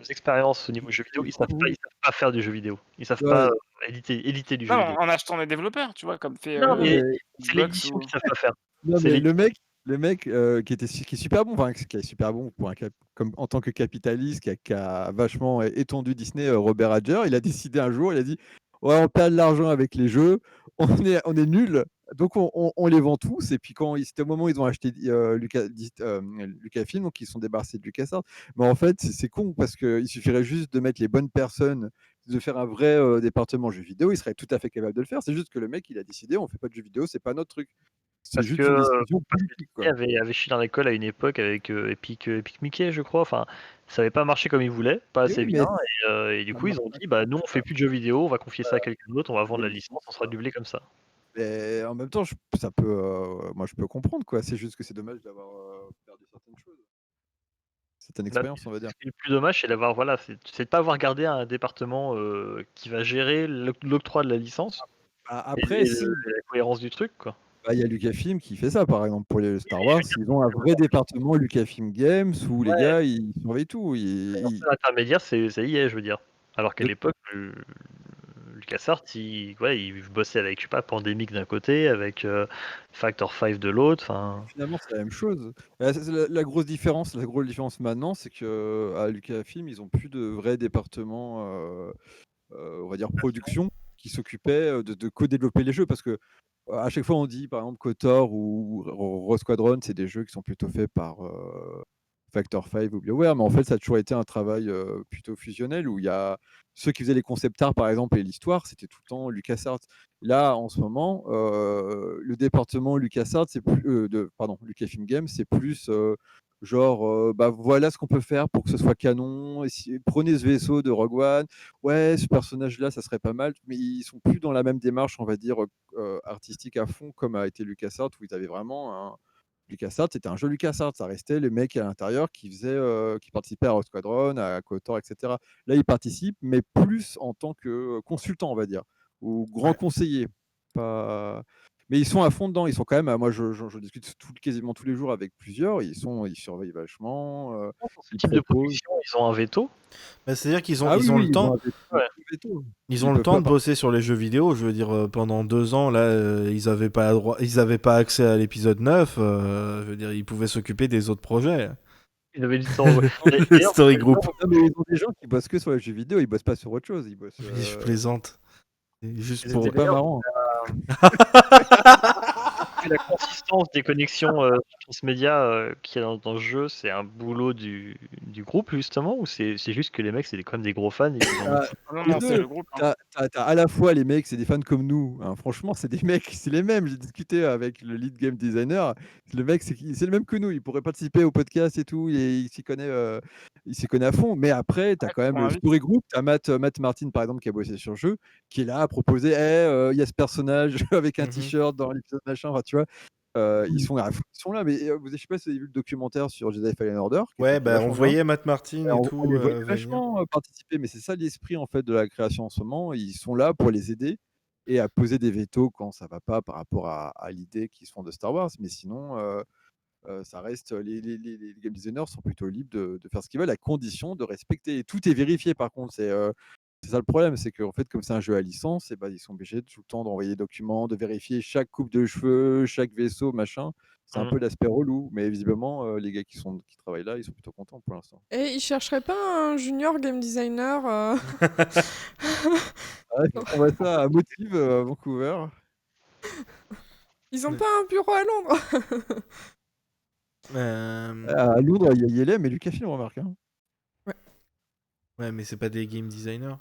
expériences au niveau jeux vidéo. Du Ils savent coup, pas, ils savent pas faire du jeu vidéo. Ils savent pas ouais, éditer du jeu Non, vidéo. en achetant des développeurs, tu vois, comme fait Non, non, mais mais c'est Xbox l'édition ou. qu'ils savent pas faire. Non, C'est mais l'édition. le mec qui est super bon, enfin, qui est super bon pour comme, en tant que capitaliste, qui a vachement étendu Disney, Robert Adger, il a décidé un jour, il a dit ouais, on perd de l'argent avec les jeux, on est nuls, donc on les vend tous. Et puis c'était au moment où ils ont acheté Lucasfilm, donc ils sont débarrassés de LucasArts. Mais en fait, c'est con parce qu'il suffirait juste de mettre les bonnes personnes, de faire un vrai département jeux vidéo, il serait tout à fait capable de le faire. C'est juste que le mec, il a décidé on fait pas de jeux vidéo, c'est pas notre truc. C'est Parce juste une que, décision parce que politique, Disney quoi. avait chié dans l'école à une époque avec Epic Mickey, je crois. Enfin, ça n'avait pas marché comme ils voulaient, pas Et assez oui, bien. mais Et du ça coup, ils marche ont pas dit, comme bah, nous, on ça. fait plus de jeux vidéo, on va confier ça à quelqu'un d'autre, on va vendre Les la licence, on sera doublé comme ça. Mais en même temps, ça peut, moi, je peux comprendre, quoi. C'est juste que c'est dommage d'avoir perdu certaines choses. Certaines Là, expériences, on va dire. ce qui est le plus dommage, c'est d'avoir, voilà, c'est de pas avoir gardé un département qui va gérer l'octroi de la licence Après, si, la cohérence du truc, quoi. bah, il y a Lucasfilm qui fait ça, par exemple, pour les Star Et je Wars. veux dire, Ils ont un vrai département Lucasfilm Games où les ouais, gars, ils surveillent tout. leur seul intermédiaire, ça y est, je veux dire. Alors qu'à Le- l'époque, LucasArts, il bossait avec, je sais pas, Pandemic d'un côté, avec Factor 5 de l'autre, enfin. Finalement, c'est la même chose. La grosse différence maintenant, c'est que à Lucasfilm, ils ont plus de vrais départements, on va dire production, qui s'occupait de co-développer les jeux. Parce que à chaque fois, on dit par exemple KOTOR ou Rogue Squadron, c'est des jeux qui sont plutôt faits par Factor 5 ou BioWare, mais en fait, ça a toujours été un travail plutôt fusionnel où il y a ceux qui faisaient les concept art, par exemple, et l'histoire, c'était tout le temps LucasArts. Là, en ce moment, le département LucasArts, pardon, Lucasfilm Games, c'est plus genre, bah voilà ce qu'on peut faire pour que ce soit canon. Prenez ce vaisseau de Rogue One, ouais, ce personnage-là, ça serait pas mal, mais ils sont plus dans la même démarche, on va dire, artistique à fond, comme a été LucasArts, où ils avaient vraiment un. LucasArts, c'était un jeu LucasArts, ça restait les mecs à l'intérieur qui participaient à Rogue Squadron, à KOTOR, etc. Là, ils participent, mais plus en tant que consultant, on va dire, ou grand Ouais. conseiller. Pas. Mais ils sont à fond dedans. Ils sont quand même. Moi, je discute quasiment tous les jours avec plusieurs. Ils surveillent vachement. Pour ce Ils type de proposent. production, ils ont un veto. Bah, c'est-à-dire qu'ils ont, Ah oui, ils ont le oui, ils ont temps. un Ouais. veto. Ils Ils ont le peuvent temps pas de bosser sur les jeux vidéo. Je veux dire, pendant 2 ans, là, ils avaient pas droit, ils avaient pas accès à l'épisode 9. Je veux dire, ils pouvaient s'occuper des autres projets. Ils avaient du temps. Ouais. Le D'ailleurs, Story Group. Non, mais ils ont des gens qui bossent que sur les jeux vidéo. Ils bossent pas sur autre chose. Ils bossent. Oui, je plaisante. C'est juste C'était pour. pas marrant. la consistance des connexions transmédia qu'il y a dans le jeu, c'est un boulot du groupe justement, ou c'est juste que les mecs c'est quand même des gros fans et qu'ils en ont foutu. Non, Les non, c'est deux. le groupe. Hein. T'as à la fois les mecs, c'est des fans comme nous, hein. Franchement, c'est des mecs, c'est les mêmes. J'ai discuté avec le lead game designer. Le mec, c'est le même que nous. Il pourrait participer au podcast et tout. Il s'y connaît à fond. Mais après, tu as Ouais, quand même on le invite. story group. Tu as Matt Martin, par exemple, qui a bossé sur le jeu, qui est là à proposer il y a ce personnage avec un Mhm. t-shirt dans l'épisode machin. Enfin, tu vois, ils sont là. Mais je sais pas si vous avez vu le documentaire sur Jedi Fallen Order, qui Ouais, était bah, on vachement bien. voyait Matt Martin et On tout les voyait venir. vachement participer, mais c'est ça l'esprit en fait de la création en ce moment. Ils sont là pour les aider et à poser des vétos quand ça va pas par rapport à l'idée qu'ils se font de Star Wars. Mais sinon, ça reste les game designers sont plutôt libres de faire ce qu'ils veulent à condition de respecter. Et tout est vérifié par contre. C'est ça le problème, c'est qu'en fait, comme c'est un jeu à licence, et ben, ils sont obligés tout le temps d'envoyer des documents, de vérifier chaque coupe de cheveux, chaque vaisseau, machin. C'est un peu l'aspect relou, mais visiblement, les gars qui travaillent là, ils sont plutôt contents pour l'instant. Et ils chercheraient pas un junior game designer Ouais, on voit ça à Motive, à Vancouver. Ils ont pas un bureau à Londres. À Londres, il y a Yelem et Lucasfilm, remarque. Hein. Ouais, mais c'est pas des game designers.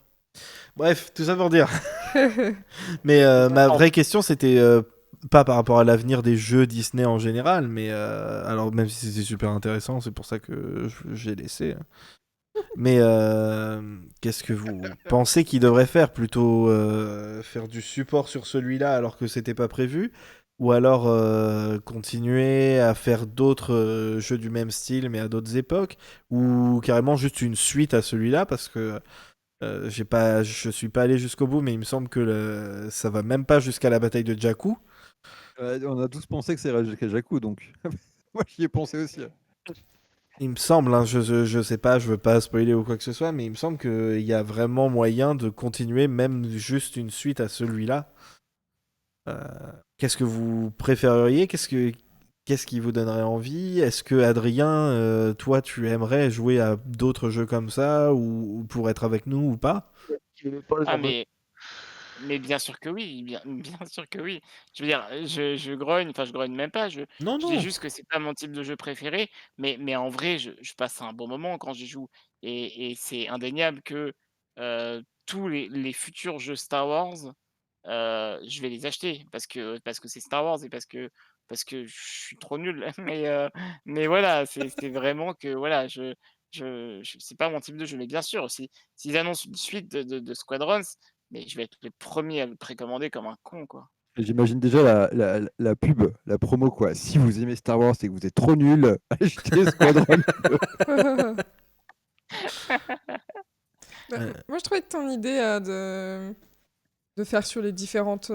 Bref, tout ça pour dire. Mais ma vraie question, c'était pas par rapport à l'avenir des jeux Disney en général, mais alors même si c'était super intéressant, c'est pour ça que j'ai laissé. Mais qu'est-ce que vous pensez qu'ils devraient faire? Plutôt faire du support sur celui-là alors que c'était pas prévu? Ou alors continuer à faire d'autres jeux du même style mais à d'autres époques? Ou carrément juste une suite à celui-là? Parce que je suis pas allé jusqu'au bout, mais il me semble que ça va même pas jusqu'à la bataille de Jakku. On a tous pensé que c'est Jakku, donc moi j'y ai pensé aussi. Il me semble, hein, je sais pas, je veux pas spoiler ou quoi que ce soit, mais il me semble qu'il y a vraiment moyen de continuer même juste une suite à celui-là. Euh, Qu'est-ce que vous préféreriez? Qu'est-ce qui vous donnerait envie? Est-ce que Adrien, toi, tu aimerais jouer à d'autres jeux comme ça ou pour être avec nous ou pas? Ah, mais bien sûr que oui, bien sûr que oui. Je veux dire, je grogne, enfin je grogne même pas, Non, je dis non. juste que c'est pas mon type de jeu préféré, mais en vrai, je passe un bon moment quand j'y joue et c'est indéniable que, tous les futurs jeux Star Wars, je vais les acheter parce que c'est Star Wars et parce que je suis trop nul. Mais voilà, c'est vraiment que voilà, je c'est pas mon type de jeu. Mais bien sûr, s'ils annoncent une suite de Squadrons, mais je vais être le premier à le précommander comme un con, quoi. J'imagine déjà la pub, la promo, quoi. Si vous aimez Star Wars et que vous êtes trop nul, achetez Squadron. Bah, Euh, moi, je trouvais que ton idée de faire sur les différentes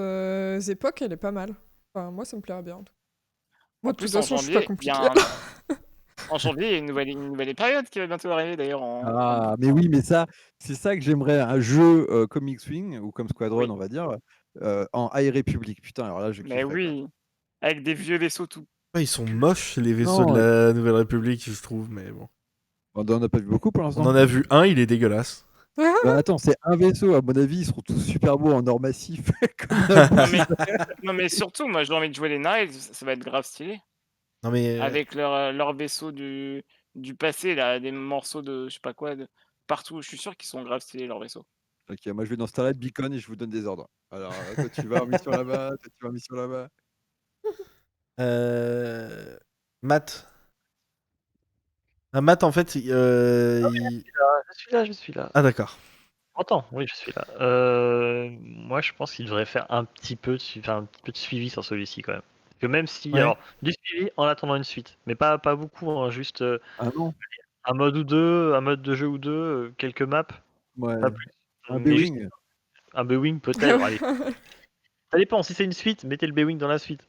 époques, elle est pas mal. Enfin, moi, ça me plairait bien. En tout cas. Moi, En de toute plus, en façon, je suis pas janvier, il y a compliqué. en janvier, il y a une nouvelle période qui va bientôt arriver d'ailleurs Ah, mais oui, mais ça, c'est ça que j'aimerais, un jeu comme X-Wing ou comme Squadron, oui, on va dire, en High Republic. Putain, alors là, je mais kifferais, quoi. oui, avec des vieux vaisseaux tout. Ils sont moches, les vaisseaux de Non, la Nouvelle République, je trouve, mais bon. on n'en a pas vu beaucoup pour On l'instant. en a vu un, il est dégueulasse. Bah attends, c'est un vaisseau, à mon avis, ils seront tous super beaux en or massif, comme un Non bouclier. mais non mais surtout, moi j'ai envie de jouer les Knights, ça va être grave stylé. Non mais Avec leur vaisseau du passé là, des morceaux de je sais pas quoi, de partout. Je suis sûr qu'ils sont grave stylés leurs vaisseaux. Ok, moi je vais dans Starlight Beacon et je vous donne des ordres. Alors, toi tu vas en mission là-bas, toi tu vas en mission là-bas. Matt. Ah, Matt, en fait, Je suis là. ah d'accord. Attends, oui, je suis là. Moi, je pense qu'il devrait faire un petit peu faire un petit peu de suivi sur celui-ci quand même. Parce que même si, Ouais. alors, du suivi en attendant une suite, mais pas beaucoup, hein, juste Ah non? un mode ou deux, un mode de jeu ou deux, quelques maps, pas Ouais. plus. Un Mais juste B-Wing. un B-Wing peut-être. Allez, ça dépend. Si c'est une suite, mettez le B-Wing dans la suite.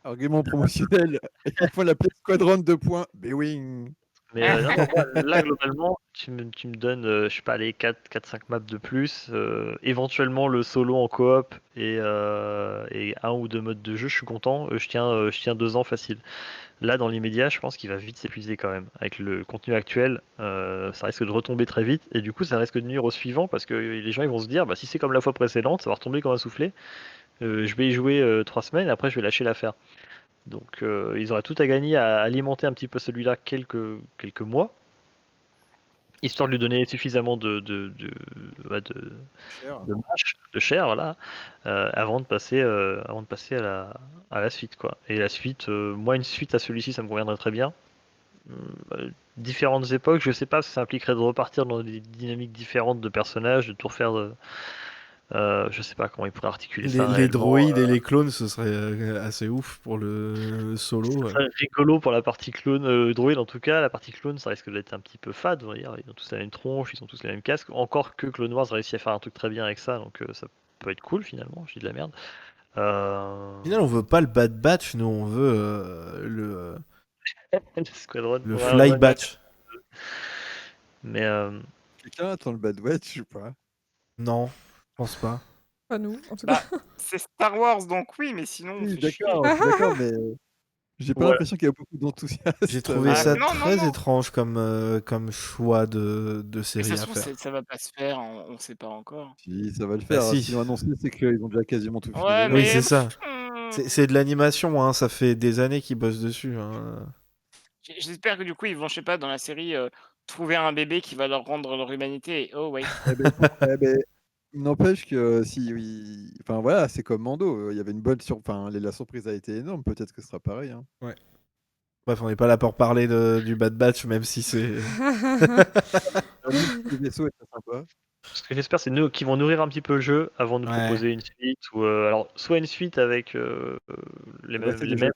Argument promotionnel. Il faut l'appeler Squadron 2 points. B-Wing. Mais non, moi, là, globalement, tu me donnes, je sais pas, les 4-5 maps de plus, éventuellement le solo en coop et un ou deux modes de jeu, je suis content. Je tiens 2 ans facile. Là, dans l'immédiat, je pense qu'il va vite s'épuiser quand même. Avec le contenu actuel, ça risque de retomber très vite et du coup, ça risque de nuire au suivant parce que les gens ils vont se dire, bah, si c'est comme la fois précédente, ça va retomber comme un soufflé. Je vais y jouer 3 semaines et après, je vais lâcher l'affaire. Donc, ils auraient tout à gagner à alimenter un petit peu celui-là quelques mois histoire de lui donner suffisamment ouais, Cher. de chair, voilà, avant de passer à la suite, quoi. Et la suite, moi, une suite à celui-ci, ça me conviendrait très bien. Différentes époques, je sais pas si ça impliquerait de repartir dans des dynamiques différentes de personnages, de tout refaire. Je sais pas comment ils pourraient articuler ça Les réellement. droïdes et les clones, ce serait assez ouf pour le solo. Ça serait rigolo pour la partie clone, droïde en tout cas. La partie clone, ça risque d'être un petit peu fade, on va dire. Ils ont tous la même tronche, ils ont tous les mêmes casques. Encore que Clone Wars a réussi à faire un truc très bien avec ça, donc ça peut être cool finalement. Je dis de la merde. Au final, on veut pas le Bad Batch, nous on veut Le Squadron, le ouais, Fly ouais, ouais. Batch. Mais Quelqu'un attend le Bad Batch ou pas? Non, je pense pas. Pas nous, en tout Bah, cas. c'est Star Wars donc oui, mais sinon on Oui, fait chier. d'accord, je suis d'accord, mais j'ai pas voilà. l'impression qu'il y a beaucoup J'ai d'enthousiastes. trouvé Ah ça non, non, très non! étrange comme choix de Mais série ça se à trouve, faire. ça va pas se faire, on sait pas encore. Si, ça va le Bah faire. si. S'ils l'ont annoncé, c'est qu'ils ont déjà quasiment tout fini Ouais, Oui, dedans. mais c'est ça. C'est de l'animation, hein. Ça fait des années qu'ils bossent dessus, hein. j'espère que du coup, ils vont, je sais pas, dans la série, trouver un bébé qui va leur rendre leur humanité et oh wait. Eh ben, eh ben, il n'empêche que si oui, enfin voilà, c'est comme Mando, il y avait une bonne enfin la surprise a été énorme, peut-être que ce sera pareil, hein. Ouais. Bref, on n'est pas là pour parler du Bad Batch, même si c'est. Le vaisseau est très sympa. ce que j'espère, c'est qu'ils vont nourrir un petit peu le jeu avant de nous Ouais. proposer une suite. Ou, alors, soit une suite avec les Bah, mêmes, c'est les déjà mêmes,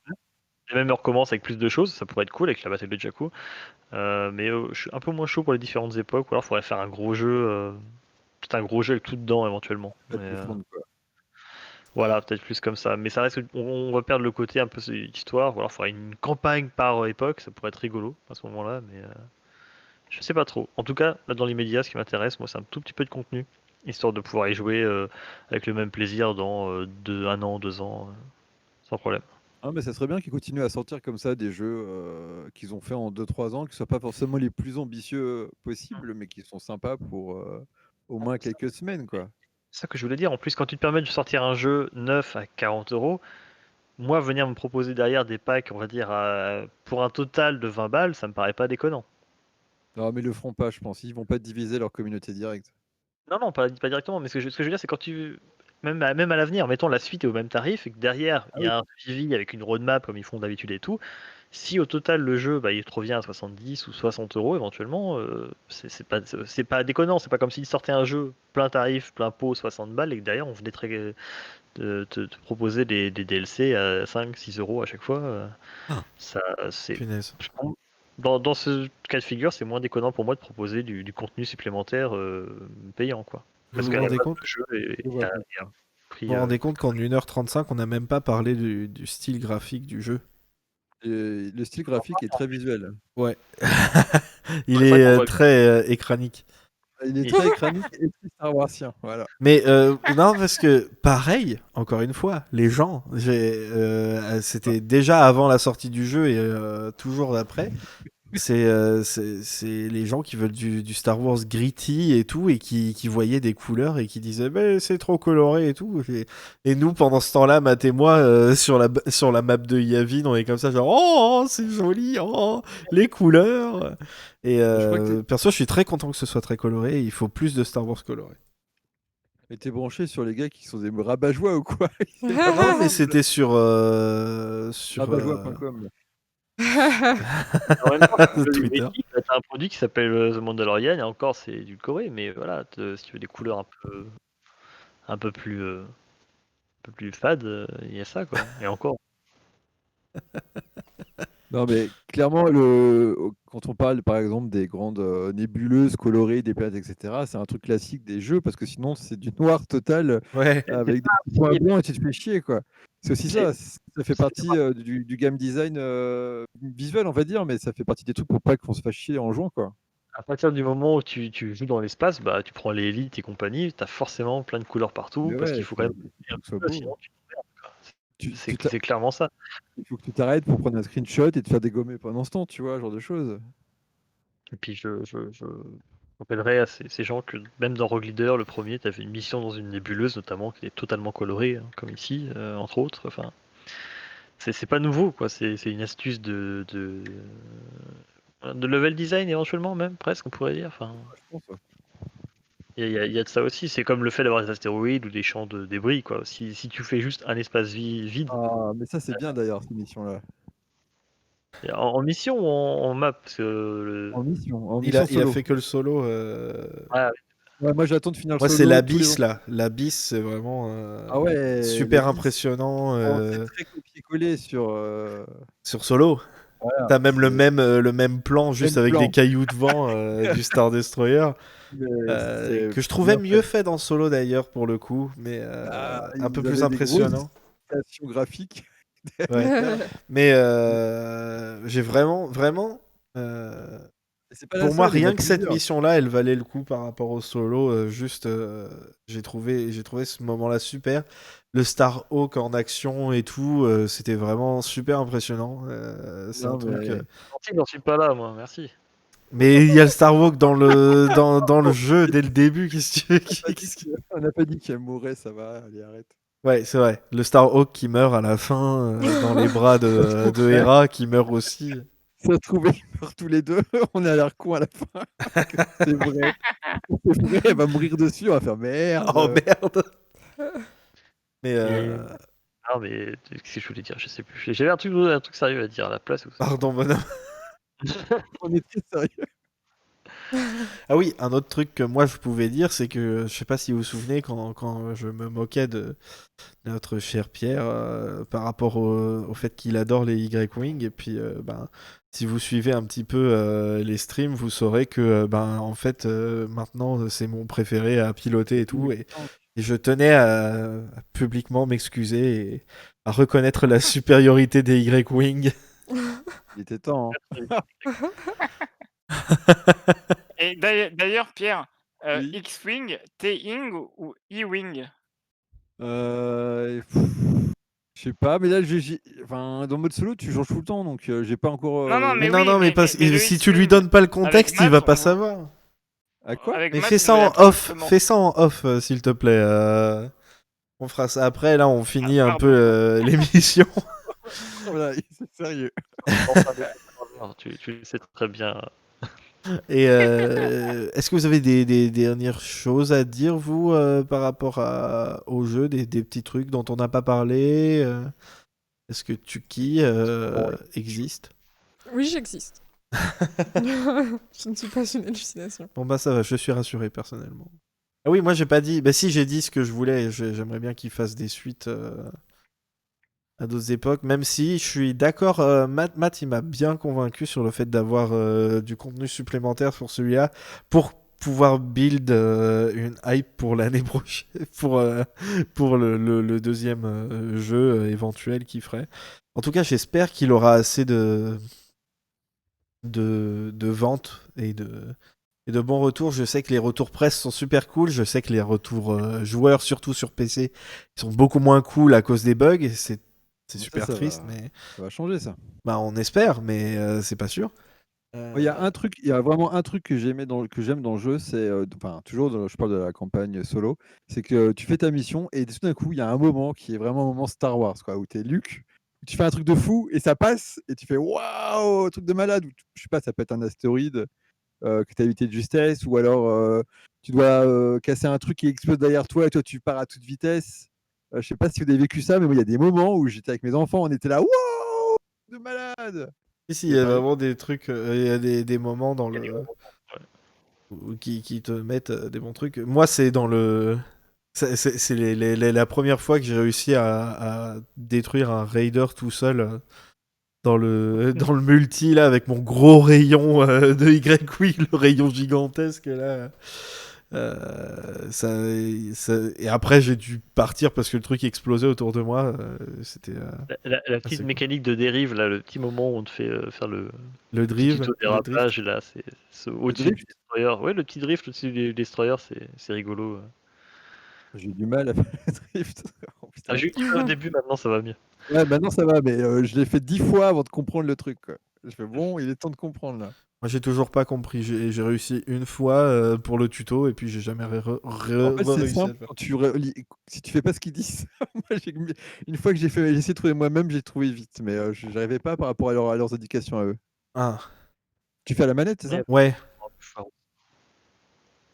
les mêmes recommences avec plus de choses, ça pourrait être cool avec la bataille de Jakku. Mais je suis un peu moins chaud pour les différentes époques, ou alors il faudrait faire un gros jeu, peut-être un gros jeu avec tout dedans éventuellement. Mais, Battlefront, quoi. Voilà, peut-être plus comme ça. Mais ça reste, on va perdre le côté un peu histoire. Ou alors, il faudrait une campagne par époque. Ça pourrait être rigolo à ce moment-là. Mais je sais pas trop. En tout cas, là, dans l'immédiat, ce qui m'intéresse, moi, c'est un tout petit peu de contenu. Histoire de pouvoir y jouer avec le même plaisir dans 1 an, 2 ans, sans problème. Ah, mais ça serait bien qu'ils continuent à sortir comme ça des jeux qu'ils ont fait en 2-3 ans, qui ne soient pas forcément les plus ambitieux possibles, mais qui sont sympas pour au moins quelques semaines, quoi. C'est ça que je voulais dire. En plus, quand tu te permets de sortir un jeu neuf à 40 euros, moi, venir me proposer derrière des packs, on va dire, pour un total de 20 balles, ça me paraît pas déconnant. Non, mais ils le feront pas, je pense. Ils vont pas diviser leur communauté directe. Non, non, pas directement, mais ce que je veux dire, c'est quand tu. Même à l'avenir, mettons la suite est au même tarif et que derrière, Ah il y oui. a un suivi avec une roadmap comme ils font d'habitude et tout. Si au total le jeu il te revient à 70 ou 60 euros éventuellement, c'est pas déconnant. C'est pas comme s'ils sortaient un jeu plein tarif, plein pot, 60 balles et que derrière on venait te proposer des DLC à 5-6 euros à chaque fois. Ah. Ça, c'est. Punaise. Dans ce cas de figure, c'est moins déconnant pour moi de proposer du contenu supplémentaire payant, quoi. Parce Vous qu'à vous la rendez base, compte le jeu est Je vois à pas. un prix. Vous vous rendez compte qu'en 1h35, on n'a même pas parlé du style graphique du jeu. Et le style graphique est très visuel. Ouais. Il C'est vrai qu'on est voit- très écranique. Il est Et- très écranique et très Star Warsien, voilà. Mais non, parce que pareil, encore une fois, les gens, c'était déjà avant la sortie du jeu et toujours après. C'est les gens qui veulent du Star Wars gritty et tout, et qui voyaient des couleurs et qui disaient mais c'est trop coloré et tout. Et nous, pendant ce temps-là, Matt et moi, sur la map de Yavin, on est comme ça, genre oh, c'est joli, oh, les couleurs. Et Je crois que perso, je suis très content que ce soit très coloré. Il faut plus de Star Wars coloré. t'es branché sur les gars qui sont des rabat-joie ou quoi? Non, mais c'était sur Rabat-joie.com. En même temps, le Twitter. Gritty, t'as un produit qui s'appelle The Mandalorian, et encore c'est édulcoré, mais voilà, si tu veux des couleurs un peu plus fades, il y a ça, quoi. Et encore. Non, mais clairement, quand on parle par exemple des grandes nébuleuses colorées, des planètes, etc., c'est un truc classique des jeux parce que sinon c'est du noir total Ouais. avec des petits points blancs et tu te fais chier, quoi. C'est aussi ça, ça fait partie du game design visuel, on va dire, mais ça fait partie des trucs pour pas qu'on se fasse chier en jouant, quoi. À partir du moment où tu joues dans l'espace, bah tu prends les élites et compagnie, t'as forcément plein de couleurs partout, Mais parce ouais, qu'il faut quand même. faut que ce soit beau. Sinon, tu te perds, quoi. Tu C'est clairement ça. Il faut que tu t'arrêtes pour prendre un screenshot et te faire dégommer pendant ce temps, tu vois, ce genre de choses. Et puis je rappellerai à ces gens que même dans Rogue Leader, le premier, tu avais une mission dans une nébuleuse notamment qui est totalement colorée, hein, comme ici, entre autres. Enfin, c'est pas nouveau, quoi. C'est une astuce de level design éventuellement même, presque, on pourrait dire. Enfin, Je pense, ouais. il y a de ça aussi. C'est comme le fait d'avoir des astéroïdes ou des champs de débris, quoi. Si tu fais juste un espace vide, Ah, mais ça, c'est bien d'ailleurs, cette mission-là. en mission ou en map, parce que En mission Il a solo. fait que le solo. Ah, Ouais, moi, j'attends de finir le Moi, solo. c'est tous les l'Abyss, ans. là. L'Abyss, c'est vraiment Ah ouais, super l'Abyss. impressionnant C'est très copié-collé sur. sur solo. Voilà, T'as même le c'est- même plan, juste Même avec plan. des cailloux devant du Star Destroyer, mais c'est que je trouvais bien mieux fait. fait dans solo d'ailleurs, pour le coup, mais Ah, un peu ils plus avaient des grosses impressionnant. créations graphiques. Ouais. Mais j'ai vraiment, Et c'est pas la pour moi, seule, il y en a rien que cette plusieurs. mission-là, elle valait le coup par rapport au solo. Juste, j'ai trouvé ce moment-là super. Le Starhawk en action et tout, c'était vraiment super impressionnant. C'est un Non, truc. mais gentil, j'en suis pas là, moi, merci. Mais il y a le Starhawk dans le jeu dès le début. Qu'est-ce que tu veux on n'a pas dit qu'elle mourrait, ça va, allez, arrête. Ouais, c'est vrai. Le Starhawk qui meurt à la fin dans les bras de Hera, qui meurt aussi. Ça se trouvait, ils meurent tous les deux, on a l'air con à la fin. C'est vrai. C'est vrai, elle va mourir dessus, on va faire merde. Oh merde. Mais Non, mais qu'est-ce que je voulais dire? Je sais plus. J'avais un truc sérieux à dire à la place. pardon, bonhomme. On est très sérieux. Ah oui, un autre truc que moi je pouvais dire, c'est que je sais pas si vous vous souvenez quand je me moquais de notre cher Pierre par rapport au fait qu'il adore les Y-Wing, et puis ben, si vous suivez un petit peu les streams, vous saurez que ben, en fait maintenant c'est mon préféré à piloter et tout, Et je tenais à publiquement m'excuser et à reconnaître la supériorité des Y-Wing. Il était temps. Hein. Et d'ailleurs, Pierre, Oui. X-Wing, T-Wing ou E-Wing? Je sais pas, mais là, enfin, dans mode solo, tu changes tout le temps, donc j'ai pas encore. Non, non, Mais mais non, oui, non, mais mais le si tu lui X-Wing, donnes pas le avec contexte, il Matt, va pas savoir. À quoi? avec Mais Matt, fais on ça veut en l'appeler off, comment? fais ça en off, s'il te plaît. On fera ça après, là, on finit un pardon. peu l'émission. Voilà, c'est sérieux. Enfin, tu le sais très bien. Et est-ce que vous avez des dernières choses à dire, vous, par rapport au jeu, des petits trucs dont on n'a pas parlé Est-ce que Tuki existe Oui, j'existe. Je ne suis pas une hallucination. Bon bah ça va, je suis rassuré personnellement. Ah oui, moi j'ai pas dit. Bah si, j'ai dit ce que je voulais. J'aimerais bien qu'il fasse des suites à d'autres époques, même si je suis d'accord. Matt, il m'a bien convaincu sur le fait d'avoir du contenu supplémentaire pour celui-là, pour pouvoir build une hype pour l'année prochaine, pour le deuxième jeu éventuel qu'il ferait. En tout cas, j'espère qu'il aura assez de ventes et de bons retours. Je sais que les retours presse sont super cool. Je sais que les retours joueurs, surtout sur PC, ils sont beaucoup moins cool à cause des bugs. Et c'est super triste, mais Ça va changer ça. bah, on espère, mais c'est pas sûr. Il y a un truc, il y a vraiment un truc que j'aime dans le jeu, c'est, enfin, toujours, je parle de la campagne solo, c'est que tu fais ta mission et tout d'un coup, il y a un moment qui est vraiment un moment Star Wars, quoi, où tu es Luke, où tu fais un truc de fou et ça passe et tu fais waouh, truc de malade. Ou je sais pas, ça peut être un astéroïde que tu as évité de justesse, ou alors tu dois casser un truc qui explose derrière toi et toi tu pars à toute vitesse. Je sais pas si vous avez vécu ça, mais moi, il y a des moments où j'étais avec mes enfants, on était là, waouh, de malade. Si, il y a vraiment des trucs, il y a des moments dans Il y a des le moments, qui te mettent des bons trucs. Moi, c'est dans le. C'est la première fois que j'ai réussi à détruire un raider tout seul dans le multi, là, avec mon gros rayon de Y-Wing, le rayon gigantesque, là. Et après, j'ai dû partir parce que le truc explosait autour de moi. C'était La petite assez cool. mécanique de dérive, là, le petit moment où on te fait faire le Le petit drift. tuto dérapage, là, c'est au-dessus du drift destroyer. Ouais, le petit drift au-dessus du destroyer, c'est rigolo. J'ai eu du mal à faire le drift. Oh, putain. Ah, j'ai eu du mal au début, maintenant ça va mieux. Ouais, maintenant ça va, mais je l'ai fait 10 fois avant de comprendre le truc, quoi. Je fais bon, il est temps de comprendre là. Moi, j'ai toujours pas compris. J'ai réussi une fois pour le tuto et puis j'ai jamais En fait, c'est réussi à le simple, faire. quand si tu fais pas ce qu'ils disent. Moi, une fois que j'ai essayé de trouver moi-même, j'ai trouvé vite, mais j'arrivais pas par rapport à leurs indications à eux. Ah, Tu fais à la manette, c'est ça? ouais.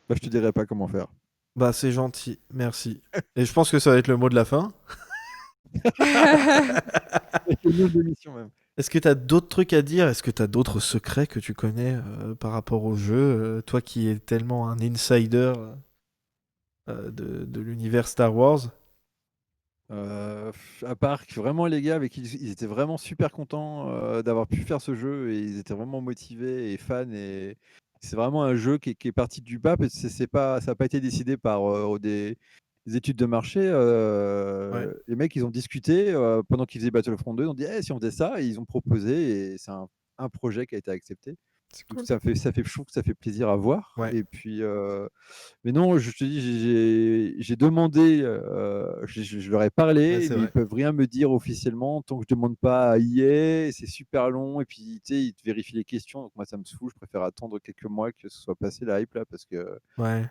Bah, je te dirai pas comment faire. Bah, c'est gentil. Merci. Et je pense que ça va être le mot de la fin. C'est le nom de l'émission même. Est-ce que tu as d'autres trucs à dire? Est-ce que tu as d'autres secrets que tu connais par rapport au jeu? Toi qui es tellement un insider de l'univers Star Wars. À part que vraiment les gars avec qui ils étaient vraiment super contents d'avoir pu faire ce jeu et ils étaient vraiment motivés et fans, et c'est vraiment un jeu qui est parti du bas parce que ça n'a pas été décidé par des études de marché. Ouais. Les mecs ils ont discuté pendant qu'ils faisaient Battlefront 2, ils ont dit si on faisait ça, et ils ont proposé, et c'est un projet qui a été accepté. C'est Donc cool. je trouve que ça fait plaisir à voir. Ouais. Et puis mais non, je te dis, j'ai demandé, je leur ai Ouais, parlé, c'est mais ils vrai. peuvent rien me dire officiellement tant que je demande pas à EA. C'est super long et puis tu sais, ils te vérifient les questions. Donc moi, ça me saoule. Je préfère attendre quelques mois que ce soit passé la hype là, parce que Ouais.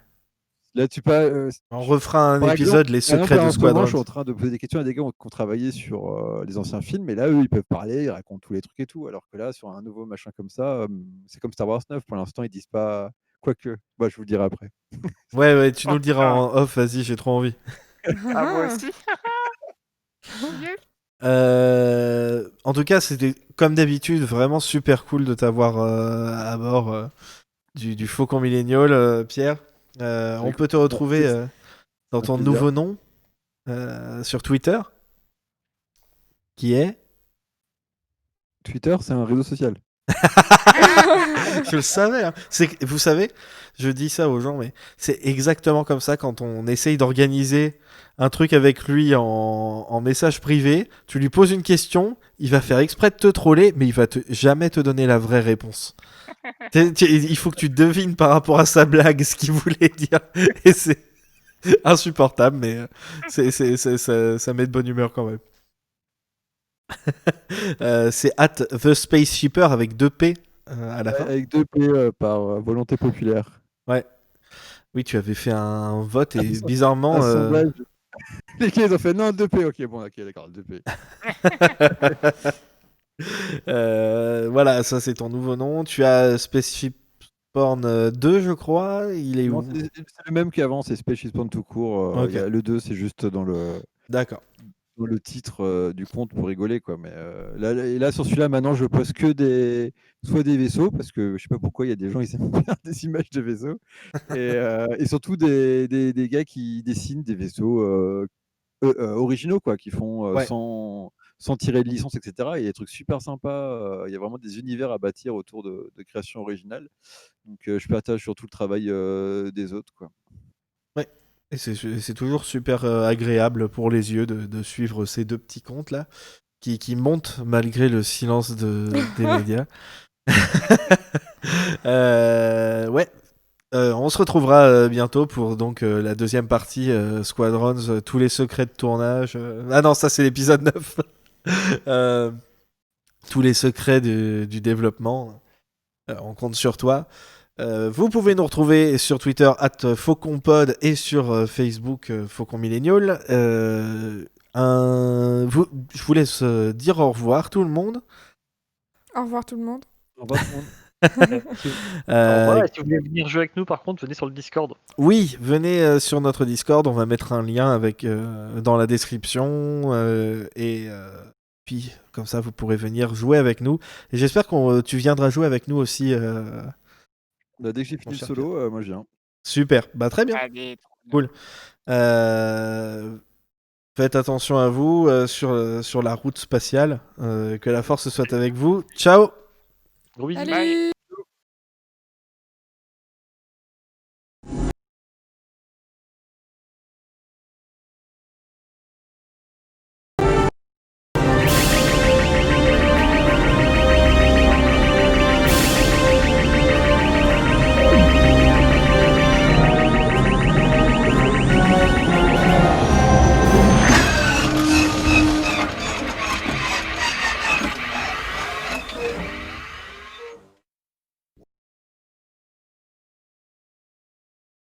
là, tu pas. On refera un Par épisode, les exemple, secrets là, de en ce moment, je Squadrons. suis en train de poser des questions à des gars qui ont travaillé sur les anciens films, et là, eux, ils peuvent parler, ils racontent tous les trucs et tout. Alors que là, sur un nouveau machin comme ça, c'est comme Star Wars 9. Pour l'instant, ils disent pas. Quoique, bah, je vous le dirai après. Ouais, tu nous le diras putain. en off, vas-y, j'ai trop envie. Ah, moi aussi. En tout cas, c'était comme d'habitude vraiment super cool de t'avoir à bord du Faucon Millennial, Pierre. On peut te retrouver dans Un ton plaisir. nouveau nom sur Twitter, qui est Twitter, c'est un réseau social. Je le savais. Hein. Vous savez, je dis ça aux gens, mais c'est exactement comme ça quand on essaye d'organiser un truc avec lui en message privé. Tu lui poses une question, il va faire exprès de te troller, mais il va jamais te donner la vraie réponse. Il faut que tu devines par rapport à sa blague ce qu'il voulait dire. Et c'est insupportable, mais ça met de bonne humeur quand même. C'est at The Space Shipper avec 2 P à la fin. Avec 2 P par volonté populaire. Ouais. Oui, tu avais fait un vote et bizarrement. Un sondage. Les gars, ils ont fait non, 2 P. Ok, bon, ok, d'accord, 2 P. Voilà, ça c'est ton nouveau nom. Tu as Specific Porn 2, je crois. Il est Non, où? c'est le même qu'avant, c'est Space Porn tout court. Ok. Le 2, c'est juste dans le titre du compte pour rigoler, quoi. Mais là, sur celui-là, maintenant, je poste que soit des vaisseaux, parce que je sais pas pourquoi il y a des gens qui aiment bien des images de vaisseaux, et surtout des gars qui dessinent des vaisseaux originaux, quoi, qui font Ouais. sans tirer de licence, etc. Et il y a des trucs super sympas. Il y a vraiment des univers à bâtir autour de créations originales. Donc, je partage surtout le travail des autres, quoi. Ouais. Et c'est toujours super agréable pour les yeux de suivre ces 2 petits comptes là qui montent malgré le silence des médias. Ouais. On se retrouvera bientôt pour donc la deuxième partie Squadrons, tous les secrets de tournage. Ah non, ça c'est l'épisode 9. Tous les secrets du développement. On compte sur toi. Vous pouvez nous retrouver sur Twitter @FauconPod et sur Facebook Faucon Millennial. Je vous laisse dire au revoir tout le monde. Au revoir tout le monde. Au revoir, tout le monde. Voilà, si vous voulez venir jouer avec nous, par contre, venez sur le Discord. Oui, venez sur notre Discord. On va mettre un lien dans la description. Puis, comme ça, vous pourrez venir jouer avec nous. Et j'espère que tu viendras jouer avec nous aussi. Dès que j'ai fini le solo, moi je viens. Super, bah très bien. Allez, Cool. Faites attention à vous sur la route spatiale. Que la force soit avec vous. Ciao. Gros bisous. Allez.